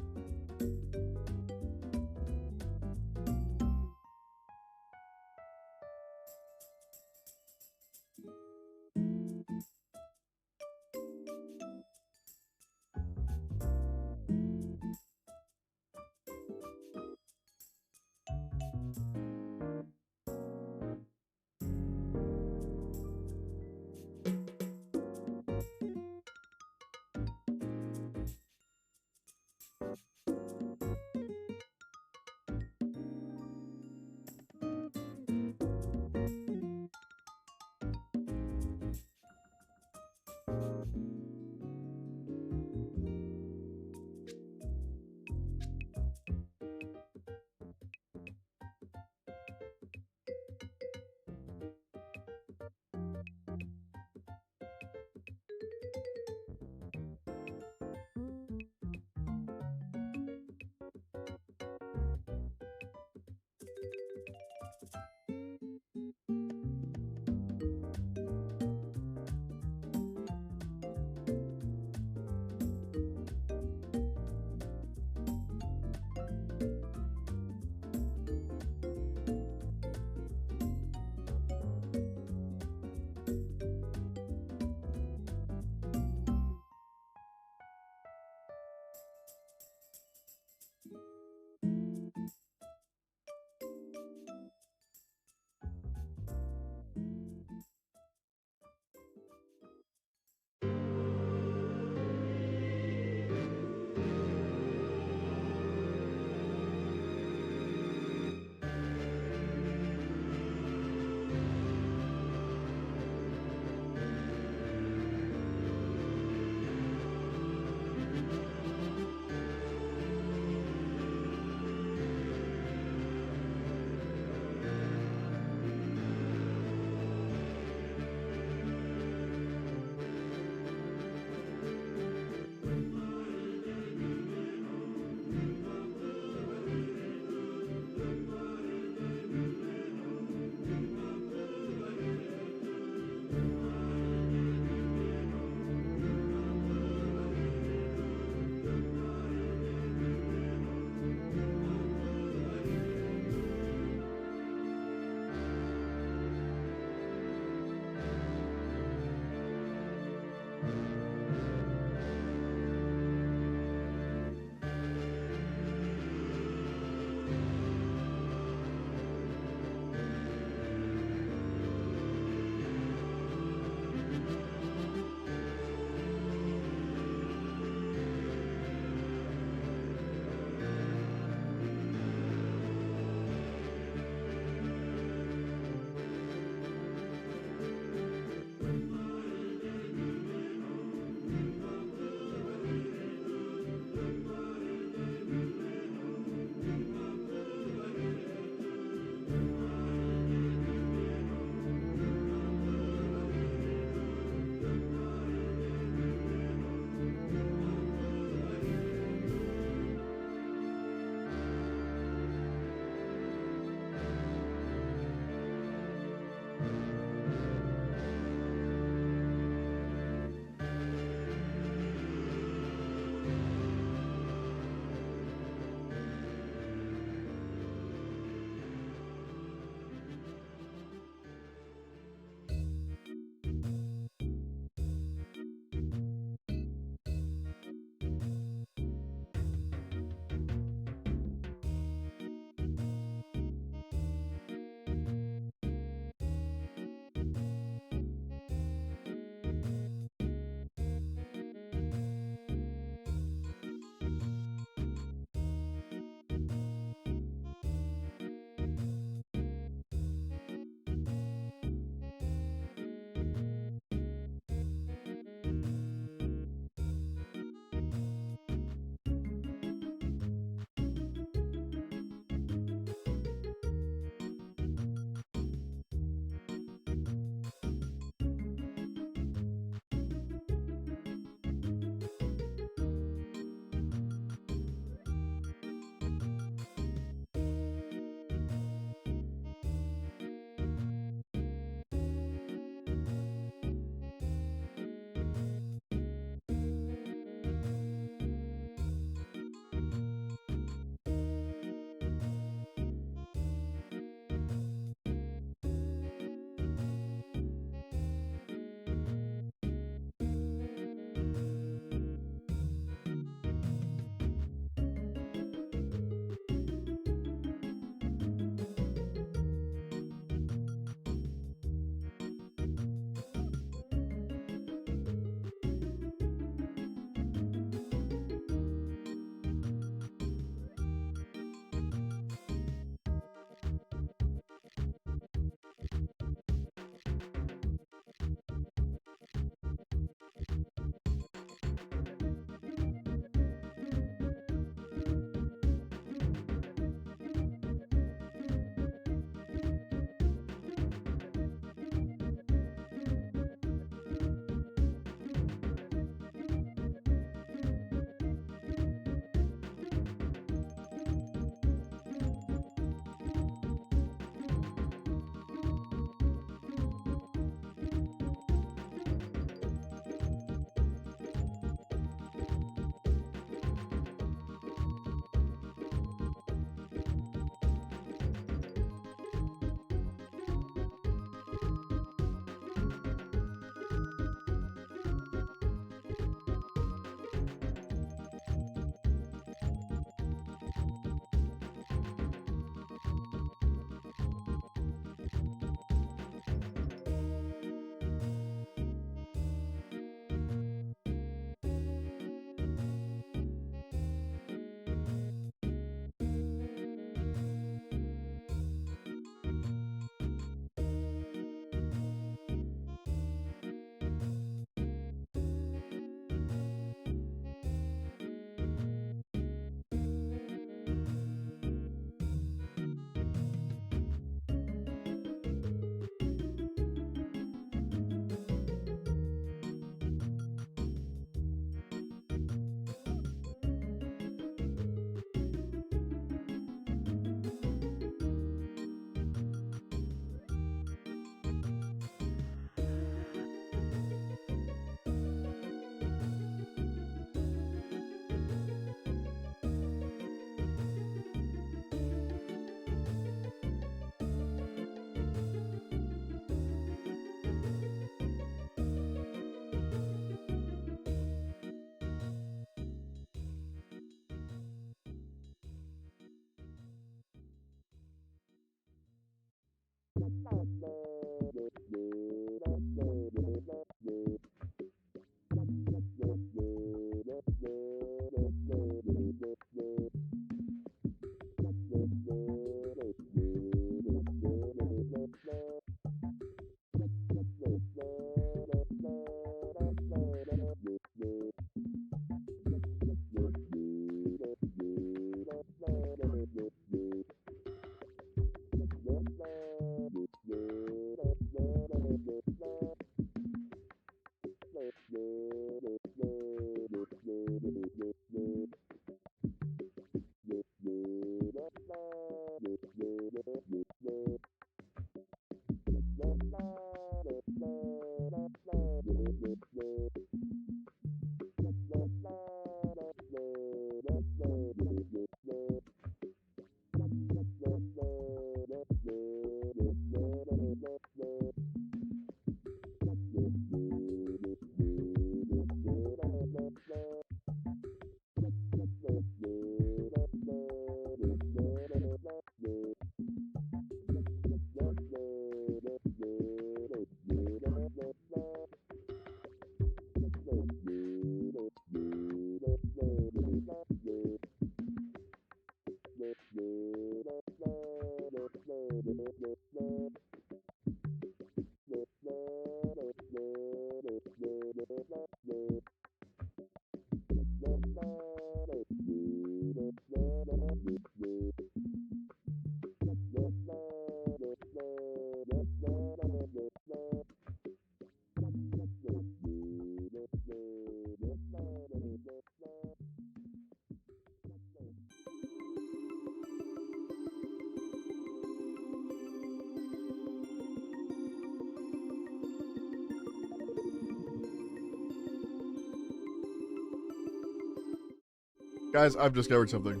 Guys, I've discovered something.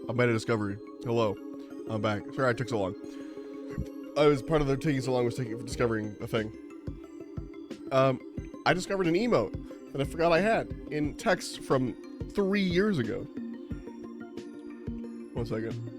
I've made a discovery. Hello. I'm back. Sorry I took so long. I was part of the taking so long was discovering a thing. I discovered an emote that I forgot I had in text from 3 years ago. 1 second.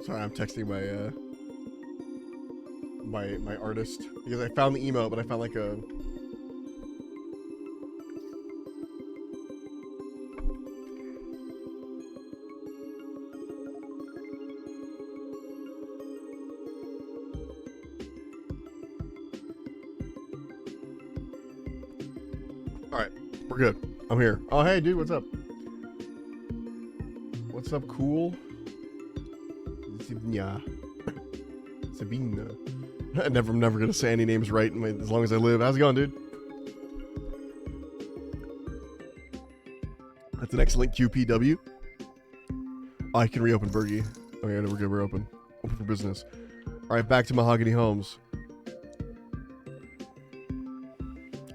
Sorry, I'm texting my artist because I found the email, but I found like a Alright, we're good. I'm here. Oh hey dude, what's up? What's up, cool? Yeah. Sabina. I'm never gonna say any names right as long as I live. How's it going, dude? That's an excellent QPW. I can reopen Bergie. Okay, we're good. We're open. Open for business. Alright, back to Mahogany Homes.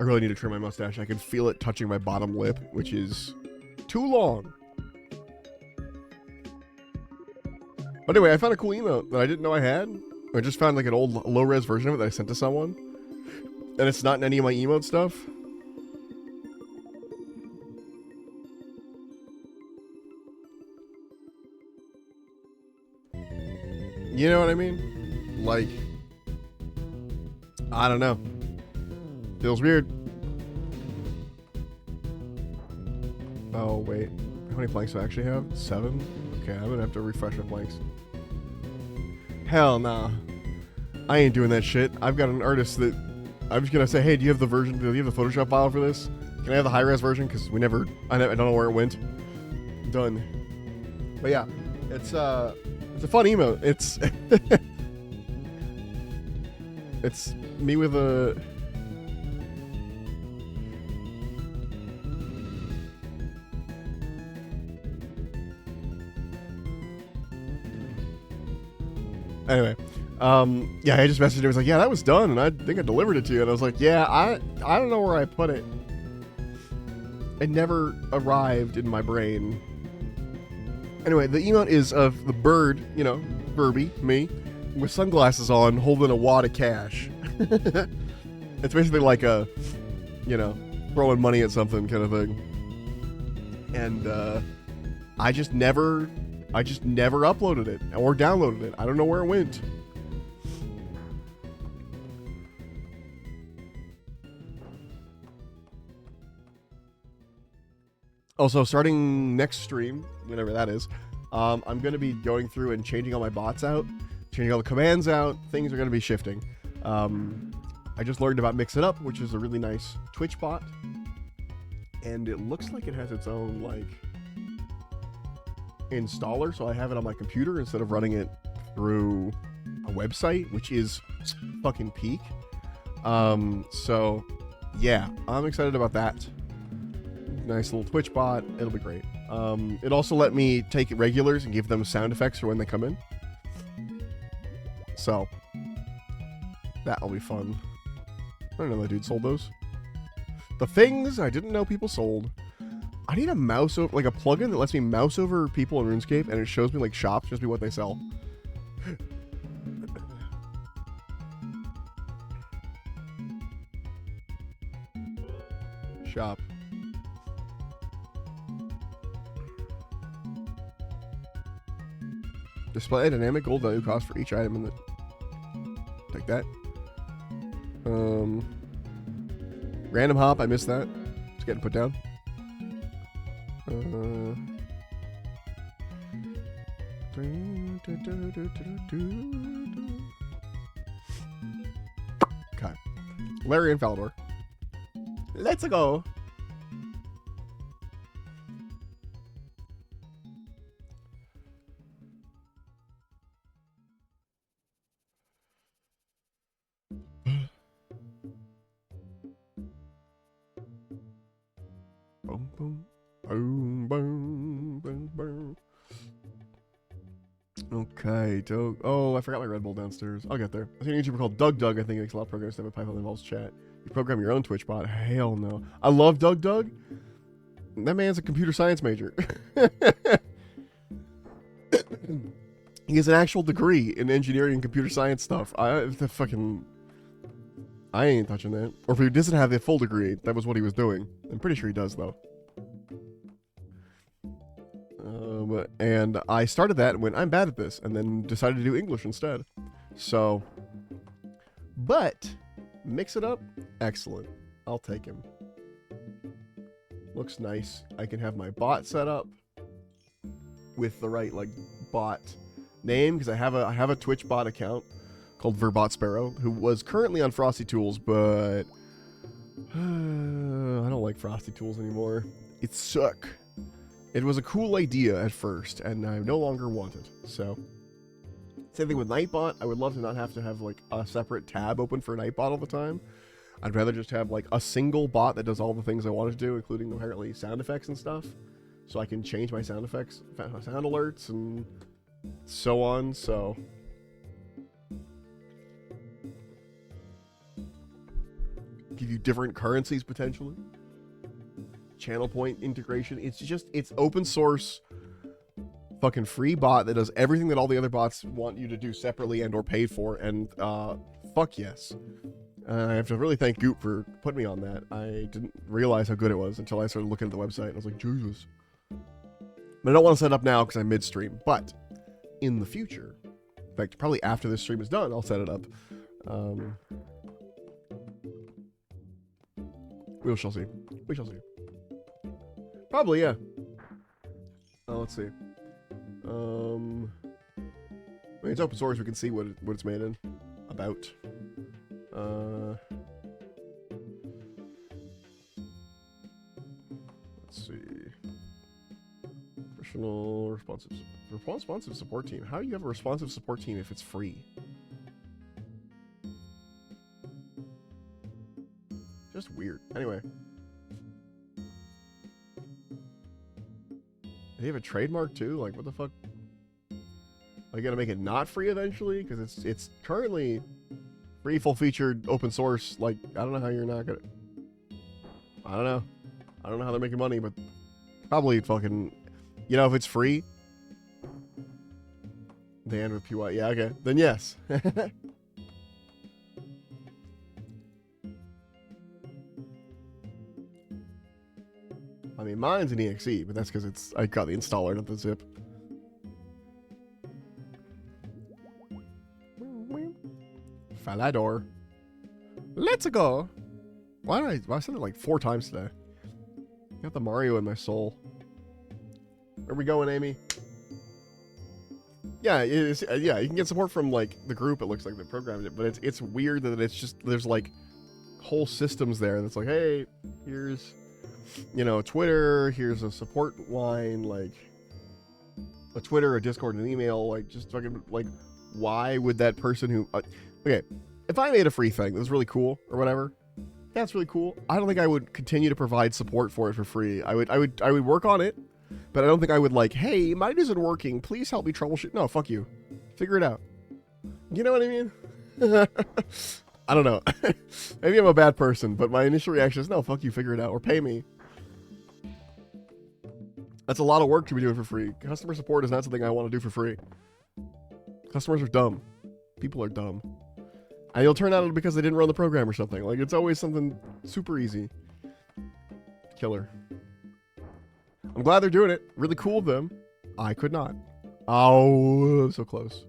I really need to trim my mustache. I can feel it touching my bottom lip, which is too long. But anyway, I found a cool emote that I didn't know I had. I just found like an old low-res version of it that I sent to someone. And it's not in any of my emote stuff. You know what I mean? Like, I don't know. Feels weird. Oh, wait. How many planks do I actually have? 7? Okay, I'm gonna have to refresh my planks. Hell nah. I ain't doing that shit. I've got an artist that I'm just gonna say, hey, do you have the Photoshop file for this? Can I have the high-res version? Because I don't know where it went. Done. But yeah, it's a fun emote. It's it's me with a anyway, yeah, I just messaged him. I was like, yeah, that was done, and I think I delivered it to you. And I was like, yeah, I don't know where I put it. It never arrived in my brain. Anyway, the emote is of the bird, you know, Burby, me, with sunglasses on, holding a wad of cash. It's basically like a, you know, throwing money at something kind of thing. And I just never uploaded it or downloaded it. I don't know where it went. Also, starting next stream, whenever that is, I'm going to be going through and changing all my bots out, changing all the commands out. Things are going to be shifting. I just learned about Mix It Up, which is a really nice Twitch bot. And it looks like it has its own, like, installer, so I have it on my computer instead of running it through a website, which is fucking peak. So, yeah, I'm excited about that. Nice little Twitch bot. It'll be great. It also let me take regulars and give them sound effects for when they come in. So, that'll be fun. I didn't know that dude sold those. The things I didn't know people sold. I need a mouse over, like a plugin that lets me mouse over people in RuneScape and it shows me like shops, shows me what they sell. Shop. Display a dynamic gold value cost for each item in the... Take that. Random hop, I missed that. It's getting put down. Okay. Larry and Falador. Let's go. Boom, boom, boom, boom, boom, boom. Okay, Doug. Oh, I forgot my Red Bull downstairs. I'll get there. I see a YouTuber called Doug. I think he makes a lot of programs to have a Python that involves chat. You program your own Twitch bot. Hell no. I love Doug. That man's a computer science major. He has an actual degree in engineering and computer science stuff. I ain't touching that. Or if he doesn't have the full degree, that was what he was doing. I'm pretty sure he does, though. And I started that when I'm bad at this, and then decided to do English instead. So, but mix it up, excellent. I'll take him. Looks nice. I can have my bot set up with the right like bot name, because I have a Twitch bot account called Verbot Sparrow, who was currently on Frosty Tools, but I don't like Frosty Tools anymore. It suck. It was a cool idea at first, and I no longer want it. So, same thing with Nightbot. I would love to not have to have like a separate tab open for Nightbot all the time. I'd rather just have like a single bot that does all the things I want to do, including apparently sound effects and stuff. So I can change my sound effects, sound alerts, and so on. So, give you different currencies potentially. Channel point integration. It's open source fucking free bot that does everything that all the other bots want you to do separately and or paid for, and fuck yes. I have to really thank Goop for putting me on that. I didn't realize how good it was until I started looking at the website, and I was like, Jesus. But I don't want to set it up now because I'm midstream, but in the future, in fact, probably after this stream is done, I'll set it up. We shall see. We shall see. Probably, yeah. Let's see. I mean, it's open source. We can see what it's made in. About. Let's see. Professional responsive support team. How do you have a responsive support team if it's free? Just weird. Anyway. They have a trademark too? Like, what the fuck? Are you gonna make it not free eventually? Because it's currently free, full-featured, open source. Like, I don't know how you're not gonna... I don't know. I don't know how they're making money, but probably fucking... You know, if it's free... They end with PY. Yeah, okay. Then yes. I mean, mine's an EXE, but that's because I got the installer, not the zip. Falador. Let's go. Why I said it like 4 times today? Got the Mario in my soul. Where we going, Amy? Yeah, yeah, you can get support from like the group. It looks like they programmed it, but it's weird that it's just there's like whole systems there that's like, hey, here's, you know, Twitter, here's a support line, like a Twitter, a Discord, and an email, like just fucking like, why would that person who okay, if I made a free thing that was really cool or whatever, that's really cool. I don't think I would continue to provide support for it for free. I would work on it, but I don't think I would like, hey, mine isn't working, please help me troubleshoot. No, fuck you. Figure it out. You know what I mean? I don't know. Maybe I'm a bad person, but my initial reaction is, no, fuck you, figure it out, or pay me. That's a lot of work to be doing for free. Customer support is not something I want to do for free. Customers are dumb. People are dumb. And you'll turn out because they didn't run the program or something. Like, it's always something super easy. Killer. I'm glad they're doing it. Really cool of them. I could not. Oh, so close.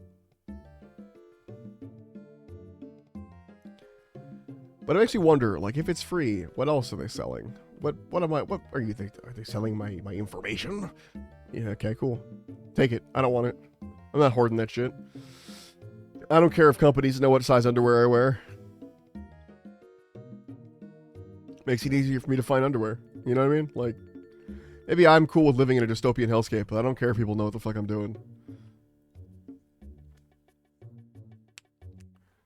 But it makes me wonder, like, if it's free, what else are they selling? What are you think? Are they selling my information? Yeah, okay, cool. Take it. I don't want it. I'm not hoarding that shit. I don't care if companies know what size underwear I wear. Makes it easier for me to find underwear. You know what I mean? Like, maybe I'm cool with living in a dystopian hellscape, but I don't care if people know what the fuck I'm doing.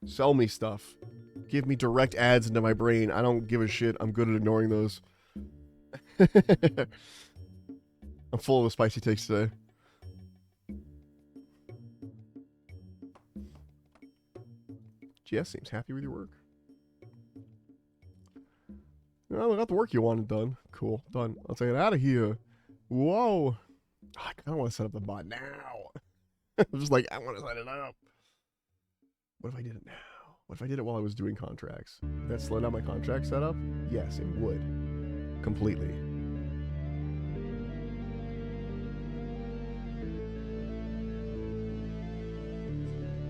Sell me stuff. Give me direct ads into my brain. I don't give a shit. I'm good at ignoring those. I'm full of the spicy takes today. GS seems happy with your work. Well, I got the work you wanted done. Cool. Done. Let's get out of here. Whoa. I don't want to set up the bot now. I'm just like, I want to set it up. What if I did it now? What if I did it while I was doing contracts? Would that slow down my contract setup? Yes, it would. Completely.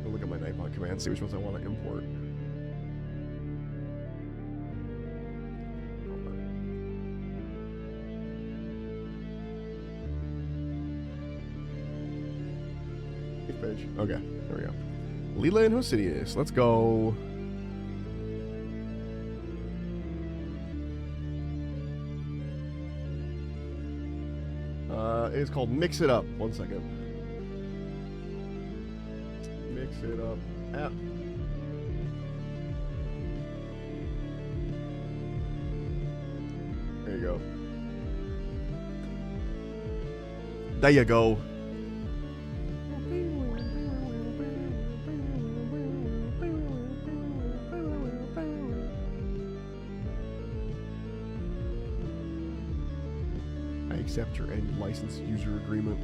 I'll look at my Nightbot command, see which ones I want to import. Page. Okay, there we go. Leela and Hosidius. Let's go. It's called Mix It Up. 1 second. Mix It Up app. There you go. There you go. Accept your end license user agreement.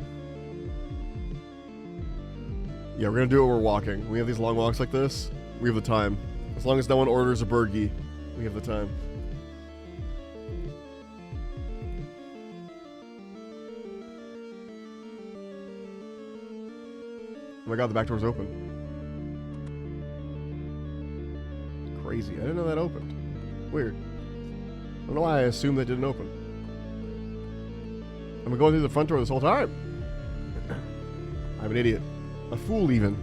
Yeah, we're gonna do it while we're walking. We have these long walks like this. We have the time. As long as no one orders a burgie, we have the time. Oh my god, the back door's open. Crazy. I didn't know that opened. Weird. I don't know why I assumed that didn't open. I've been going through the front door this whole time. I'm an idiot. A fool, even.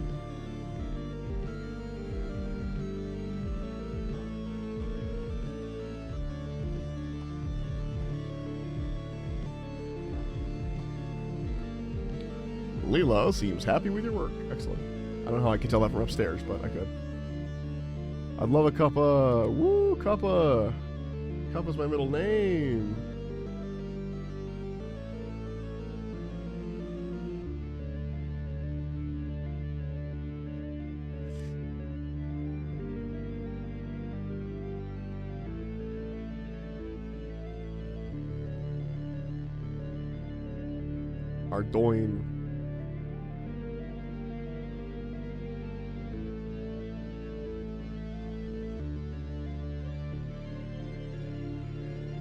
Lilo seems happy with your work. Excellent. I don't know how I can tell that from upstairs, but I could. I'd love a cuppa. Woo, cuppa. Cuppa's my middle name. Ardoin.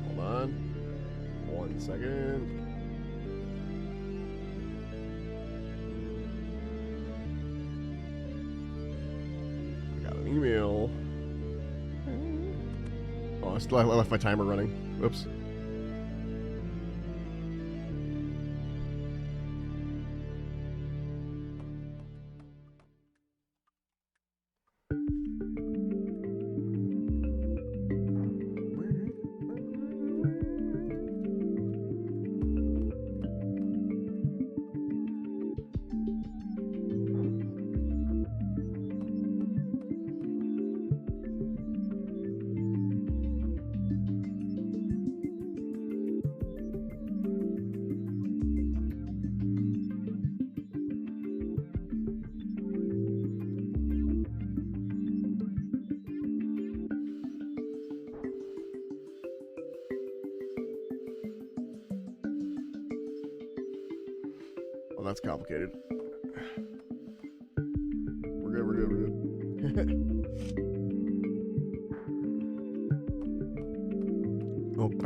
Hold on. 1 second. I got an email. Oh, I left my timer running. Whoops. Well, that's complicated. We're good, we're good, we're good. Okay.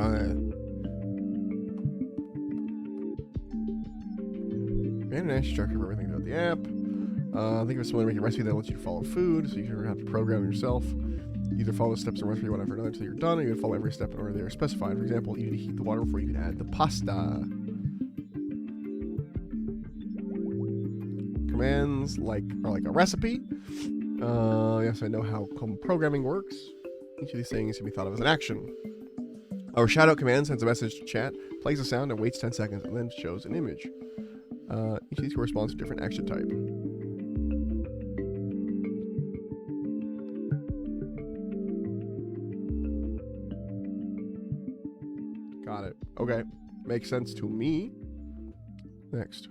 And an structure for everything about the app. Think of a similar making recipe that lets you follow food, so you don't have to program it yourself. You either follow the steps in recipe one after another until you're done, or you can follow every step in order they are specified. For example, you need to heat the water before you can add the pasta. Commands are like a recipe. Yes, I know how programming works. Each of these things can be thought of as an action. Our shoutout command sends a message to chat, plays a sound, and waits 10 seconds, and then shows an image. Each of these corresponds to a different action type. Got it. Okay. Makes sense to me. Next.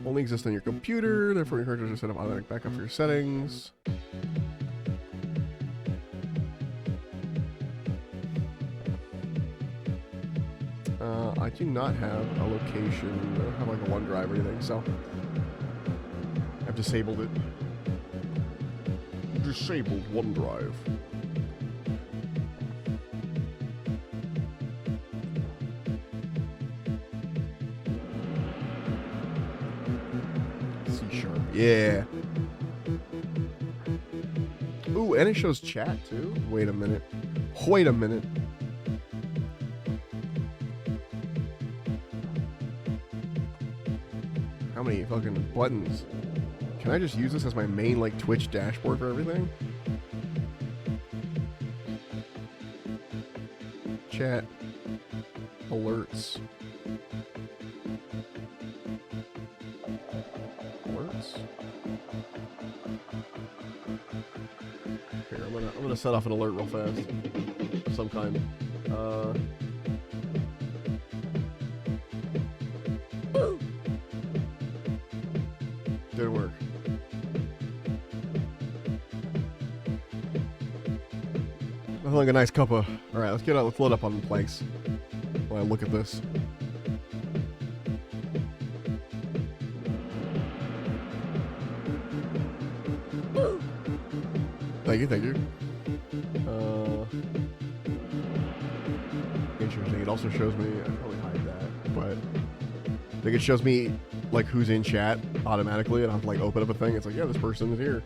Only exists on your computer, therefore your characters are set up automatic backup for your settings. I do not have a location. I don't have like a OneDrive or anything, so I've disabled it. Disabled OneDrive. C#. Yeah. Ooh, and it shows chat too. Wait a minute. Wait a minute. How many fucking buttons? Can I just use this as my main like Twitch dashboard for everything? Chat. Alerts. Alerts. Here, I'm gonna set off an alert real fast. Of some kind. Didn't work. Nothing like a nice cup of. All right, let's load up on the planks. While I look at this. Thank you, thank you. Interesting. It also shows me. I probably hide that, but I think it shows me like who's in chat automatically, and I have to like open up a thing. It's like, yeah, this person is here.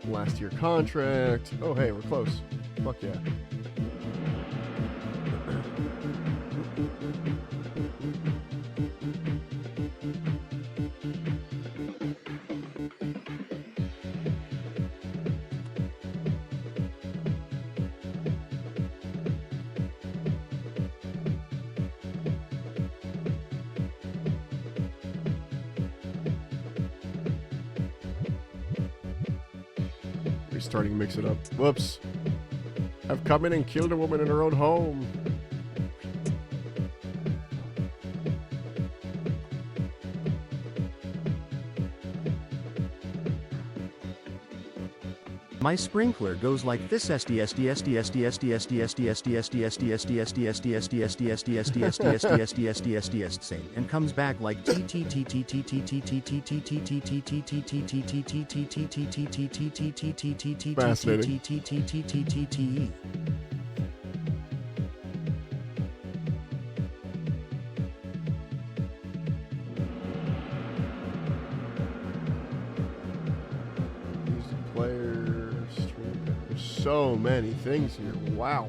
Last year contract. Oh, hey, we're close. Fuck yeah. Starting to mix it up. Whoops. I've come in and killed a woman in her own home. My sprinkler goes like this same and comes back like So many things here. Wow.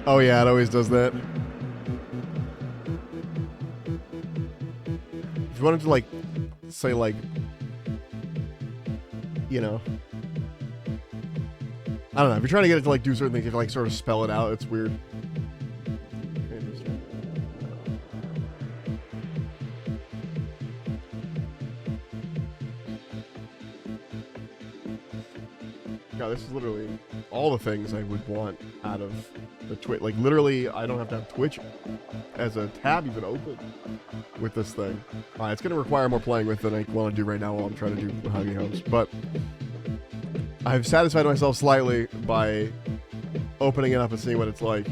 Oh yeah, it always does that. If you wanted to like say like, you know, I don't know, if you're trying to get it to like do certain things, you have to like sort of spell it out. It's weird. God, this is literally all the things I would want out of the Twitch. Like, literally, I don't have to have Twitch as a tab even open with this thing. It's going to require more playing with than I want to do right now while I'm trying to do Mahogany Homes. But I've satisfied myself slightly by opening it up and seeing what it's like.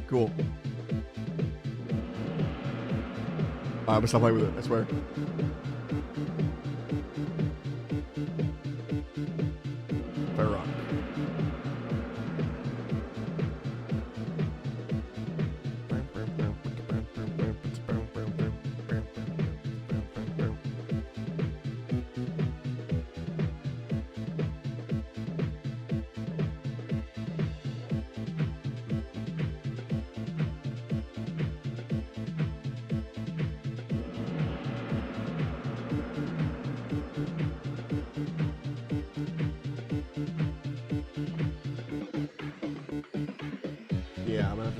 Cool. I'm gonna stop playing with it, I swear. Fair rock.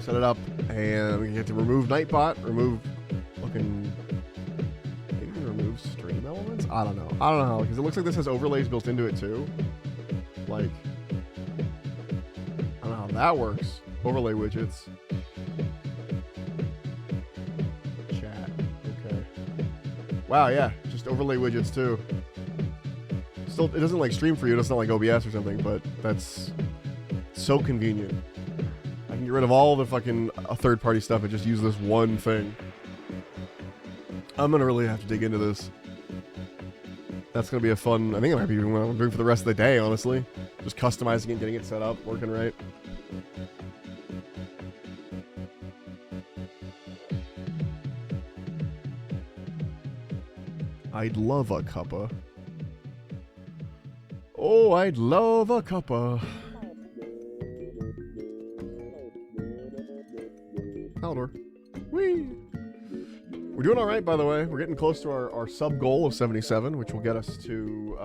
set it up, and we get to remove Nightbot, remove fucking... Maybe remove stream elements? I don't know. I don't know, because it looks like this has overlays built into it too. Like, I don't know how that works. Overlay widgets. Chat. Okay. Wow, yeah. Just overlay widgets too. Still, it doesn't like stream for you. It's not like OBS or something, but that's so convenient. I can get rid of all the fucking third-party stuff and just use this one thing. I'm gonna really have to dig into this. That's gonna be a fun. I think it might be what I'm doing for the rest of the day, honestly. Just customizing it, getting it set up, working right. I'd love a cuppa. Oh, I'd love a cuppa. Haldor. Whee! We're doing all right, by the way. We're getting close to our sub goal of 77, which will get us to,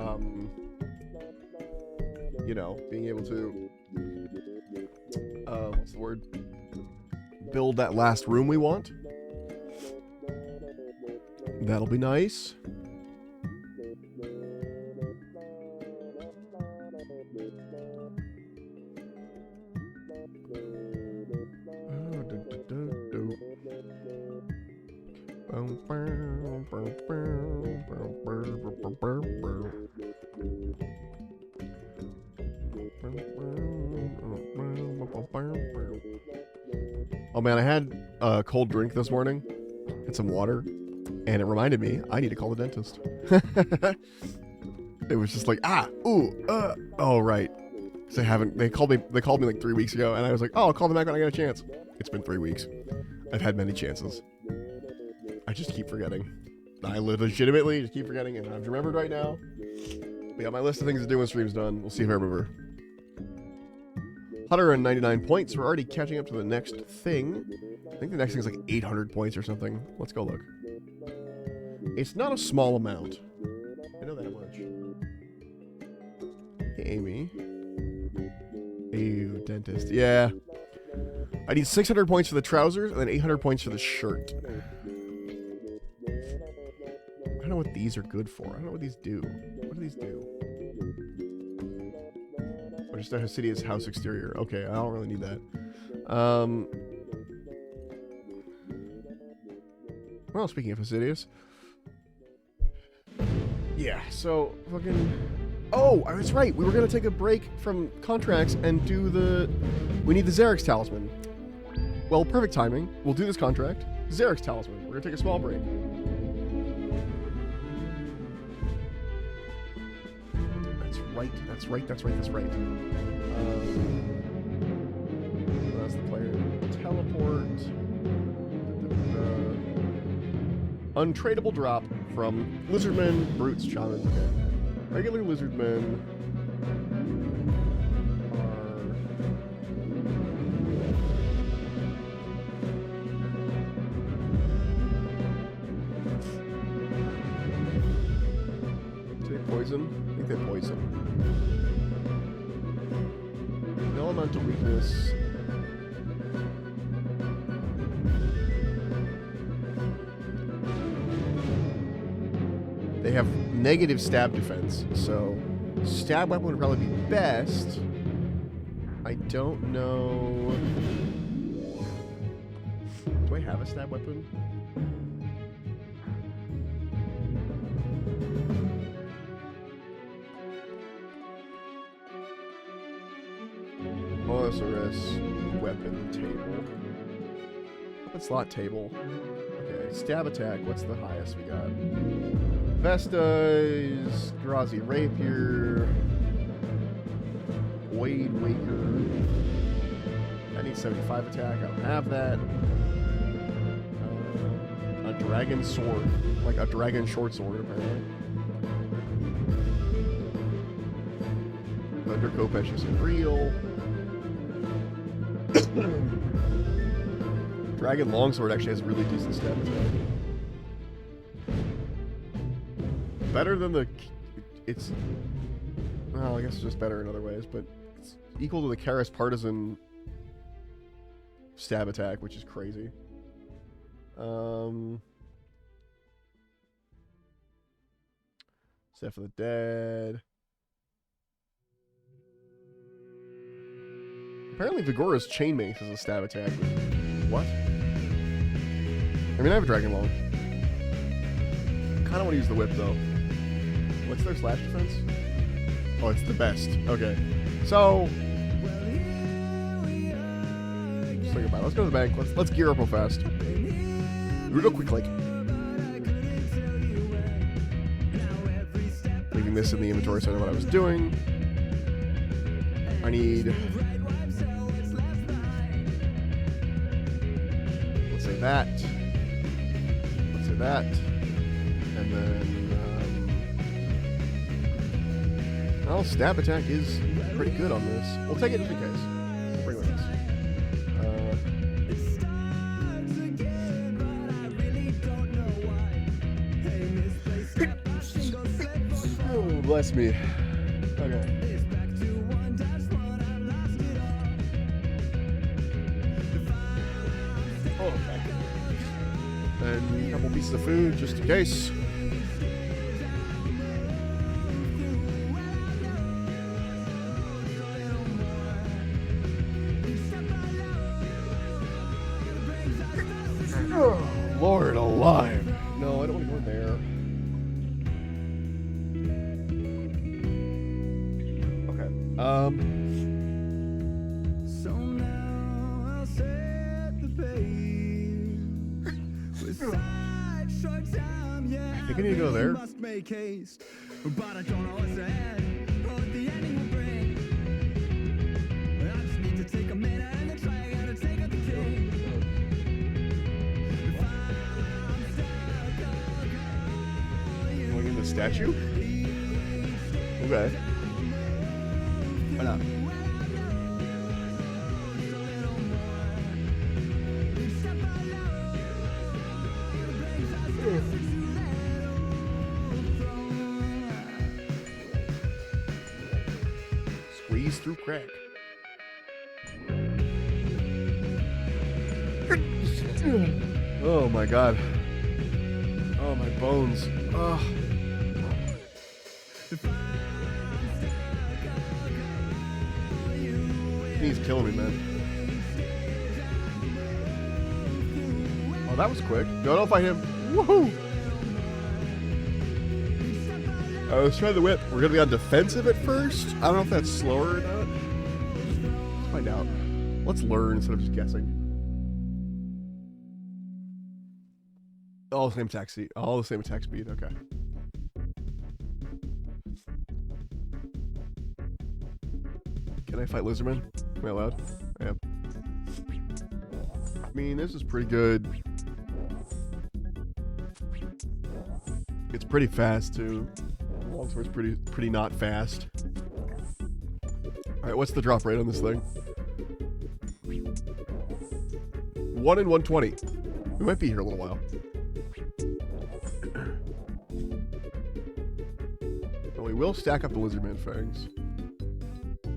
you know, being able to, what's the word? Build that last room we want. That'll be nice. Oh man, I had a cold drink this morning, had some water, and it reminded me I need to call the dentist. It was just like, oh right. So they called me like 3 weeks ago, and I was like, oh, I'll call them back when I get a chance. It's been 3 weeks. I've had many chances. I just keep forgetting. I legitimately just keep forgetting, and I've remembered right now. We got my list of things to do when stream's done. We'll see if I remember. 199 points. We're already catching up to the next thing. I think the next thing is like 800 points or something. Let's go look. It's not a small amount. I know that much. Hey, Amy. Ew, dentist. Yeah. I need 600 points for the trousers and then 800 points for the shirt. I don't know what these are good for. I don't know what these do. What do these do? Oh, just a Hasidia's house exterior. Okay, I don't really need that. Well, speaking of Hasidias. Yeah, so fucking... Oh, that's right. We were going to take a break from contracts and do the... We need the Xerix Talisman. Well, perfect timing. We'll do this contract. Xerix Talisman. We're going to take a small break. That's right. That's right. That's the player. Teleport. Untradeable drop from Lizardmen, Brutes, Shamans. Okay. Regular Lizardmen are... Do they poison? I think they poison. Elemental weakness. They have negative stab defense, so stab weapon would probably be best. I don't know. Do I have a stab weapon? OSRS weapon table. Weapon slot table. Okay, stab attack. What's the highest we got? Vestas, Grazi Rapier, Wade Waker. I need 75 attack. I don't have that. A dragon sword, like a dragon short sword, apparently. Thunder Kopesh isn't real. Dragon longsword actually has really decent stab attack. Better than the... It's... Well, I guess it's just better in other ways, but it's equal to the Karis Partisan stab attack, which is crazy. Staff of the Dead. Apparently Vigora's chain mace is a stab attack. What? I mean, I have a Dragon Ball. Kind of want to use the whip, though. What's their slash defense? Oh, it's the best. Okay. So... just think about it. Let's go to the bank. Let's gear up real fast. Real quick, like... leaving this in the inventory so I know what I was doing. I need... let's say that. Let's say that. And then... well, stab attack is pretty good on this. We'll take it just in case. We'll bring it with us. Oh, bless me. Okay. Oh, okay. And a couple pieces of food just in case. Oh, Lord alive. No, I don't want to go in there. Okay. So now I'll set the pace. With side short time, yeah. I think I need to go there. Must make haste, but I don't know what's ahead or what the ending will bring. I just need to take a minute and then try again to take out the king. Going in the statue? Okay. Why not? Squeeze through crack. Oh my god. Oh, my bones. Ugh. He's killing me, man. Oh, that was quick. No, don't fight him. Woohoo! Let's try the whip. We're gonna be on defensive at first. I don't know if that's slower or not. Let's find out. Let's learn instead of just guessing. All the same attack speed. All the same attack speed. Okay. Can I fight Lizardman? Am I allowed? I am. I mean, this is pretty good. It's pretty fast too. Longsword's pretty not fast. All right, what's the drop rate on this thing? 1 in 120. We might be here a little while. But we will stack up the Lizardman fangs.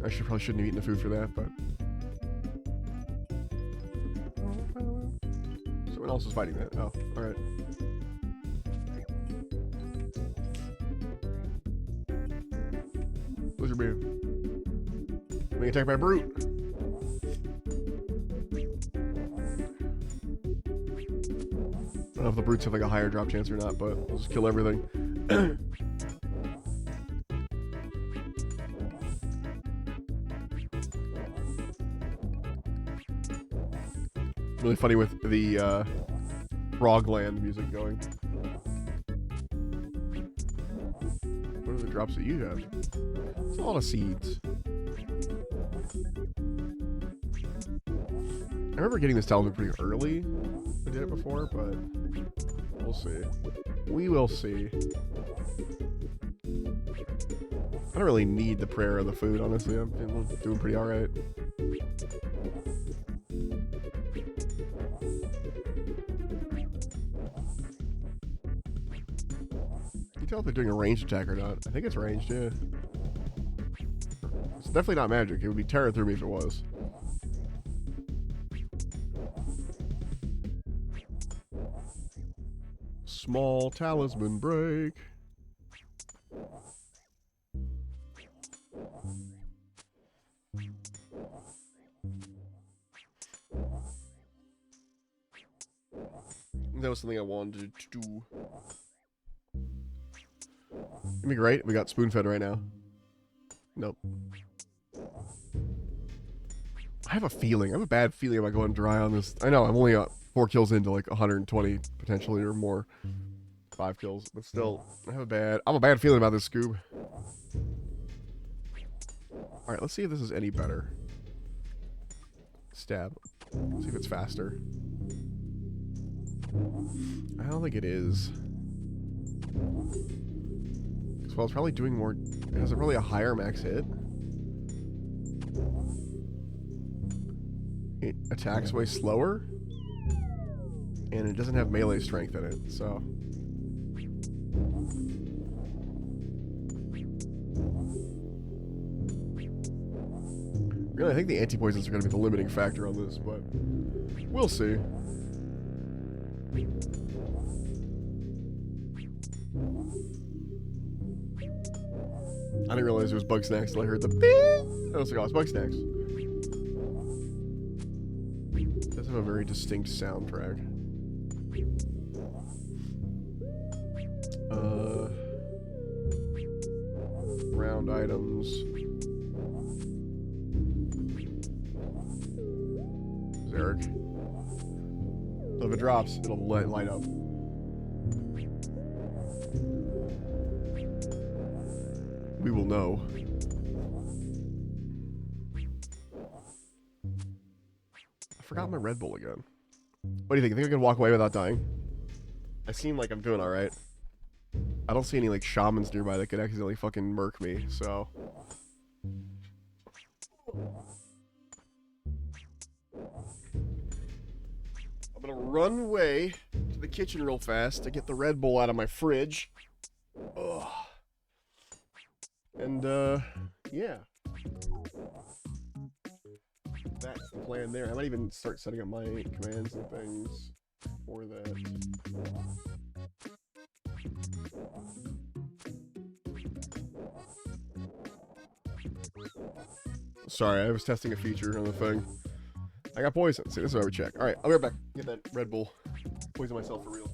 I probably shouldn't have eaten the food for that, but... someone else is fighting that. Oh, alright. Lizardman. Being attacked by a brute. I don't know if the brutes have like a higher drop chance or not, but we'll just kill everything. Really funny with the Frogland music going. What are the drops that you have? It's a lot of seeds. I remember getting this talisman pretty early. I did it before, but we'll see. We will see. I don't really need the prayer or the food, honestly. I'm doing pretty alright. You can tell if they're doing a ranged attack or not. I think it's ranged, yeah. It's definitely not magic. It would be tearing through me if it was. Small talisman break. That was something I wanted to do. It'd be great. We got spoon fed right now. Nope. I have a feeling. I have a bad feeling about going dry on this. I know I'm only 4 kills into like 120 potentially or more. 5 kills, but still, I have a bad feeling about this Scoob. All right, let's see if this is any better. Stab. See if it's faster. I don't think it is. Well, it's probably doing more. Has it really a higher max hit? It attacks way slower, and it doesn't have melee strength in it, so. Really, I think the anti-poisons are going to be the limiting factor on this, but we'll see. I didn't realize it was Bug Snacks until I heard the beep. I was like, oh, it's Bug Snacks. It does have a very distinct soundtrack. Round items. Zarek. So if it drops, it'll light up. We will know. I forgot my Red Bull again. What do you think? You think I can walk away without dying? I seem like I'm doing alright. I don't see any like shamans nearby that could accidentally fucking murk me, so. I'm gonna run away to the kitchen real fast to get the Red Bull out of my fridge. Ugh. And, yeah. That's the plan there. I might even start setting up my commands and things for that. Sorry, I was testing a feature on the thing. I got poison. See, this is why we check. Alright, I'll be right back. Get that Red Bull. Poison myself for real.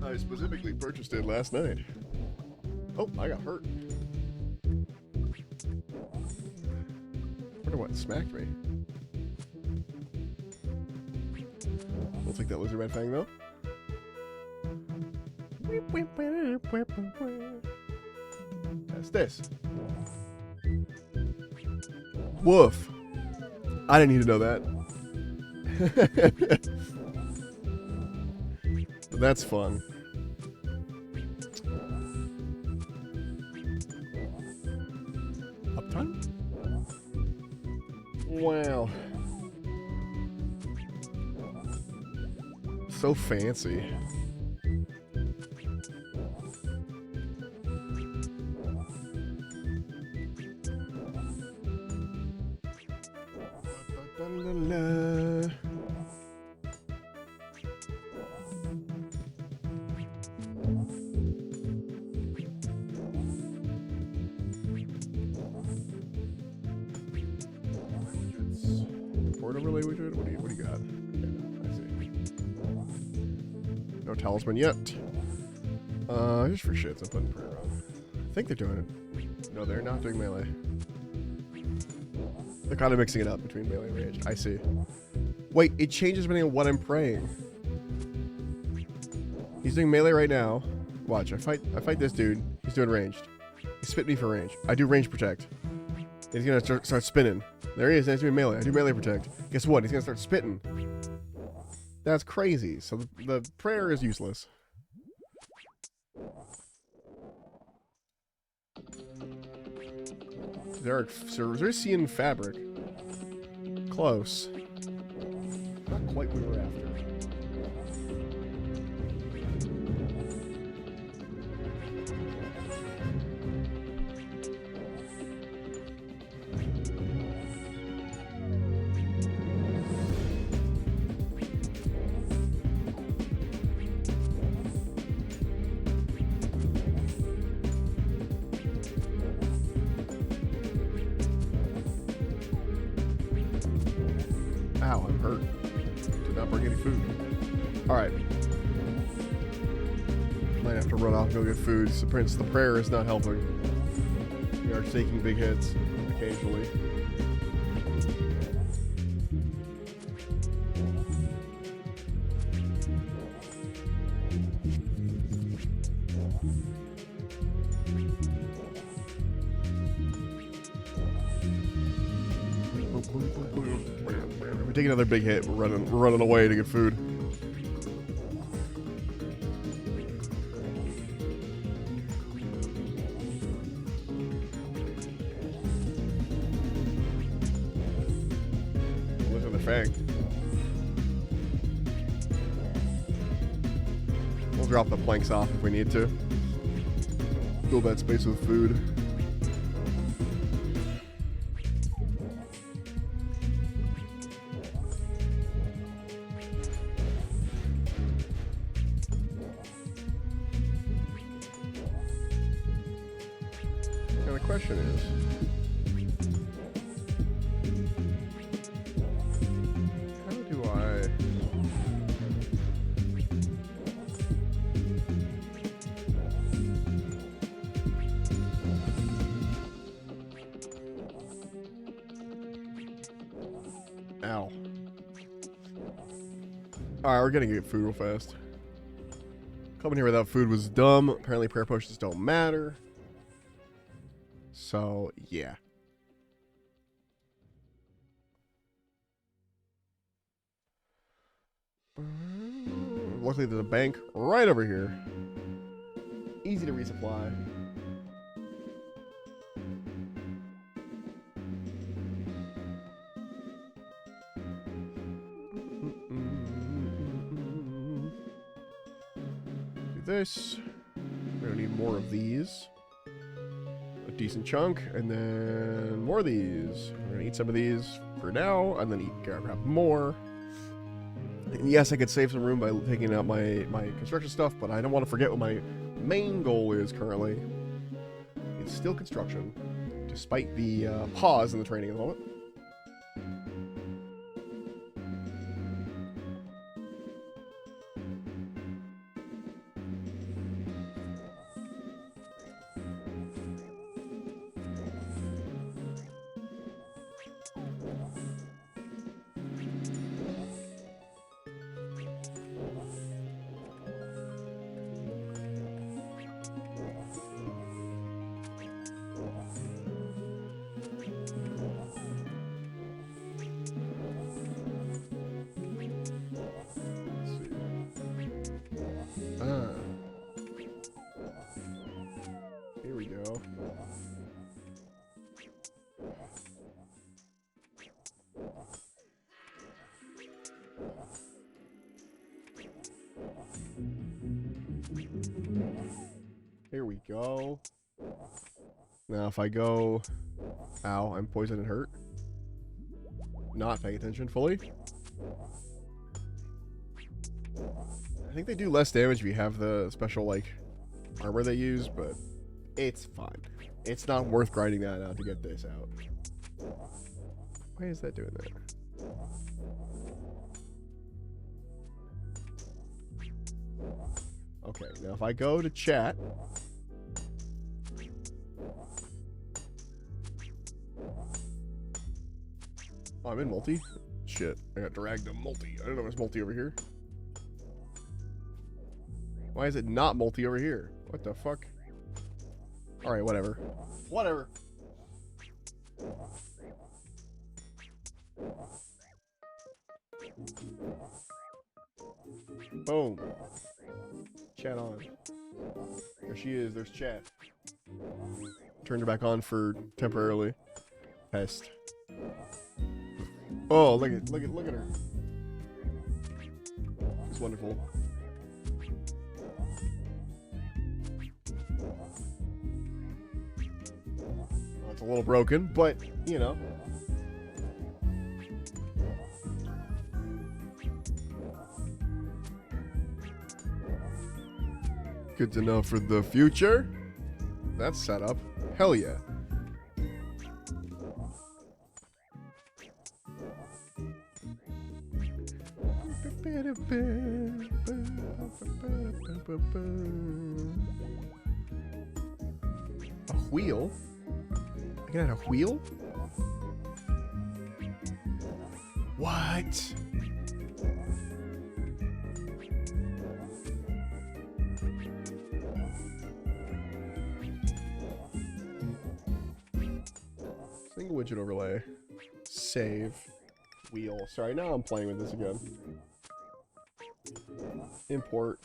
I specifically purchased it last night. Oh, I got hurt. Wonder what smacked me. I'll take that lizard red fang though. That's this. Woof. I didn't need to know that. But that's fun. Uptime? Wow. So fancy. talisman yet. Just for shits, I'm putting prayer on. I think they're doing it. No, they're not doing melee. They're kind of mixing it up between melee and range. I see. Wait, it changes depending on what I'm praying. He's doing melee right now. Watch, I fight this dude. He's doing ranged. He spit me for range. I do range protect. He's gonna start spinning. There he is. He's doing melee. I do melee protect. Guess what? He's gonna start spitting. That's crazy. So the prayer is useless. Cerusian fabric. Close. Not quite what we were after. Ow, I'm hurt. Did not bring any food. Alright. Might have to run off and go get food. So Prince, the prayer is not helping. We are taking big hits occasionally. We take another big hit. We're running away to get food. Look at the fang. We'll drop the planks off if we need to. Fill that space with food. And the question is, how do I... Ow. Alright, we're gonna get food real fast. Coming here without food was dumb. Apparently prayer potions don't matter. So, yeah. Luckily there's a bank right over here. Easy to resupply. Do this. We don't need more of these. A decent chunk, and then more of these. We're gonna eat some of these for now, and then grab more. And yes, I could save some room by taking out my construction stuff, but I don't want to forget what my main goal is currently. It's still construction, despite the pause in the training at the moment. Here we go. Here we go. Now if I go... Ow, I'm poisoned and hurt. Not paying attention fully. I think they do less damage if you have the special, like, armor they use, but it's fine. It's not worth grinding that out to get this out. Why is that doing that? Okay, now if I go to chat. Oh, I'm in multi? Shit, I got dragged to multi. I don't know if there's multi over here. Why is it not multi over here? What the fuck? Alright, whatever. Whatever. Boom. Chat on. There she is. There's chat. Turned her back on for temporarily. Test. Oh, look at her. It's wonderful. Well, it's a little broken, but you know. Good to know for the future. That's set up. Hell yeah. A wheel? I can add a wheel? What? Single widget overlay. Save. Wheel. Sorry, now I'm playing with this again. Import.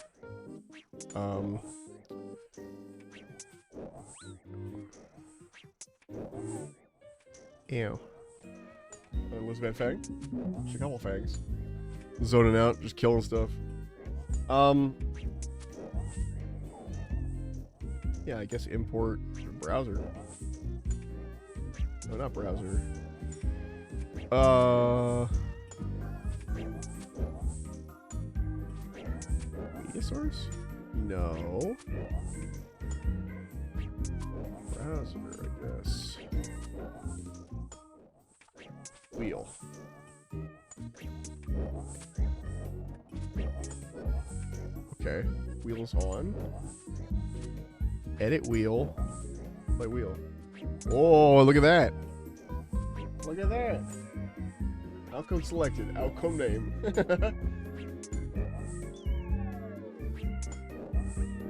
Ew. Elizabeth Fang? Just a couple fangs. Zoning out, just killing stuff. Yeah, I guess import browser. No, not browser. Media source? No. Browser, I guess. Wheel. Okay. Wheel's on. Edit wheel. Play wheel. Oh, look at that. Look at that. Outcome selected. Outcome name.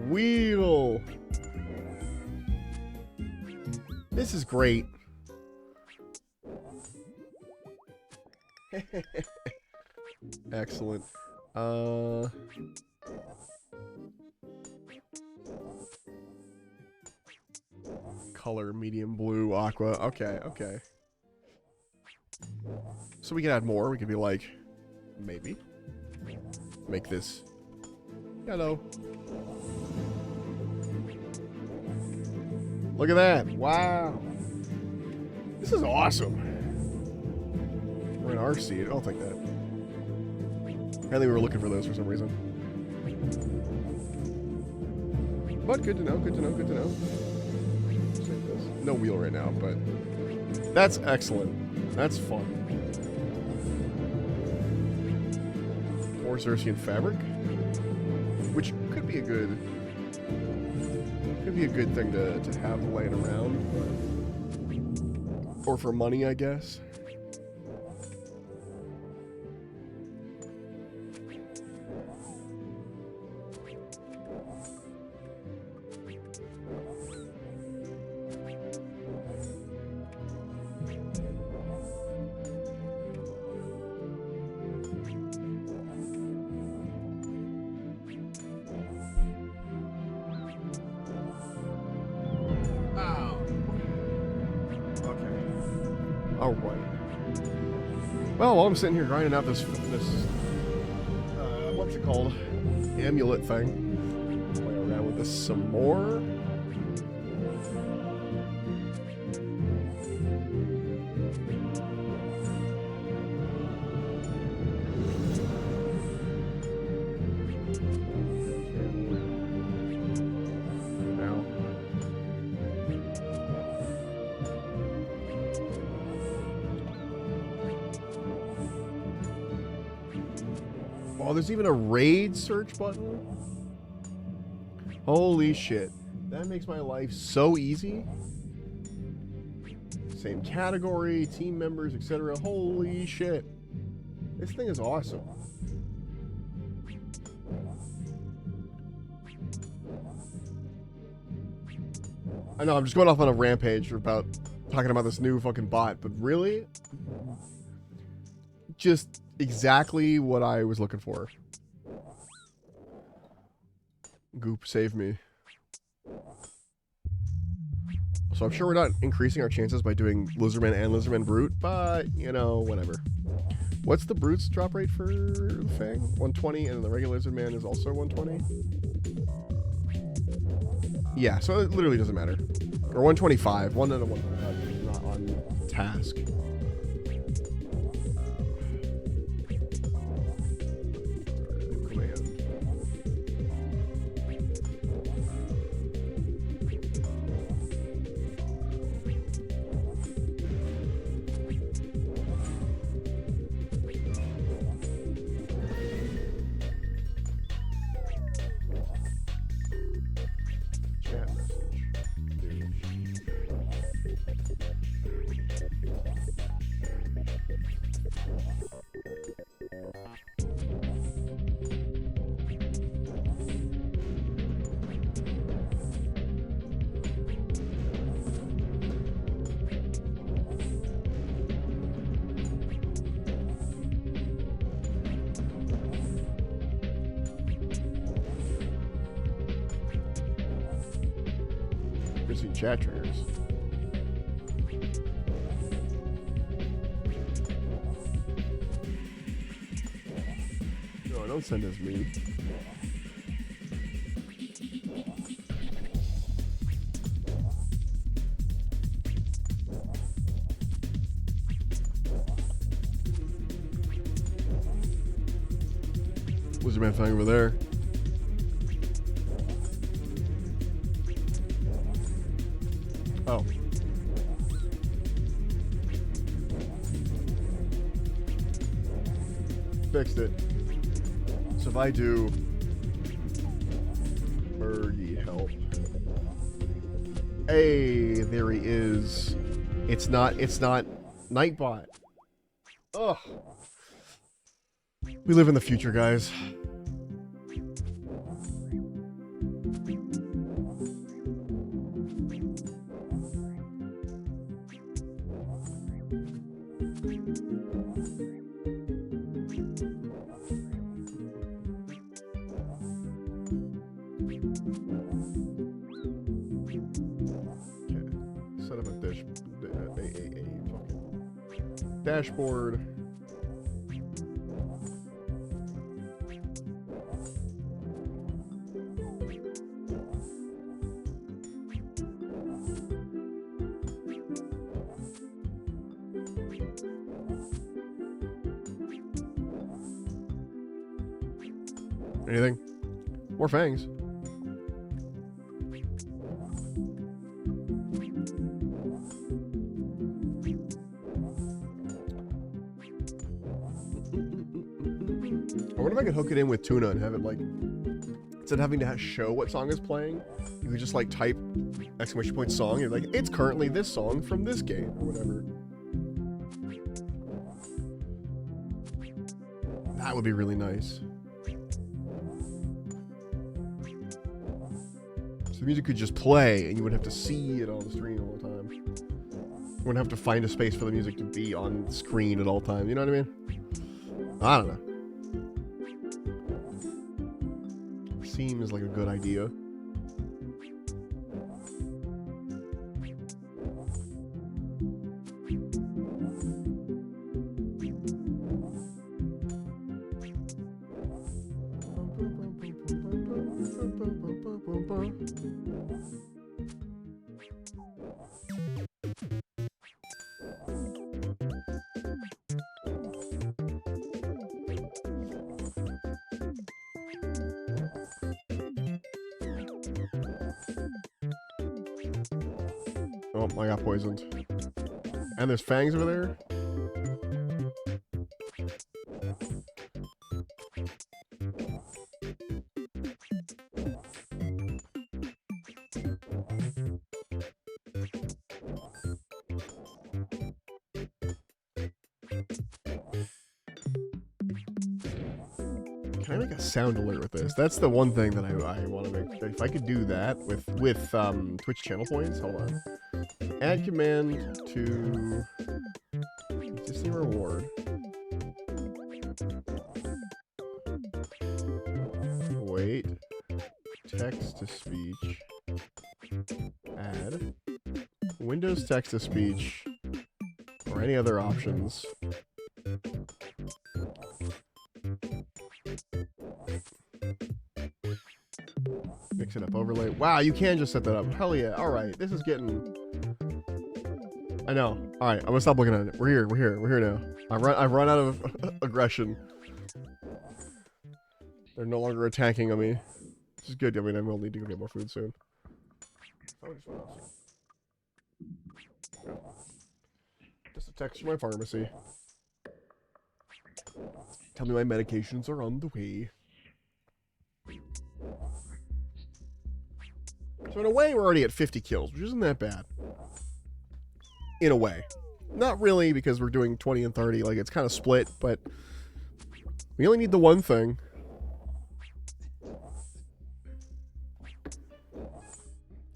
Wheel. This is great. Excellent. Color, medium blue, aqua. Okay, okay. So we can add more. We could be like, maybe make this yellow. Look at that. Wow. This is awesome. We're in our seat. I'll take that. I think we were looking for those for some reason. But good to know, good to know, good to know. Save this. No wheel right now, but that's excellent. That's fun. More Xerxian fabric, which could be a good thing to have laying around, or for money, I guess. Alright. Well, while I'm sitting here grinding out this what's it called? Amulet thing. Play around with this some more. Oh, there's even a raid search button? Holy shit. That makes my life so easy. Same category, team members, etc. Holy shit. This thing is awesome. I know, I'm just going off on a rampage about talking about this new fucking bot, but really? Just exactly what I was looking for. Goop, save me. So I'm sure we're not increasing our chances by doing Lizardman and Lizardman Brute, but, you know, whatever. What's the Brute's drop rate for the Fang? 120, and the regular Lizardman is also 120? Yeah, so it literally doesn't matter. Or 125. 1 out of 125 is not on task. Command. Chat message. Missing chat triggers. No, don't send us me. Lizardman Fang over there. Oh. Fixed it. So if I do Fergie help. Hey, there he is. It's not Nightbot. Ugh. We live in the future, guys. Set up a fucking dashboard. Anything? More fangs. I wonder if I could hook it in with Tuna and have it like, instead of having to show what song is playing, you could just like type exclamation point song and you're like, it's currently this song from this game or whatever. That would be really nice. So the music could just play and you wouldn't have to see it on the screen all the time. You wouldn't have to find a space for the music to be on the screen at all times. You know what I mean? I don't know. Seems like a good idea. Oh, I got poisoned. And there's fangs over there. Can I make a sound alert with this? That's the one thing that I want to make. If I could do that with Twitch channel points, hold on. Add command to existing reward. Wait. Text to speech. Add. Windows text to speech. Or any other options. Mix it up, overlay. Wow, you can just set that up. Hell yeah. Alright, this is getting... I know. Alright, I'm gonna stop looking at it. We're here now. I've run out of aggression. They're no longer attacking on me. This is good. I mean, I will need to go get more food soon. Oh, just a text from my pharmacy. Tell me my medications are on the way. So in a way, we're already at 50 kills, which isn't that bad. In a way. Not really, because we're doing 20 and 30. Like, it's kind of split, but we only need the one thing.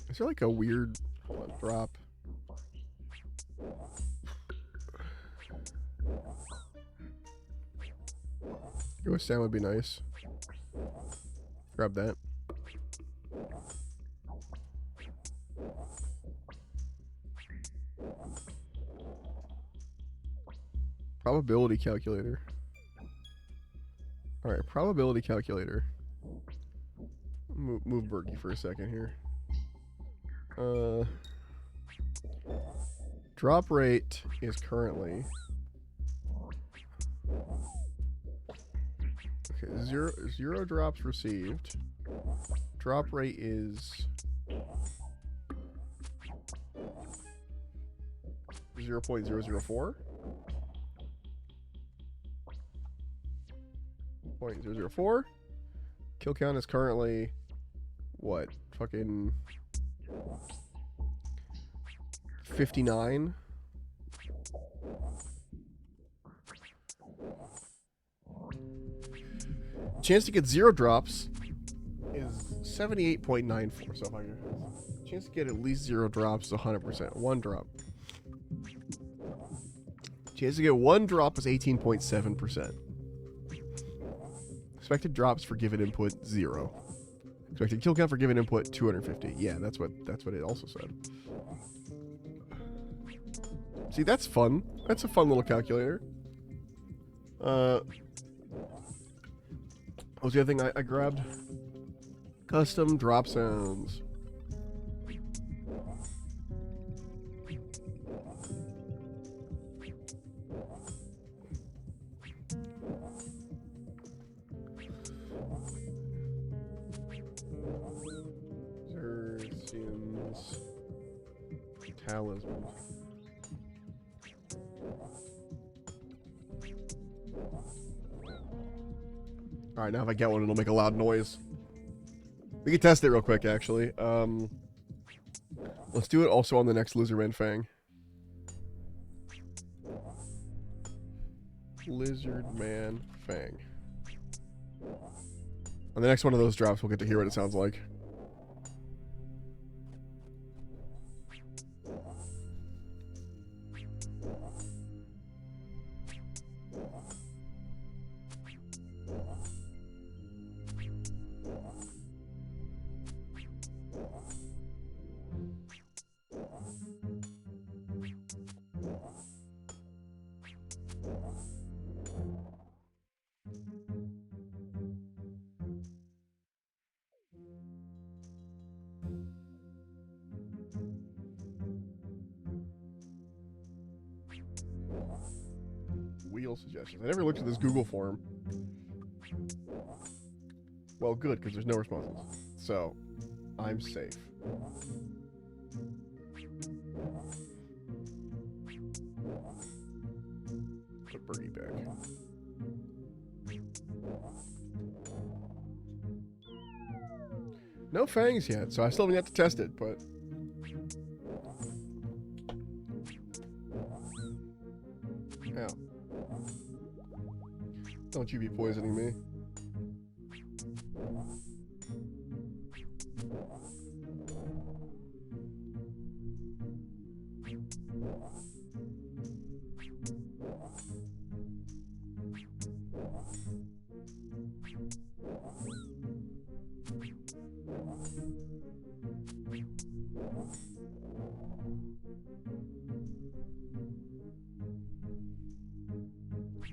Is there like a weird drop? US stand would be nice. Grab that. Probability calculator. Alright, probability calculator. Move Berkey for a second here. Drop rate is currently... Okay, zero drops received. Drop rate is... 0.004? 0.004. Kill count is currently what? Fucking 59. Chance to get 0 drops is 78.94. So if I chance to get at least 0 drops is 100%. 1 drop. Chance to get 1 drop is 18.7%. Expected drops for given input 0. Expected kill count for given input 250. Yeah, that's what it also said. See, that's fun. That's a fun little calculator. What was the other thing I grabbed? Custom drop sounds. Xerxian's Talisman. Alright, now if I get one, it'll make a loud noise. We can test it real quick, actually. Let's do it also on the next Lizardman Fang. Lizardman Fang. On the next one of those drops, we'll get to hear what it sounds like. Wheel suggestions. I never looked at this Google form. Well, good, because there's no responses. So, I'm safe. Put Birdie back. No fangs yet, so I still haven't yet to test it, but... Ow. Don't you be poisoning me.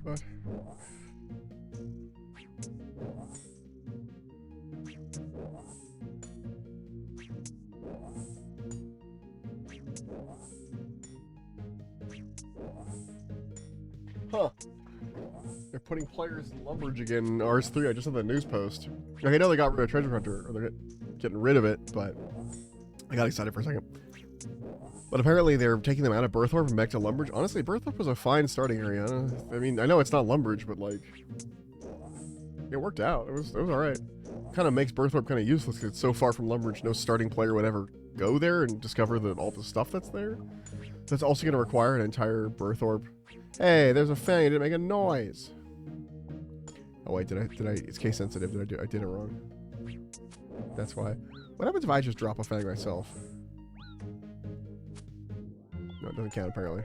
What? Huh. They're putting players in Lumbridge again in RS3. I just saw the news post. Like, I know they got rid of Treasure Hunter, or they're getting rid of it, but I got excited for a second. But apparently they're taking them out of Berthorpe and back to Lumbridge. Honestly, Berthorpe was a fine starting area. I mean, I know it's not Lumbridge, but like, it worked out. It was alright. Kind of makes Berthorpe kind of useless because it's so far from Lumbridge. No starting player would ever go there and discover all the stuff that's there. That's also going to require an entire Berthorpe. Hey, there's a fang. It didn't make a noise. Oh wait, did I? It's case sensitive. I did it wrong. That's why. What happens if I just drop a fang myself? No, it doesn't count apparently.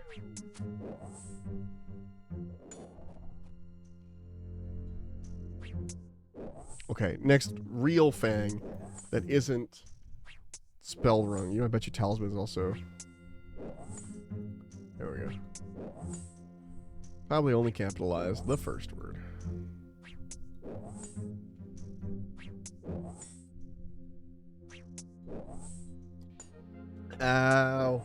Okay, next real fang that isn't spelled wrong. You know, I bet you talisman is also. There we go. Probably only capitalized the first word. Ow.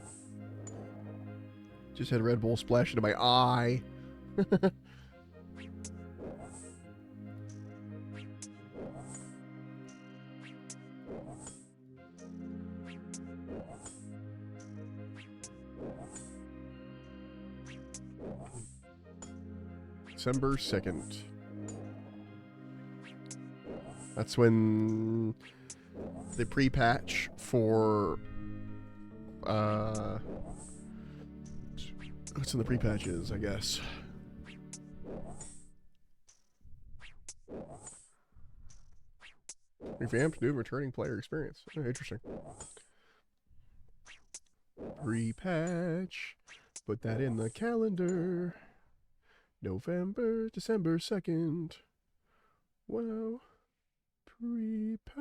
Just had Red Bull splash into my eye. December 2nd. That's when the pre-patch for what's in the pre-patch is, I guess. Revamped new returning player experience. Oh, interesting. Pre-patch. Put that in the calendar. December 2nd. Wow. Pre-patch.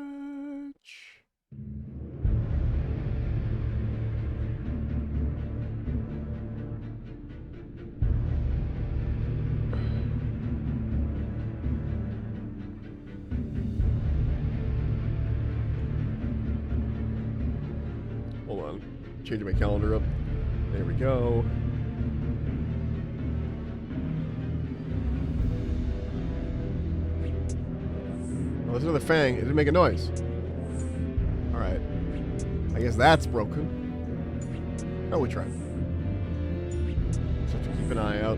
Hold on. Changing my calendar up. There we go. Oh, there's another fang. It didn't make a noise. Alright. I guess that's broken. Oh, we tried. Just have to keep an eye out.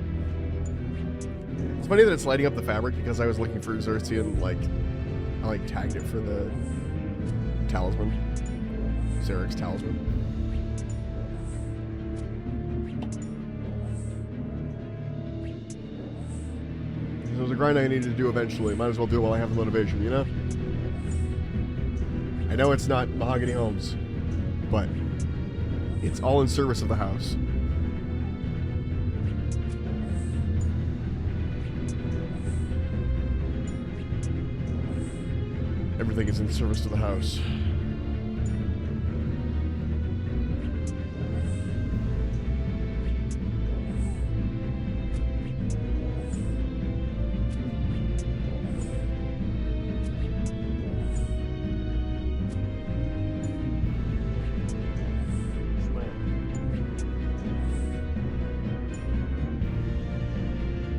It's funny that it's lighting up the fabric because I was looking for Xerxian, I tagged it for the talisman. Zarek's talisman. It was a grind I needed to do eventually. Might as well do it while I have the motivation, you know? I know it's not Mahogany Homes, but it's all in service of the house. Everything is in service to the house.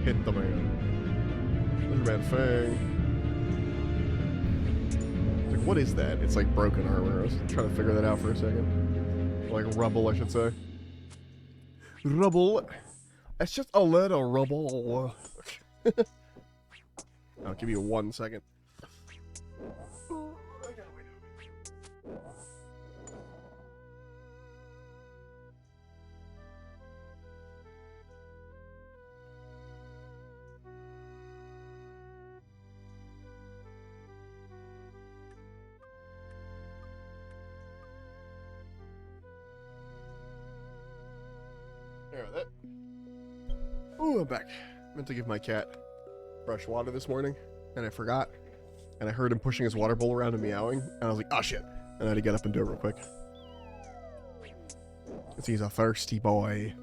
Hit the man. Lizardman Fang. It's like, what is that? It's like broken armor. I was trying to figure that out for a second. Like rubble, I should say. Rubble. It's just a little rubble. I'll give you 1 second. There, that. Ooh, I'm back. Meant to give my cat fresh water this morning, and I forgot. And I heard him pushing his water bowl around and meowing, and I was like, oh shit. And I had to get up and do it real quick. Because he's a thirsty boy.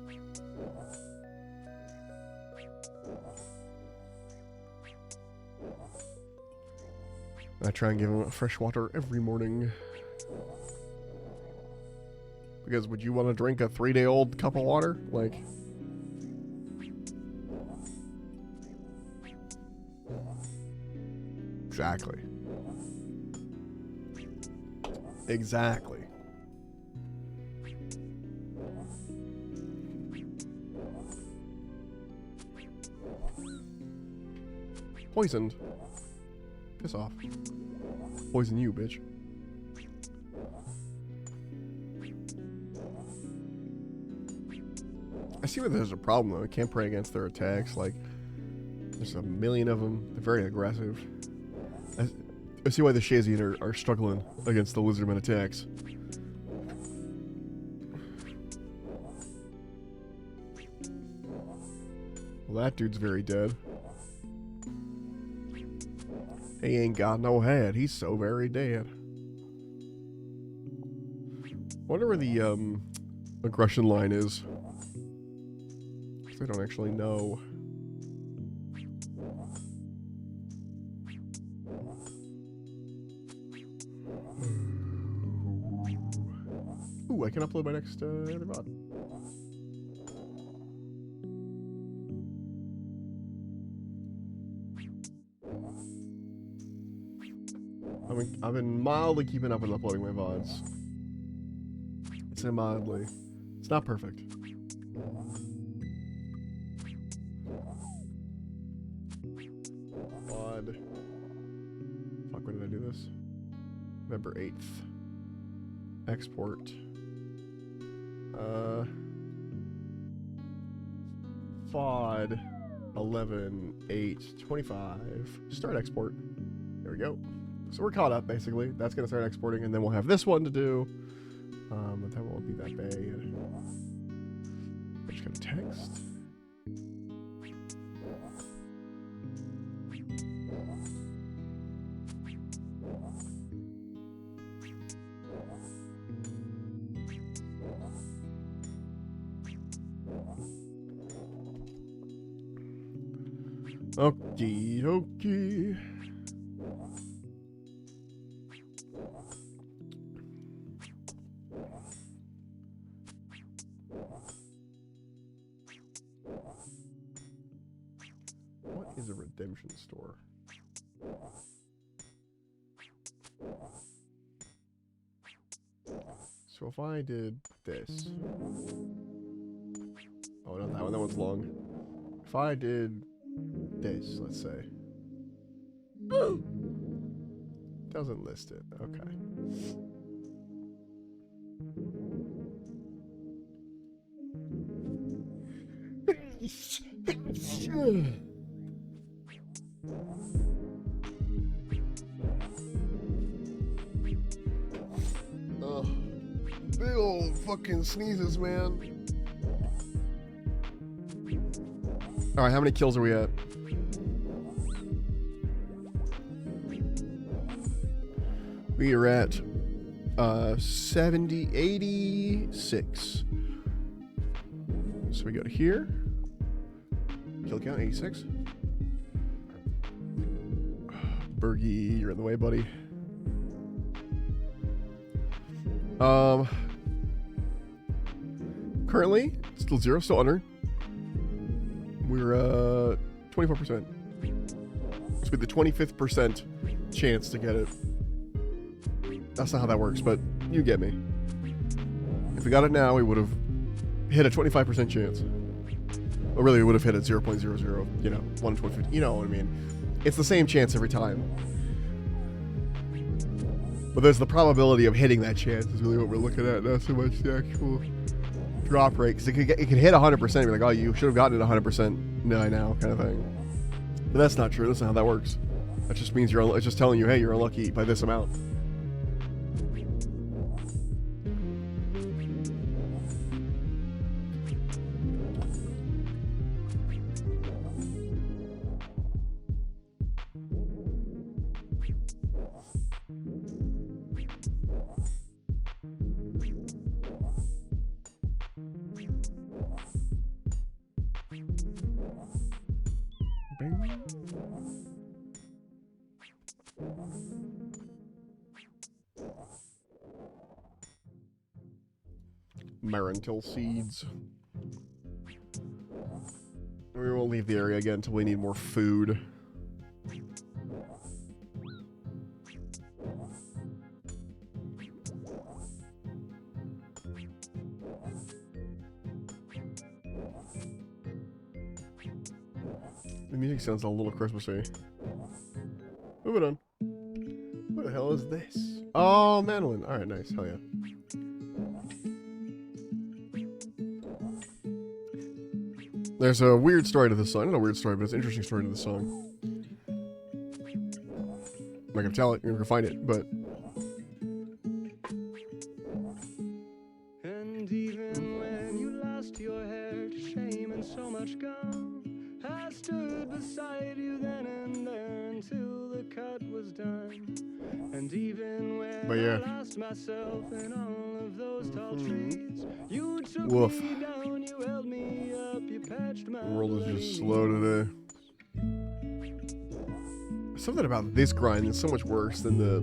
I try and give him fresh water every morning. Because would you want to drink a 3-day-old cup of water? Like... Exactly. Exactly. Poisoned. Piss off. Poison you, bitch. I see where there's a problem though. I can't pray against their attacks. Like, there's a million of them. They're very aggressive. I see why the Shazian are struggling against the Lizardmen attacks. Well, that dude's very dead. He ain't got no head. He's so very dead. Wonder where the aggression line is. 'Cause I don't actually know. Ooh, I can upload my next VOD. I've been mildly keeping up with uploading my VODs. It's mildly. It's not perfect. VOD. Fuck, when did I do this? November 8th. Export. VOD 11/8/25. Start export. There we go. So we're caught up, basically. That's going to start exporting, and then we'll have this one to do. But that won't be that bad. I'm just going to text. Okie dokie. What is a redemption store? So if I did this. Oh, not that one. That one's long. If I did this, let's say. Doesn't list it. Okay. Big old fucking sneezes, man. Alright, how many kills are we at? We are at 86. So we go to here. Kill count 86. Bergie, you're in the way, buddy. Currently, still 0, still under. We're 24%. It's with the 25th percent chance to get it. That's not how that works, but you get me. If we got it now, we would have hit a 25% chance. Well, really, we would have hit a 0.00, you know, 1 in 20. You know what I mean? It's the same chance every time. But there's the probability of hitting that chance is really what we're looking at, not so much the actual drop rate. Because it could hit 100%. You're like, oh, you should have gotten it 100% now, kind of thing. But that's not true. That's not how that works. That just means it's just telling you, hey, you're unlucky by this amount. Amarantil seeds. We won't leave the area again until we need more food. The music sounds a little Christmassy. Moving on. What the hell is this? Oh, mandolin. Alright, nice. Hell yeah. There's a weird story to this song. Not a weird story, but it's an interesting story to this song. I'm not gonna tell it, you're gonna find it, but... And even when you lost your hair to shame and so much gone, I stood beside you then and there until the cut was done. And even when I lost myself in all of those tall trees, you took me down, you held me up, you patched my The world is just slow today. Something about this grind is so much worse than the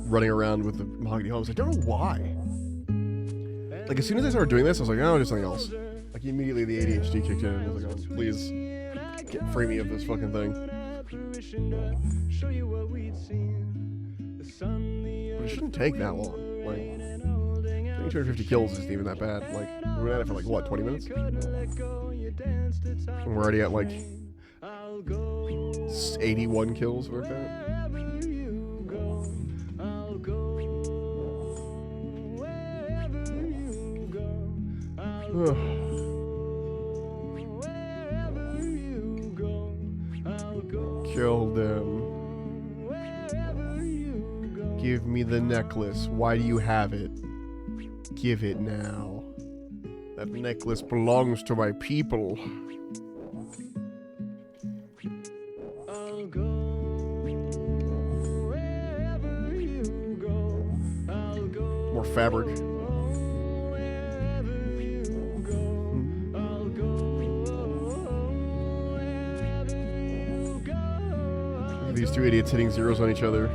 running around with the Mahogany Homes. I don't know why. Like, as soon as I started doing this, I was like, oh, do something else. Like, immediately the ADHD kicked in, and I was like, oh, please, free me of this fucking thing. But it shouldn't take that long. Like, getting 250 kills isn't even that bad. Like, we were at it for like, what, 20 minutes? And we're already at like 81 kills, or like that. Kill them. Give me the necklace. Why do you have it? Give it now. That necklace belongs to my people. I'll go wherever you go. I'll go. More fabric. Wherever you go. I'll go wherever you go. Look at these two idiots hitting zeros on each other.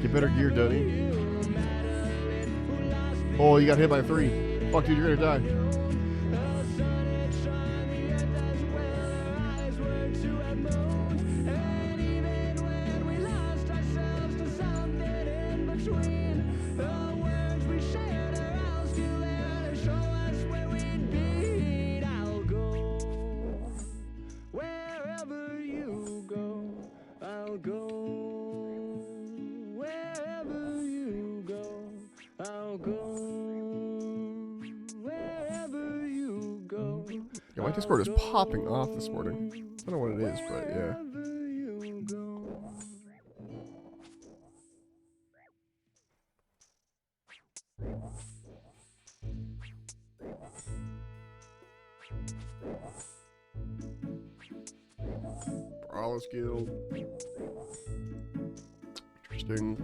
Get better gear, Dunny. Oh, you got hit by 3. Fuck, dude, you're gonna die. Yeah, my Discord is popping off this morning. I don't know what it is, but yeah. Brawlers Guild. Interesting.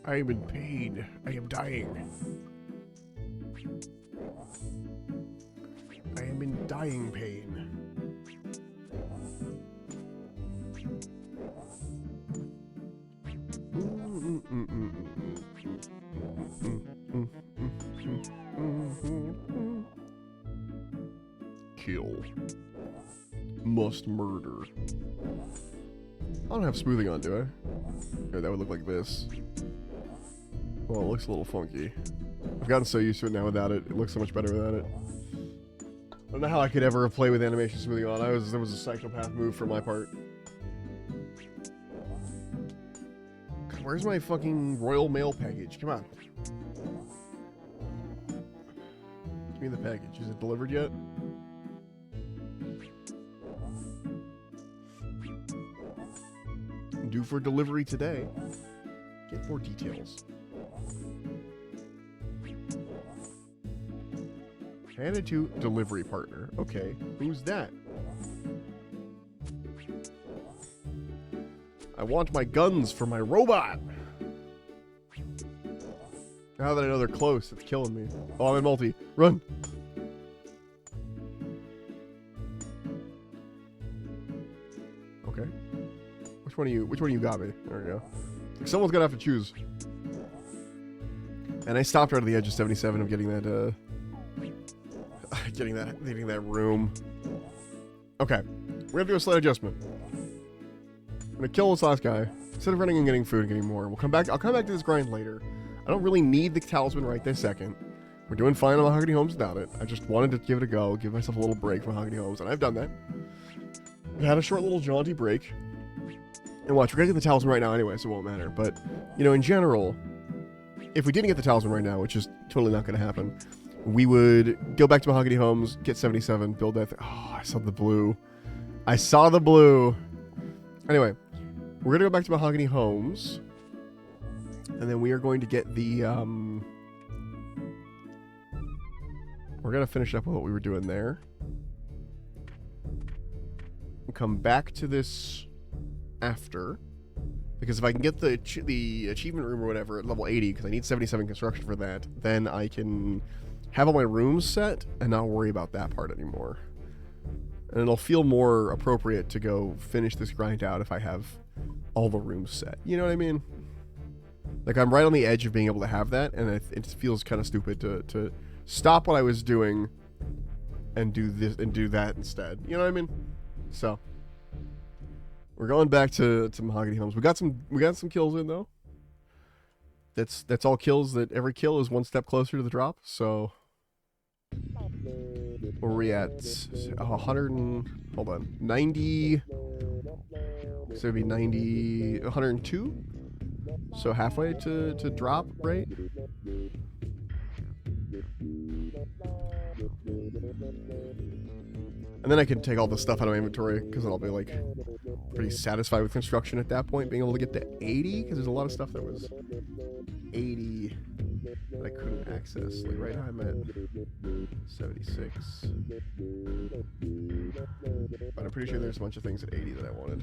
I am in pain. I am dying. I am in dying pain. Kill. Must murder. I don't have smoothing on, do I? Yeah, that would look like this. Well, it looks a little funky. I've gotten so used to it now without it. It looks so much better without it. I don't know how I could ever play with animation smoothing on. That was a psychopath move for my part. God, where's my fucking Royal Mail package? Come on. Give me the package. Is it delivered yet? Due for delivery today. Get more details. Handed to delivery partner. Okay, who's that? I want my guns for my robot. Now that I know they're close, it's killing me. Oh, I'm in multi. Run. Okay. Which one of you got me? There we go. Someone's gonna have to choose. And I stopped right at the edge of 77 of getting that, getting that room. Okay. We're gonna do a slight adjustment. I'm gonna kill this last guy. Instead of running and getting food and getting more. I'll come back to this grind later. I don't really need the talisman right this second. We're doing fine on Mahogany Homes without it. I just wanted to give it a go, give myself a little break from Mahogany Homes, and I've done that. I had a short little jaunty break. And watch, we're gonna get the talisman right now anyway, so it won't matter. But, you know, in general, if we didn't get the talisman right now, which is totally not gonna happen, we would go back to Mahogany Homes, get 77, build that oh, I saw the blue. I saw the blue! Anyway, we're gonna go back to Mahogany Homes, and then we are going to get the, we're gonna finish up with what we were doing there. We'll come back to this after, because if I can get the achievement room or whatever at level 80, because I need 77 construction for that, then I can have all my rooms set and not worry about that part anymore. And it'll feel more appropriate to go finish this grind out if I have all the rooms set. You know what I mean? Like, I'm right on the edge of being able to have that, and it feels kind of stupid to stop what I was doing and do this and do that instead. You know what I mean? So we're going back to Mahogany Homes. We got some kills in though. That's all kills. That every kill is one step closer to the drop. So where are we at? 100 and hold on, 90. So it'd be 90, 102. So halfway to drop, right? And then I can take all the stuff out of my inventory, because I'll be like pretty satisfied with construction at that point, being able to get to 80, because there's a lot of stuff that was 80 that I couldn't access. Like right now I'm at 76. But I'm pretty sure there's a bunch of things at 80 that I wanted.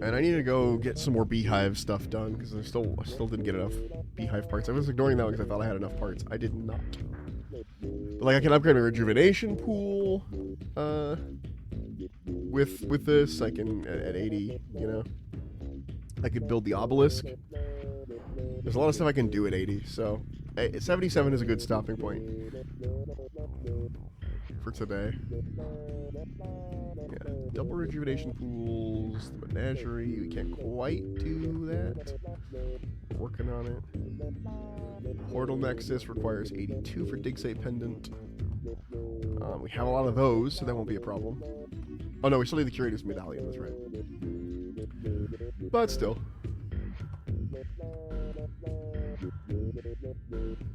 And I need to go get some more beehive stuff done, because I still didn't get enough beehive parts. I was ignoring that because I thought I had enough parts. I did not. But like I can upgrade my rejuvenation pool with this. I can at 80, you know. I could build the obelisk. There's a lot of stuff I can do at 80, so 77 is a good stopping point for today. Yeah, double rejuvenation pools, the menagerie. We can't quite do that. Working on it. Portal Nexus requires 82 for Dig Site Pendant. We have a lot of those, so that won't be a problem. Oh no, we still need the Curator's Medallion, that's right. But still.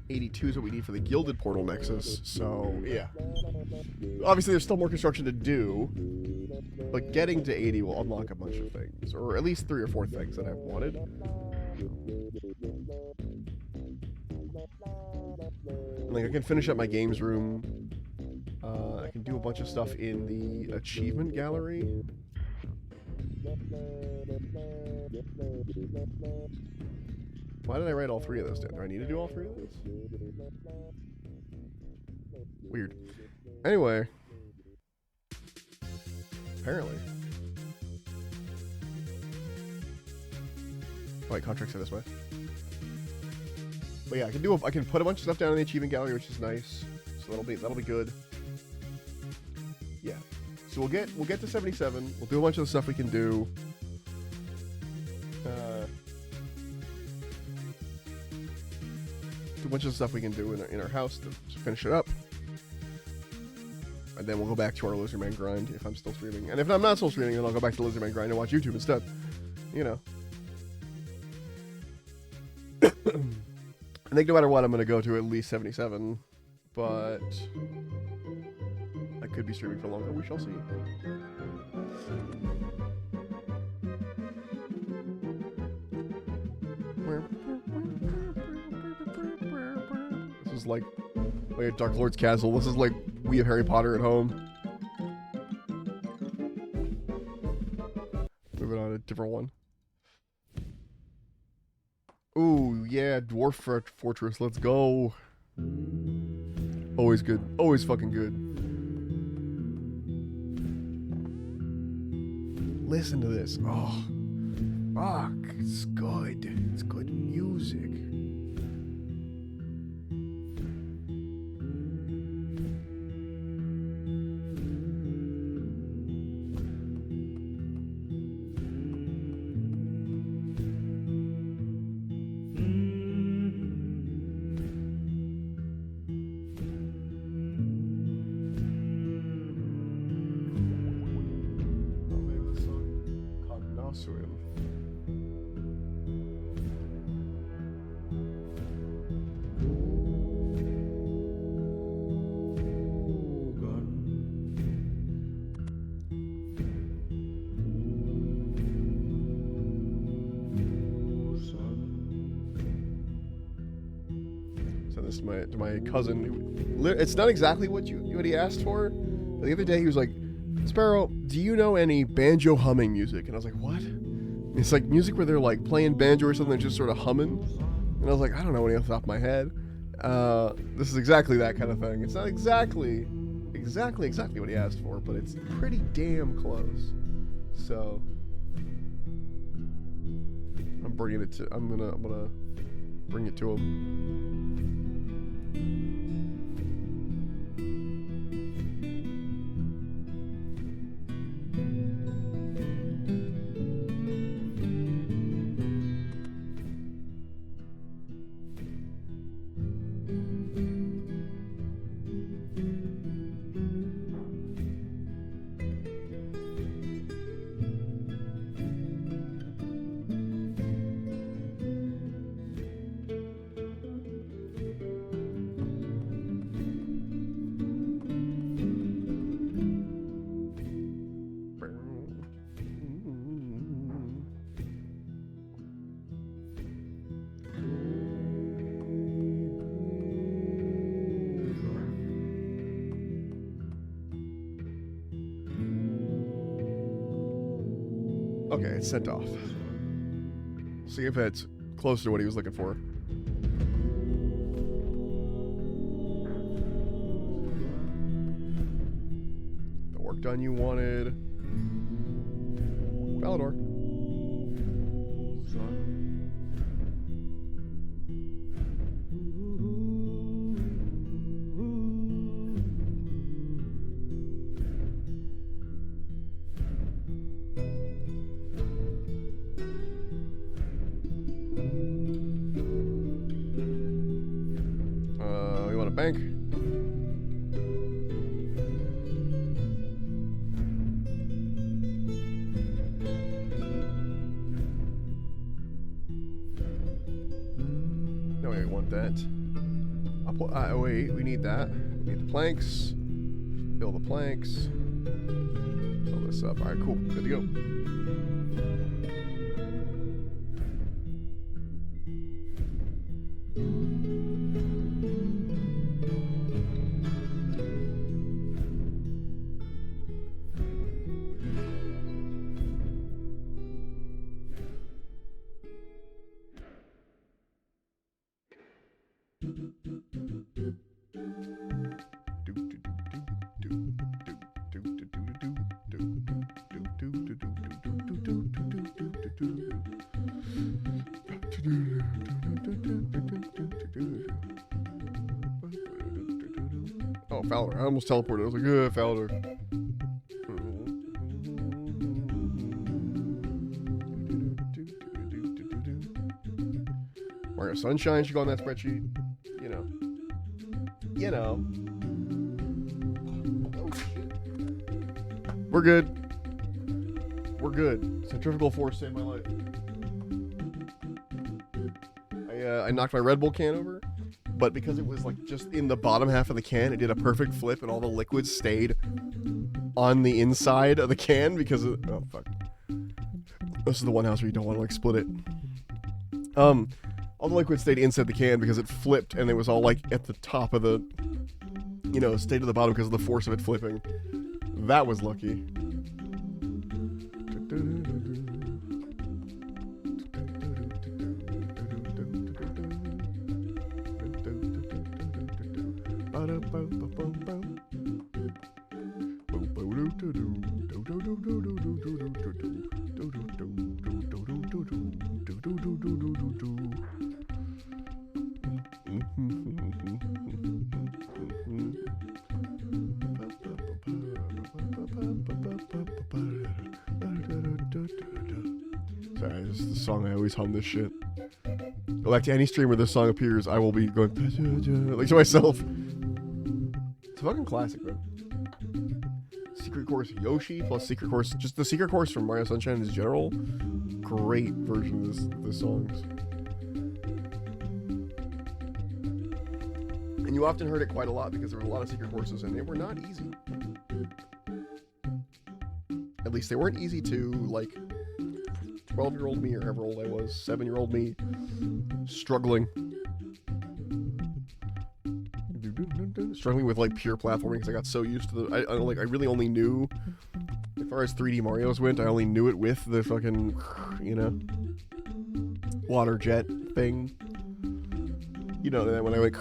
82 is what we need for the Gilded Portal Nexus, so yeah. Obviously there's still more construction to do, but getting to 80 will unlock a bunch of things, or at least 3 or 4 things that I've wanted. And like I can finish up my games room. I can do a bunch of stuff in the achievement gallery. Why did I write all 3 of those down? Do I need to do all 3 of those? Weird. Anyway. Apparently. Alright, contracts are this way. But yeah, I can put a bunch of stuff down in the achievement gallery, which is nice. So that'll be good. Yeah. So we'll get to 77. We'll do a bunch of the stuff we can do. A bunch of stuff we can do in our house to finish it up, and then we'll go back to our Lizardman grind if I'm still streaming. And if I'm not still streaming, then I'll go back to Lizardman grind and watch YouTube instead. You know. I think no matter what, I'm going to go to at least 77, but I could be streaming for longer. We shall see. This is like Dark Lord's Castle. This is like we have Harry Potter at home. Moving on to a different one. Ooh, yeah, Dwarf Fortress. Let's go. Always good. Always fucking good. Listen to this. Oh, fuck. It's good. It's good music. This to my cousin. It's not exactly what he asked for. But the other day he was like, Sparrow, do you know any banjo humming music? And I was like, what? It's like music where they're like playing banjo or something, just sort of humming. And I was like, I don't know any off the top of my head. This is exactly that kind of thing. It's not exactly what he asked for, but it's pretty damn close. So I'm gonna bring it to him. Okay, it's sent off. See if it's close to what he was looking for. The work done you wanted. Valador. Bank. No, we want that. Wait, we need that. We need the planks. Build the planks. Build this up. All right, cool. Good to go. Oh, Fowler. I almost teleported. I was like, Fowler. Mario Sunshine should go on that spreadsheet. You know. You know. Oh, shit. We're good. We're good. Centrifugal force saved my life. I knocked my Red Bull can over, but because it was like just in the bottom half of the can, it did a perfect flip and all the liquids stayed on the inside of the can because of, oh fuck. This is the one house where you don't want to like split it. All the liquid stayed inside the can because it flipped and it was all like at the top of the, you know, stayed at the bottom because of the force of it flipping. That was lucky. Sorry, this is the song I always hum this shit. Go back to any stream where this song appears, I will be going like to myself. It's a fucking classic, man. Secret Course Yoshi plus Secret Course, just the Secret Course from Mario Sunshine in general. Great version of this songs. And you often heard it quite a lot because there were a lot of secret courses and they were not easy. At least they weren't easy to, like, 12-year-old me or however old I was, 7-year-old me, struggling. Struggling with, like, pure platforming because I got so used to the... I really only knew, as far as 3D Marios went, I only knew it with the fucking, you know, water jet thing. You know that when I went...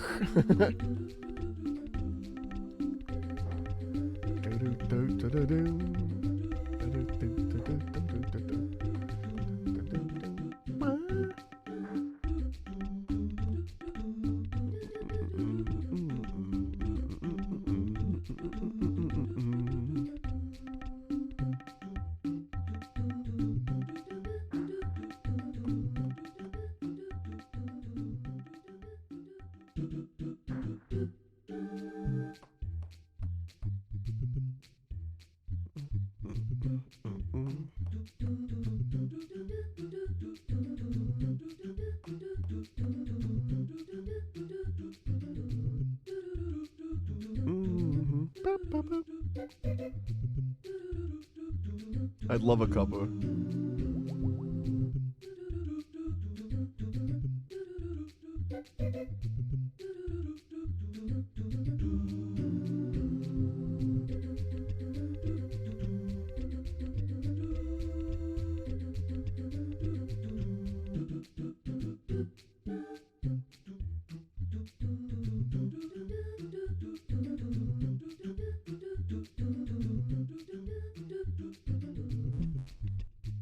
I'd love a cuppa.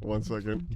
One second.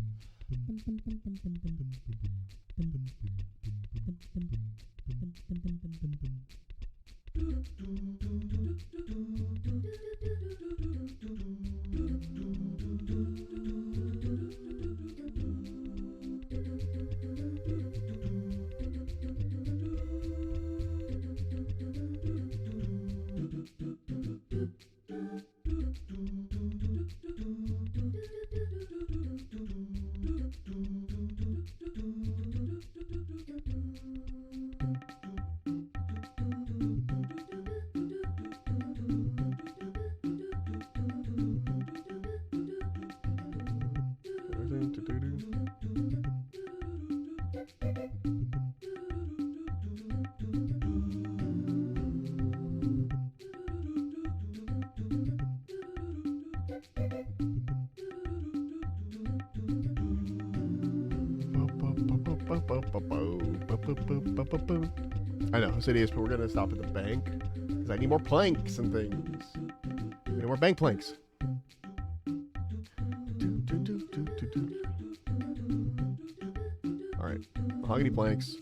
I know, it's hideous, but we're gonna stop at the bank because I need more planks and things. I need more bank planks. Alright, mahogany planks.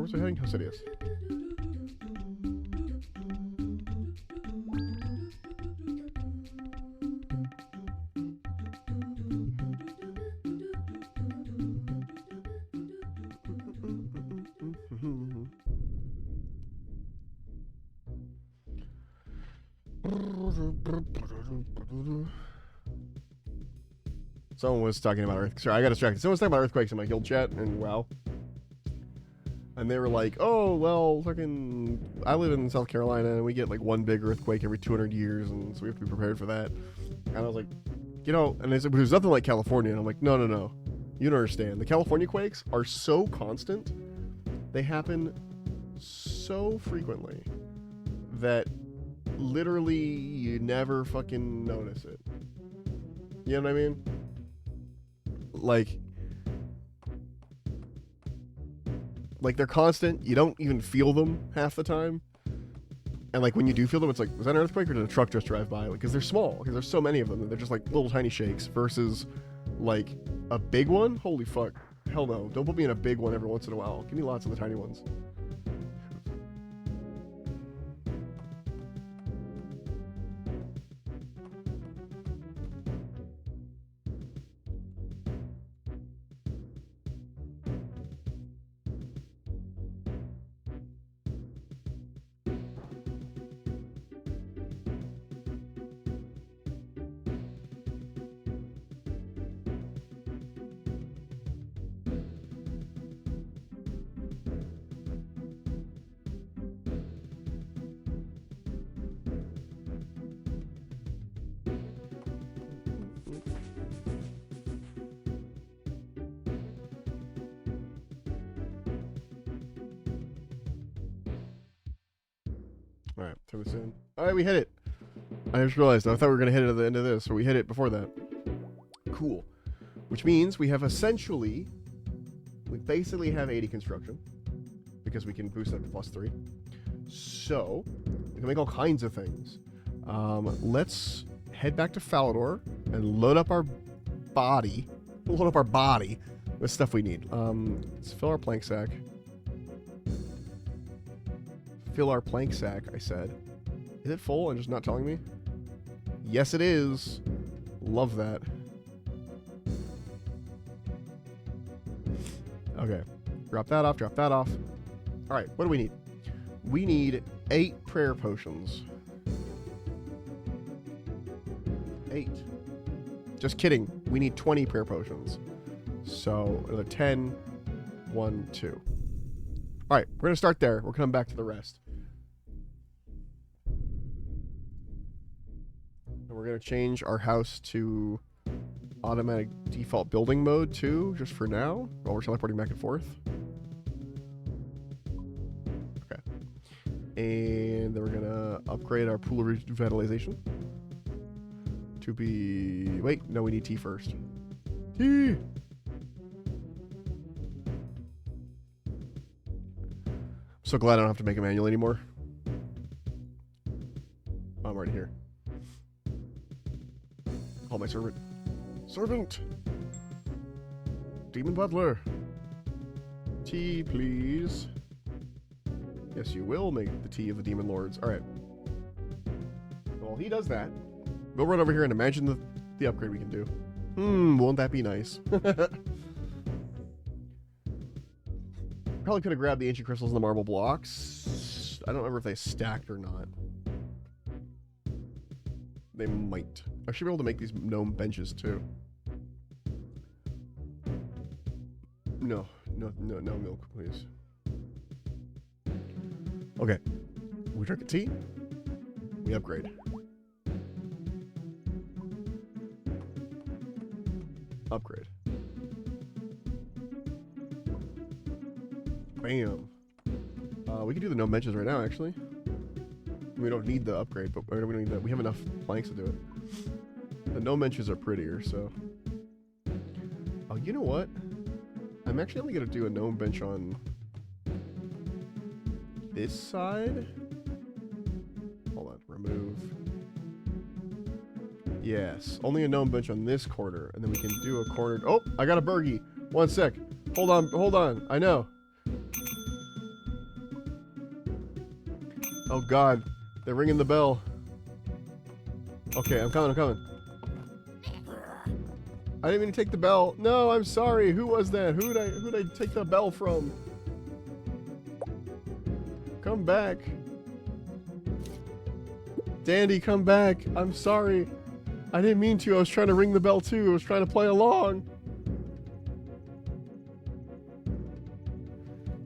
Where's it heading? How city is? Someone was talking about earthquakes. Sorry, I got distracted. Someone was talking about earthquakes in my guild chat, and wow. And they were like, oh, well, fucking, I live in South Carolina, and we get like one big earthquake every 200 years, and so we have to be prepared for that. And I was like, you know, and they said, but there's nothing like California. And I'm like, no, no, no. You don't understand. The California quakes are so constant. They happen so frequently that literally you never fucking notice it. You know what I mean? Like they're constant. You don't even feel them half the time. And like when you do feel them, it's like, was that an earthquake or did a truck just drive by? Because they're small, because there's so many of them, and they're just like little tiny shakes versus like a big one. Holy fuck. Hell no. Don't put me in a big one every once in a while. Give me lots of the tiny ones. Alright, turn this in. Alright, we hit it. I just realized, I thought we were going to hit it at the end of this, so we hit it before that. Cool. Which means we have essentially, we basically have 80 construction, because we can boost that to +3. So, we can make all kinds of things. Let's head back to Falador and load up our body. With stuff we need. Let's fill our plank sack. Fill our plank sack, I said. Is it full and just not telling me? Yes, it is. Love that. Okay. Drop that off, drop that off. Alright, what do we need? We need 8 prayer potions. 8. Just kidding. We need 20 prayer potions. So, another 10, 1, 2. Alright, we're going to start there. We're coming back to the rest. And we're going to change our house to automatic default building mode too, just for now, while we're teleporting back and forth. Okay. And then we're going to upgrade our pool of revitalization to be... Wait, no, we need tea first. Tea! So glad I don't have to make a manual anymore. Oh, I'm already here. Call my servant. Servant! Demon Butler! Tea, please. Yes, you will make the tea of the Demon Lords. Alright. Well, he does that. We'll run over here and imagine the upgrade we can do. Won't that be nice? Probably could have grabbed the ancient crystals and the marble blocks. I don't remember if they stacked or not. They might. I should be able to make these gnome benches too. No milk, please. Okay. We drink a tea. We upgrade. Upgrade. Bam. We can do the gnome benches right now, actually. We don't need the upgrade, but we don't need that. We have enough planks to do it. The gnome benches are prettier, so. Oh, you know what? I'm actually only going to do a gnome bench on this side. Hold on. Remove. Yes. Only a gnome bench on this corner. And then we can do a corner. Oh, I got a Bergie. 1 sec. Hold on. I know. Oh god, they're ringing the bell. Okay, I'm coming. I didn't mean to take the bell. No, I'm sorry. Who was that? Who'd I take the bell from? Come back. Dandy, come back. I'm sorry. I didn't mean to. I was trying to ring the bell too. I was trying to play along.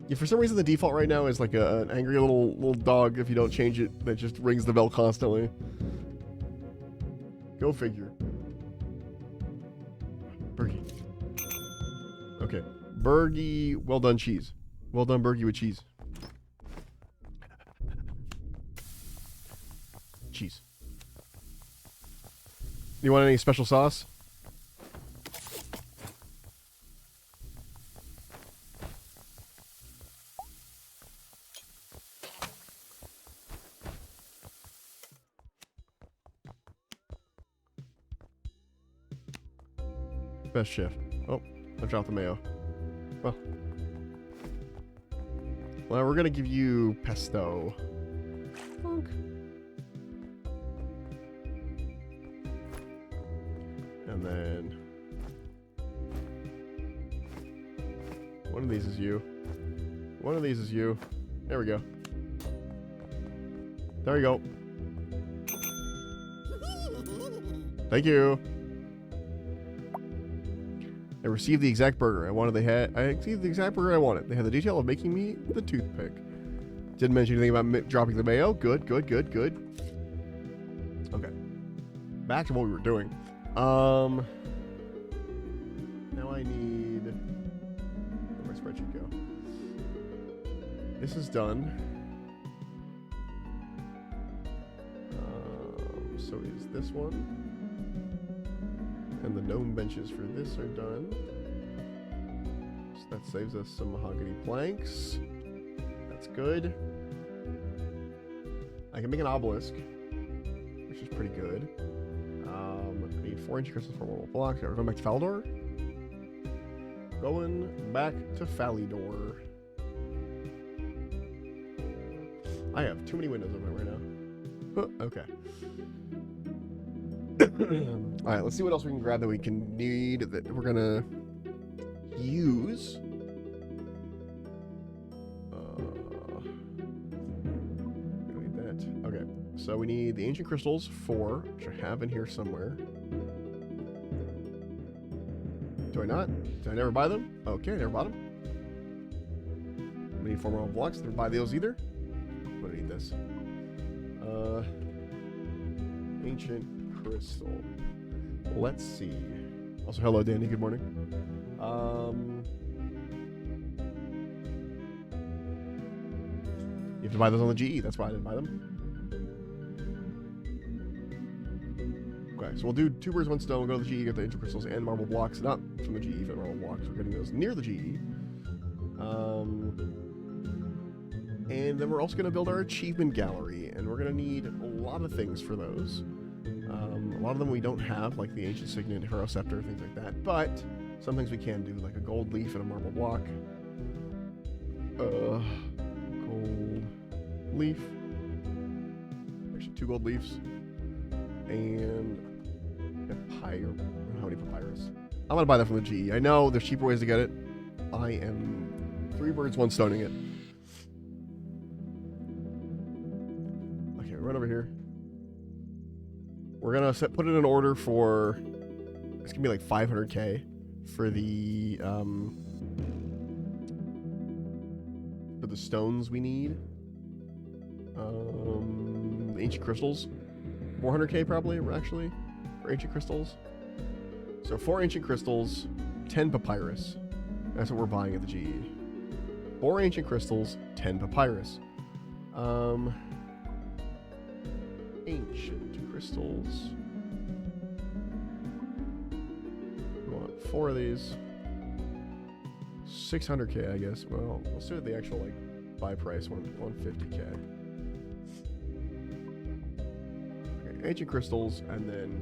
Yeah, for some reason the default right now is like an angry little dog if you don't change it that just rings the bell constantly. Go figure. Bergie. Okay. Bergie, well done cheese. Well done Bergie with cheese. Cheese. You want any special sauce? Best shift. Oh, I dropped the mayo. Well, we're gonna give you pesto. Funk. And then one of these is you. One of these is you. There we go. There you go. Thank you. I received the exact burger I wanted. I received the exact burger I wanted. They had the detail of making me the toothpick. Didn't mention anything about dropping the mayo. Good, good, good, good. Okay. Back to what we were doing. Now I need... Where'd my spreadsheet go? This is done. So is this one. And the gnome benches for this are done. So that saves us some mahogany planks. That's good. I can make an obelisk, which is pretty good. I need 4 ancient crystals for marble blocks. Yeah, we're going back to Falador. Going back to Falador. I have too many windows open right now. Okay. Alright, let's see what else we can grab that we can need that we're gonna use. We don't need that. Okay, so we need the ancient crystals 4, which I have in here somewhere. Do I not? Did I never buy them? Okay, I never bought them. We need 4 more blocks. Never buy those either. I'm gonna need this. Ancient crystal. Let's see. Also, hello, Danny. Good morning. You have to buy those on the GE. That's why I didn't buy them. Okay, so we'll do 2 birds, 1 stone. We'll go to the GE, get the ancient crystals and marble blocks. Not from the GE, but marble blocks. We're getting those near the GE. And then we're also going to build our achievement gallery, and we're going to need a lot of things for those. A lot of them we don't have, like the ancient signet, hero scepter, things like that. But some things we can do, like a gold leaf and a marble block. Gold leaf. Actually, 2 gold leaves. And papyrus. How many papyrus? I'm gonna buy that from the GE. I know there's cheaper ways to get it. I am 3 birds, 1 stoning it. Okay, run over here. We're gonna put it in order for. It's gonna be like 500k for the stones we need. The ancient crystals, 400k probably actually for ancient crystals. So 4 ancient crystals, 10 papyrus. That's what we're buying at the GE. 4 ancient crystals, 10 papyrus. Ancient crystals. We want 4 of these. 600k, I guess. Well, let's do the actual like buy price, 150k. Okay, ancient crystals, and then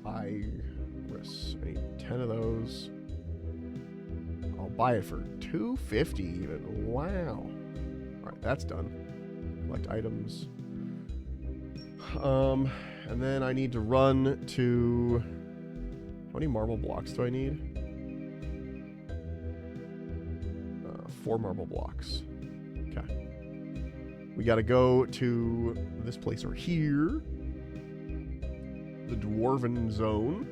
iris. I need 10 of those. I'll buy it for 250 even. Wow. All right, that's done. Collect items. And then I need to run to... How many marble blocks do I need? 4 marble blocks. Okay. We gotta go to this place over here. The Dwarven Zone.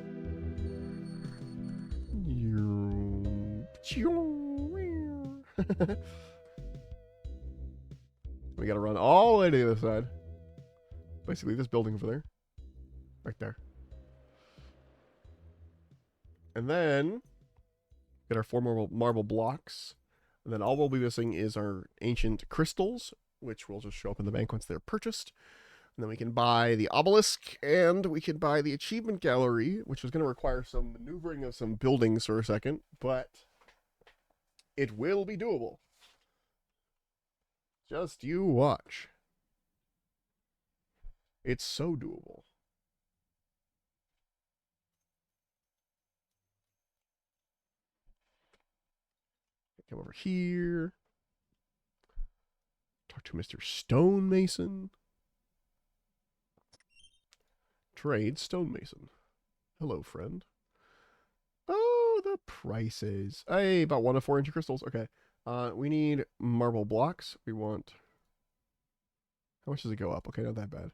We gotta run all the way to the other side. Basically, this building over there. Right there. And then, get our 4 marble blocks. And then all we'll be missing is our ancient crystals, which will just show up in the bank once they're purchased. And then we can buy the obelisk, and we can buy the achievement gallery, which is going to require some maneuvering of some buildings for a second, but it will be doable. Just you watch. It's so doable. Come over here. Talk to Mr. Stonemason. Trade Stonemason. Hello, friend. Oh, the prices. Hey, about 1 of 4 inch crystals. Okay. We need marble blocks. We want... How much does it go up? Okay, not that bad.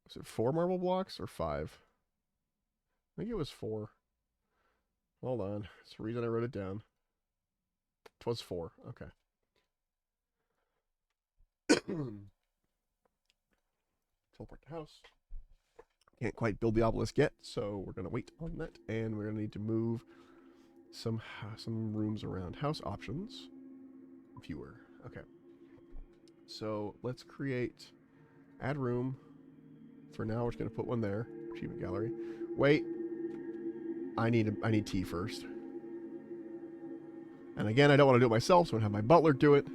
Was it 4 marble blocks or 5? I think it was 4. Hold on. That's the reason I wrote it down. It was 4. Okay. Teleport to house. Can't quite build the obelisk yet, so we're going to wait on that. And we're going to need to move some rooms around. House options. Viewer. Okay. So let's create... Add room. For now, we're just going to put one there. Achievement gallery. Wait. I need tea first. And again, I don't want to do it myself, so I'm going to have my butler do it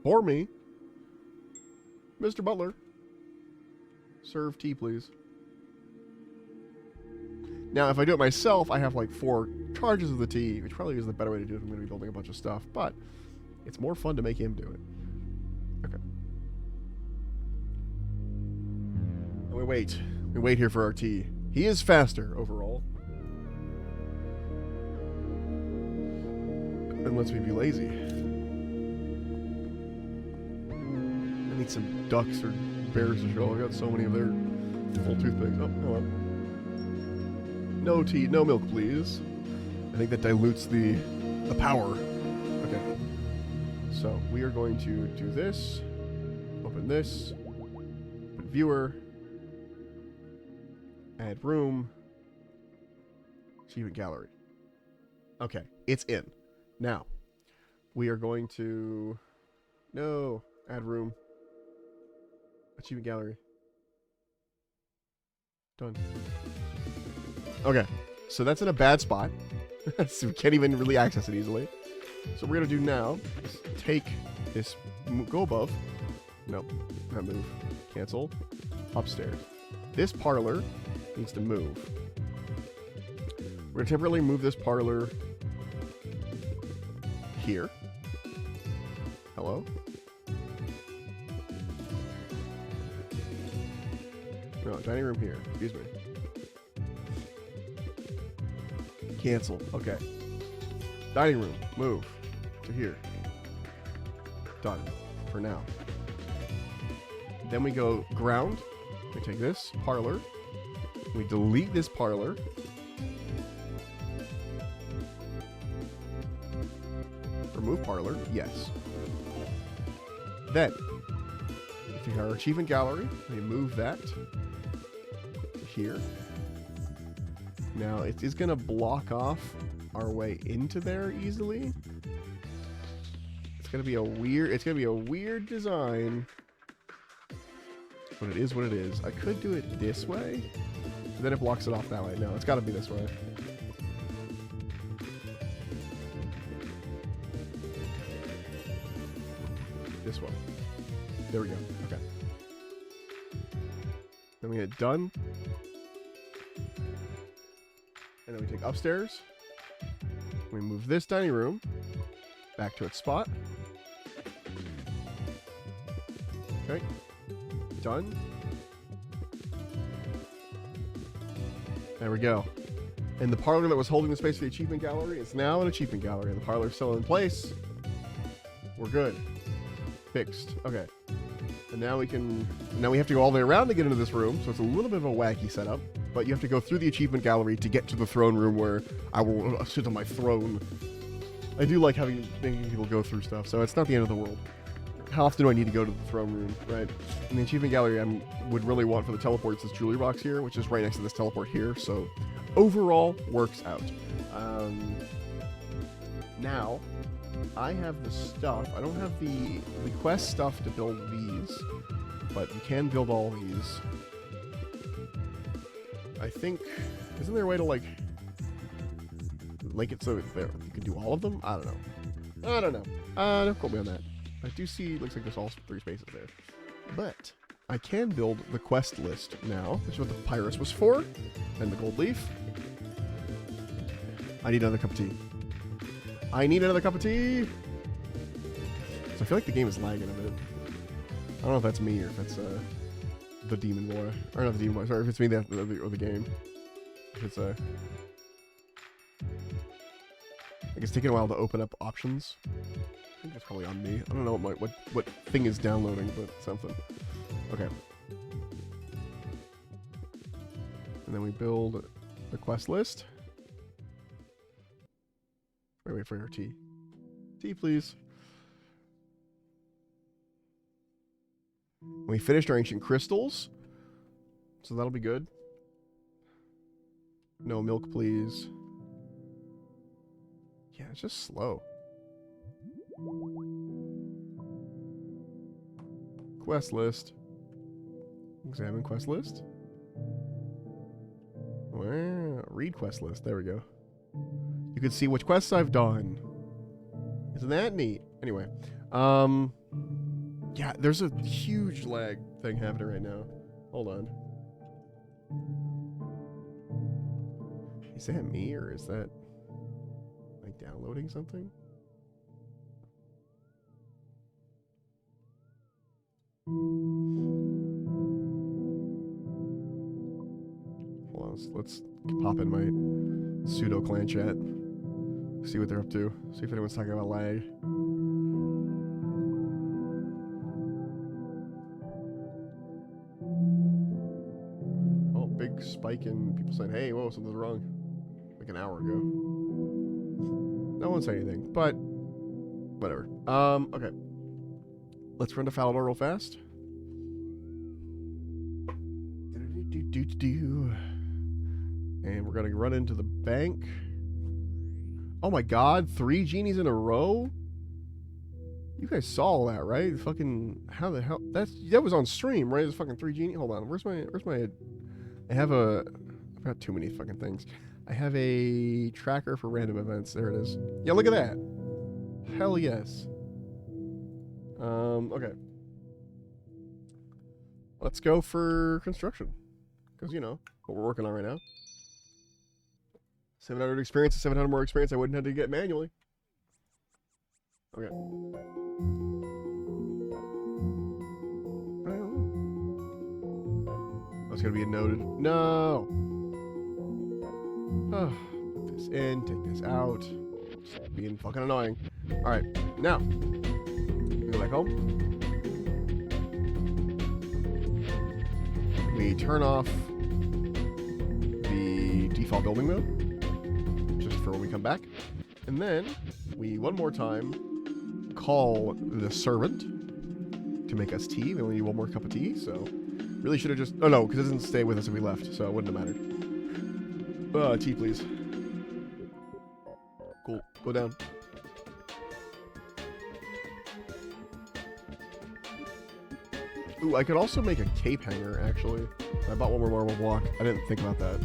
for me. Mr. Butler. Serve tea, please. Now, if I do it myself, I have like 4 charges of the tea, which probably is the better way to do it if I'm going to be building a bunch of stuff, but it's more fun to make him do it. Okay. And we wait. We wait here for our tea. He is faster overall. Unless we be lazy. I need some ducks or bears to show. I've got so many of their full toothpicks. Oh, hello. No tea, no milk, please. I think that dilutes the power. Okay. So we are going to do this. Open this. Open viewer. Add room. Achievement gallery. Okay, it's in. Now, we are going to... No. Add room. Achievement gallery. Done. Okay. So that's in a bad spot. So we can't even really access it easily. So what we're going to do now is take this... Go above. No. Not move. Cancel. Upstairs. This parlor needs to move. We're going to temporarily move this parlor... here. Hello? No, dining room here. Excuse me. Cancel. Okay. Dining room. Move. To here. Done. For now. Then we go ground. We take this parlor. We delete this parlor. Remove parlor. Yes. Then, we take our achievement gallery. We move that to here. Now, it is going to block off our way into there easily. It's going to be a weird design. But it is what it is. I could do it this way. But then it blocks it off that way. No, it's got to be this way. This one. There we go. Okay. Then we hit done. And then we take upstairs. We move this dining room back to its spot. Okay. Done. There we go. And the parlor that was holding the space for the achievement gallery is now an achievement gallery. The parlor is still in place. We're good. Fixed. Okay. And now we have to go all the way around to get into this room, so it's a little bit of a wacky setup. But you have to go through the achievement gallery to get to the throne room where I will sit on my throne. I do like making people go through stuff, so it's not the end of the world. How often do I need to go to the throne room, right? In the achievement gallery, I would really want for the teleports this jewelry box here, which is right next to this teleport here, so overall, works out. Now, I have the stuff. I don't have the quest stuff to build these, but you can build all these. I think... Isn't there a way to, like, link it so you can do all of them? I don't know. Don't quote me on that. I do see, looks like there's all 3 spaces there. But I can build the quest list now, which is what the papyrus was for, and the gold leaf. I need another cup of tea. I need another cup of tea. So I feel like the game is lagging a bit. I don't know if that's me or if it's the demon boy. Or not the demon boy. Sorry, if it's me or the game. If it's like it's taking a while to open up options. I think that's probably on me. I don't know what thing is downloading, but something. Okay. And then we build the quest list. Wait for your tea. Tea, please. We finished our ancient crystals, so that'll be good. No milk, please. Yeah, it's just slow. Quest list. Examine quest list. Wow, read quest list. There we go. You can see which quests I've done. Isn't that neat? Anyway, yeah, there's a huge lag thing happening right now. Hold on. Is that me or is that like downloading something? Hold on, let's pop in my pseudo clan chat. See what they're up to. See if anyone's talking about lag. Oh, big spike in people saying, hey, whoa, something's wrong. Like an hour ago. No one said anything, but whatever. Okay. Let's run to Falador real fast. And we're gonna run into the bank. Oh my god, 3 genies in a row? You guys saw all that, right? Fucking, how the hell? That was on stream, right? There's fucking 3 genies. Hold on, where's my, I've got too many fucking things. I have a tracker for random events. There it is. Yeah, look at that. Hell yes. Okay. Let's go for construction. Because, you know, what we're working on right now. 700 experience, 700 more experience I wouldn't have to get manually. Okay. That's gonna be a noted. No! Oh, put this in, take this out. Just being fucking annoying. Alright, now. We go back home. We turn off the default building mode. For when we come back, and then we one more time call the servant to make us tea. We only need one more cup of tea, so really should have just no, because it doesn't stay with us if we left, so it wouldn't have mattered. Tea, please. Cool. Go down. Ooh, I could also make a cape hanger, actually. I bought one more marble block. I didn't think about that.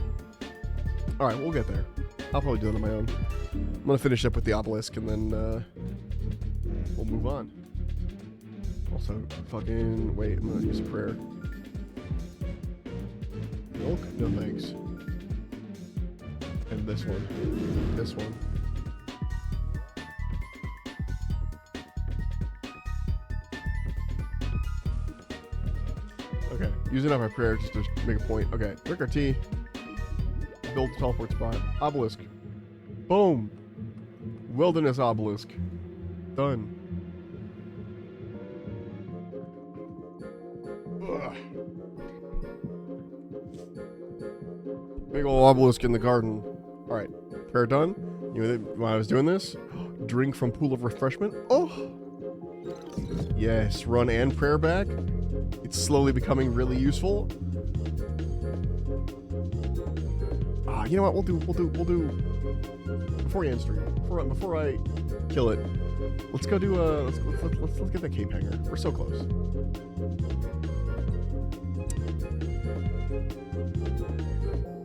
Alright, we'll get there. I'll probably do it on my own. I'm gonna finish up with the obelisk and then we'll move on. Also, fucking wait, I'm gonna use a prayer. Milk? No thanks. And this one. This one. Okay, using up my prayer just to make a point. Okay, drink our tea. Build teleport spot. Obelisk. Boom. Wilderness obelisk. Done. Ugh. Big ol' obelisk in the garden. Alright. Prayer done. You know, while I was doing this, drink from pool of refreshment. Oh! Yes, run and prayer back. It's slowly becoming really useful. You know what? We'll do before you end stream. Before I kill it, let's go do let's get that cape hanger. We're so close.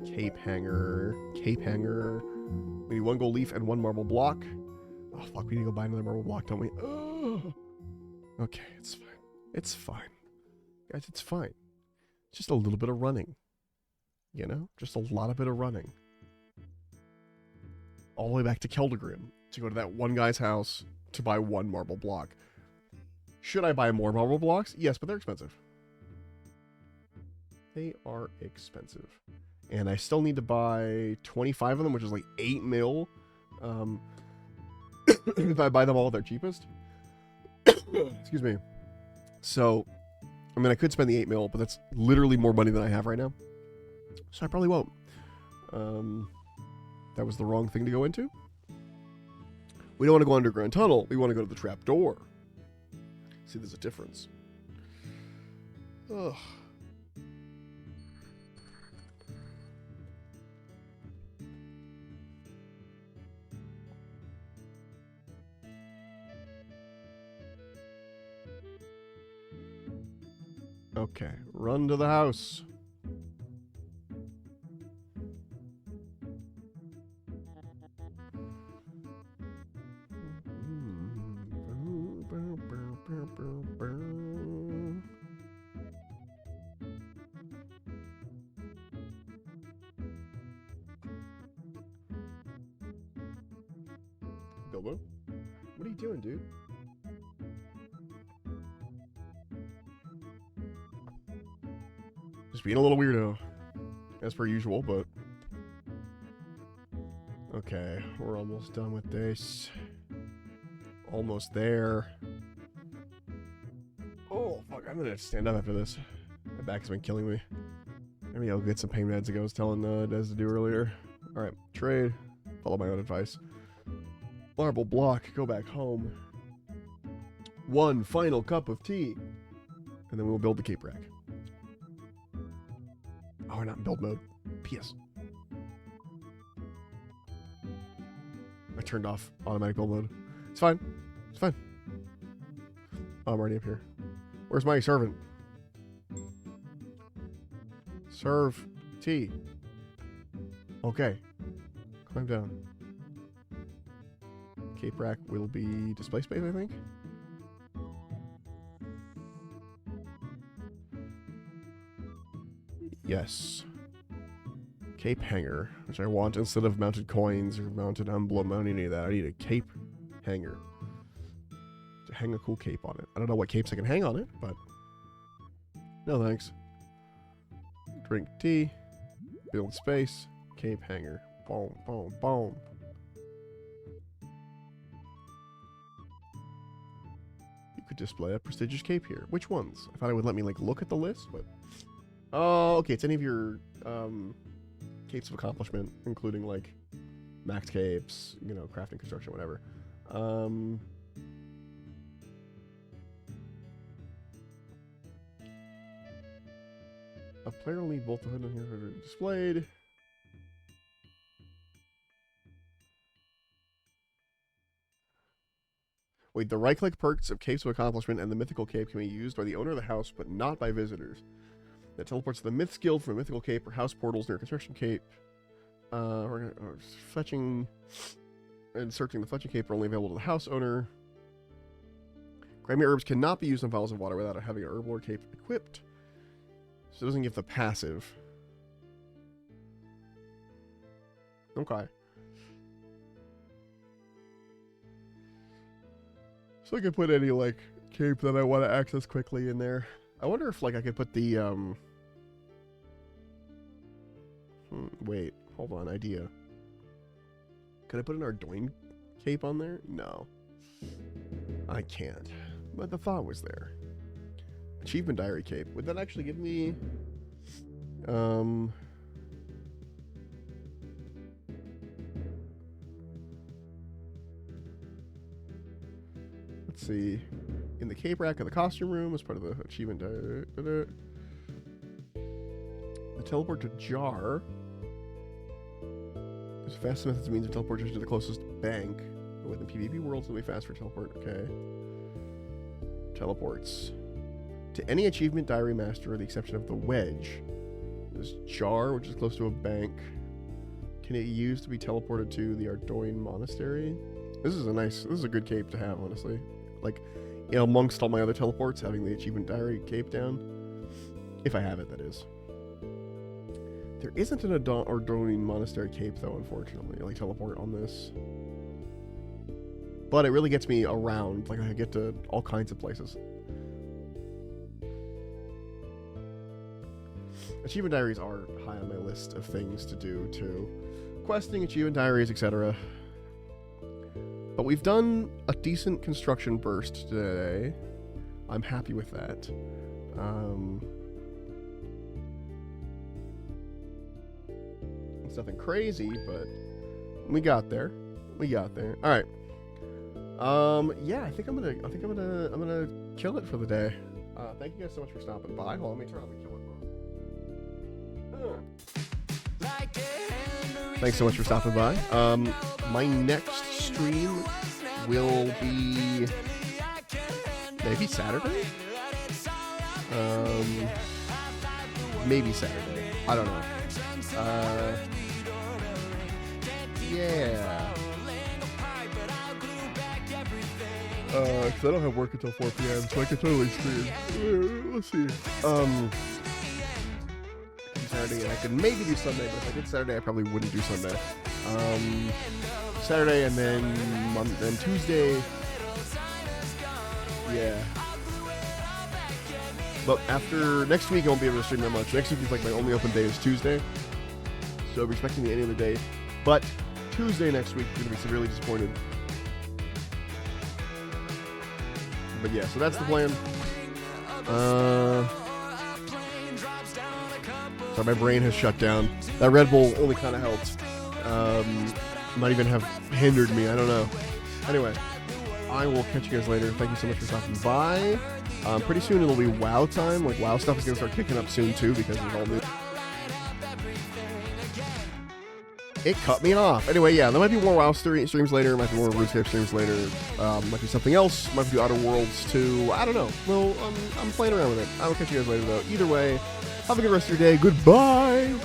Cape hanger. We need 1 gold leaf and 1 marble block. Oh fuck, we need to go buy another marble block, don't we? Oh. Okay, it's fine. It's fine. Guys, it's fine. It's just a little bit of running. You know? Just a lot of bit of running. All the way back to Keldegrim. to go to that one guy's house to buy one marble block. Should I buy more marble blocks? Yes, but they're expensive. They are expensive. And I still need to buy 25 of them, which is like 8 mil. If I buy them all at their cheapest. Excuse me. So, I mean, I could spend the 8 mil, but that's literally more money than I have right now. So I probably won't. That was the wrong thing to go into. We don't want to go underground tunnel. We want to go to the trap door. See, there's a difference. Ugh. Okay, run to the house. Bilbo? What are you doing, dude? Just being a little weirdo, as per usual, but... Okay, we're almost done with this. Almost there. Oh, fuck, I'm gonna stand up after this. My back has been killing me. Maybe I'll get some pain meds like I was telling Des to do earlier. Alright, trade. Follow my own advice. Marble block, go back home. One final cup of tea. And then we'll build the cape rack. Oh, we're not in build mode. PS. I turned off automatic build mode. It's fine. It's fine. Oh, I'm already up here. Where's my servant? Serve tea. Okay. Climb down. Cape rack will be display space, I think. Yes. Cape hanger, which I want instead of mounted coins or mounted emblem. I don't need any of that. I need a cape hanger to hang a cool cape on it. I don't know what capes I can hang on it, but no thanks. Drink tea, build space, cape hanger. Boom, boom, boom. You could display a prestigious cape here. Which ones? I thought it would let me like look at the list, but oh, okay. It's any of your capes of accomplishment, including like max capes, you know, crafting, construction, whatever. A player will need both the hood and here are displayed. Wait, the right-click perks of Capes of Accomplishment and the Mythical Cape can be used by the owner of the house, but not by visitors. That teleports to the Myths Guild from a Mythical Cape or house portals near a construction cape. Fetching and searching the fetching cape are only available to the house owner. Grimy herbs cannot be used on vials of water without having an herb lord cape equipped. So it doesn't give the passive. Okay. So I could put any, like, cape that I want to access quickly in there. I wonder if, like, I could put the, wait, hold on, idea. Could I put an Ardoin cape on there? No. I can't. But the thought was there. Achievement Diary cape. Would that actually give me, let's see. In the cape rack of the costume room as part of the achievement diary. The teleport to Jar. There's fast methods means of teleportation to the closest bank. Within PvP worlds, it'll be fast for teleport. Okay. Teleports. To any achievement diary master, with the exception of the wedge. There's Jar, which is close to a bank. Can it use to be teleported to the Ardoin Monastery? This is a good cape to have, honestly. Like, you know, amongst all my other teleports, having the achievement diary cape down. If I have it, that is. There isn't an Ardoin Monastery cape, though, unfortunately. Like, teleport on this. but it really gets me around. Like, I get to all kinds of places. Achievement diaries are high on my list of things to do too. Questing, achievement diaries, etc. But we've done a decent construction burst today. I'm happy with that. It's nothing crazy, but we got there. We got there. All right. Yeah, I think I'm gonna kill it for the day. Thank you guys so much for stopping by. Hold on, let me turn on the kill it mode. Thanks so much for stopping by. My next stream will be maybe Saturday. Maybe Saturday. I don't know. Yeah. Because I don't have work until 4 p.m., so I can totally stream. Let's see. Saturday, and I could maybe do Sunday, but if I did Saturday, I probably wouldn't do Sunday. Saturday and then Tuesday. Yeah. But after next week, I won't be able to stream that much. Next week is like my only open day is Tuesday, so I'm expecting any other day. But Tuesday next week, I'm gonna be severely disappointed. But yeah, so that's the plan. So my brain has shut down. That Red Bull only kind of helped. Might even have hindered me. I don't know. Anyway, I will catch you guys later. Thank you so much for stopping by. Pretty soon it'll be WoW time. Like, WoW stuff is going to start kicking up soon too, because it's all new. It cut me off. Anyway, yeah, there might be more WoW streams later. Might be more RuneScape streams later. Might be something else. Might be Outer Worlds too. I don't know. Well, I'm playing around with it. I will catch you guys later though. Either way, have a good rest of your day. Goodbye.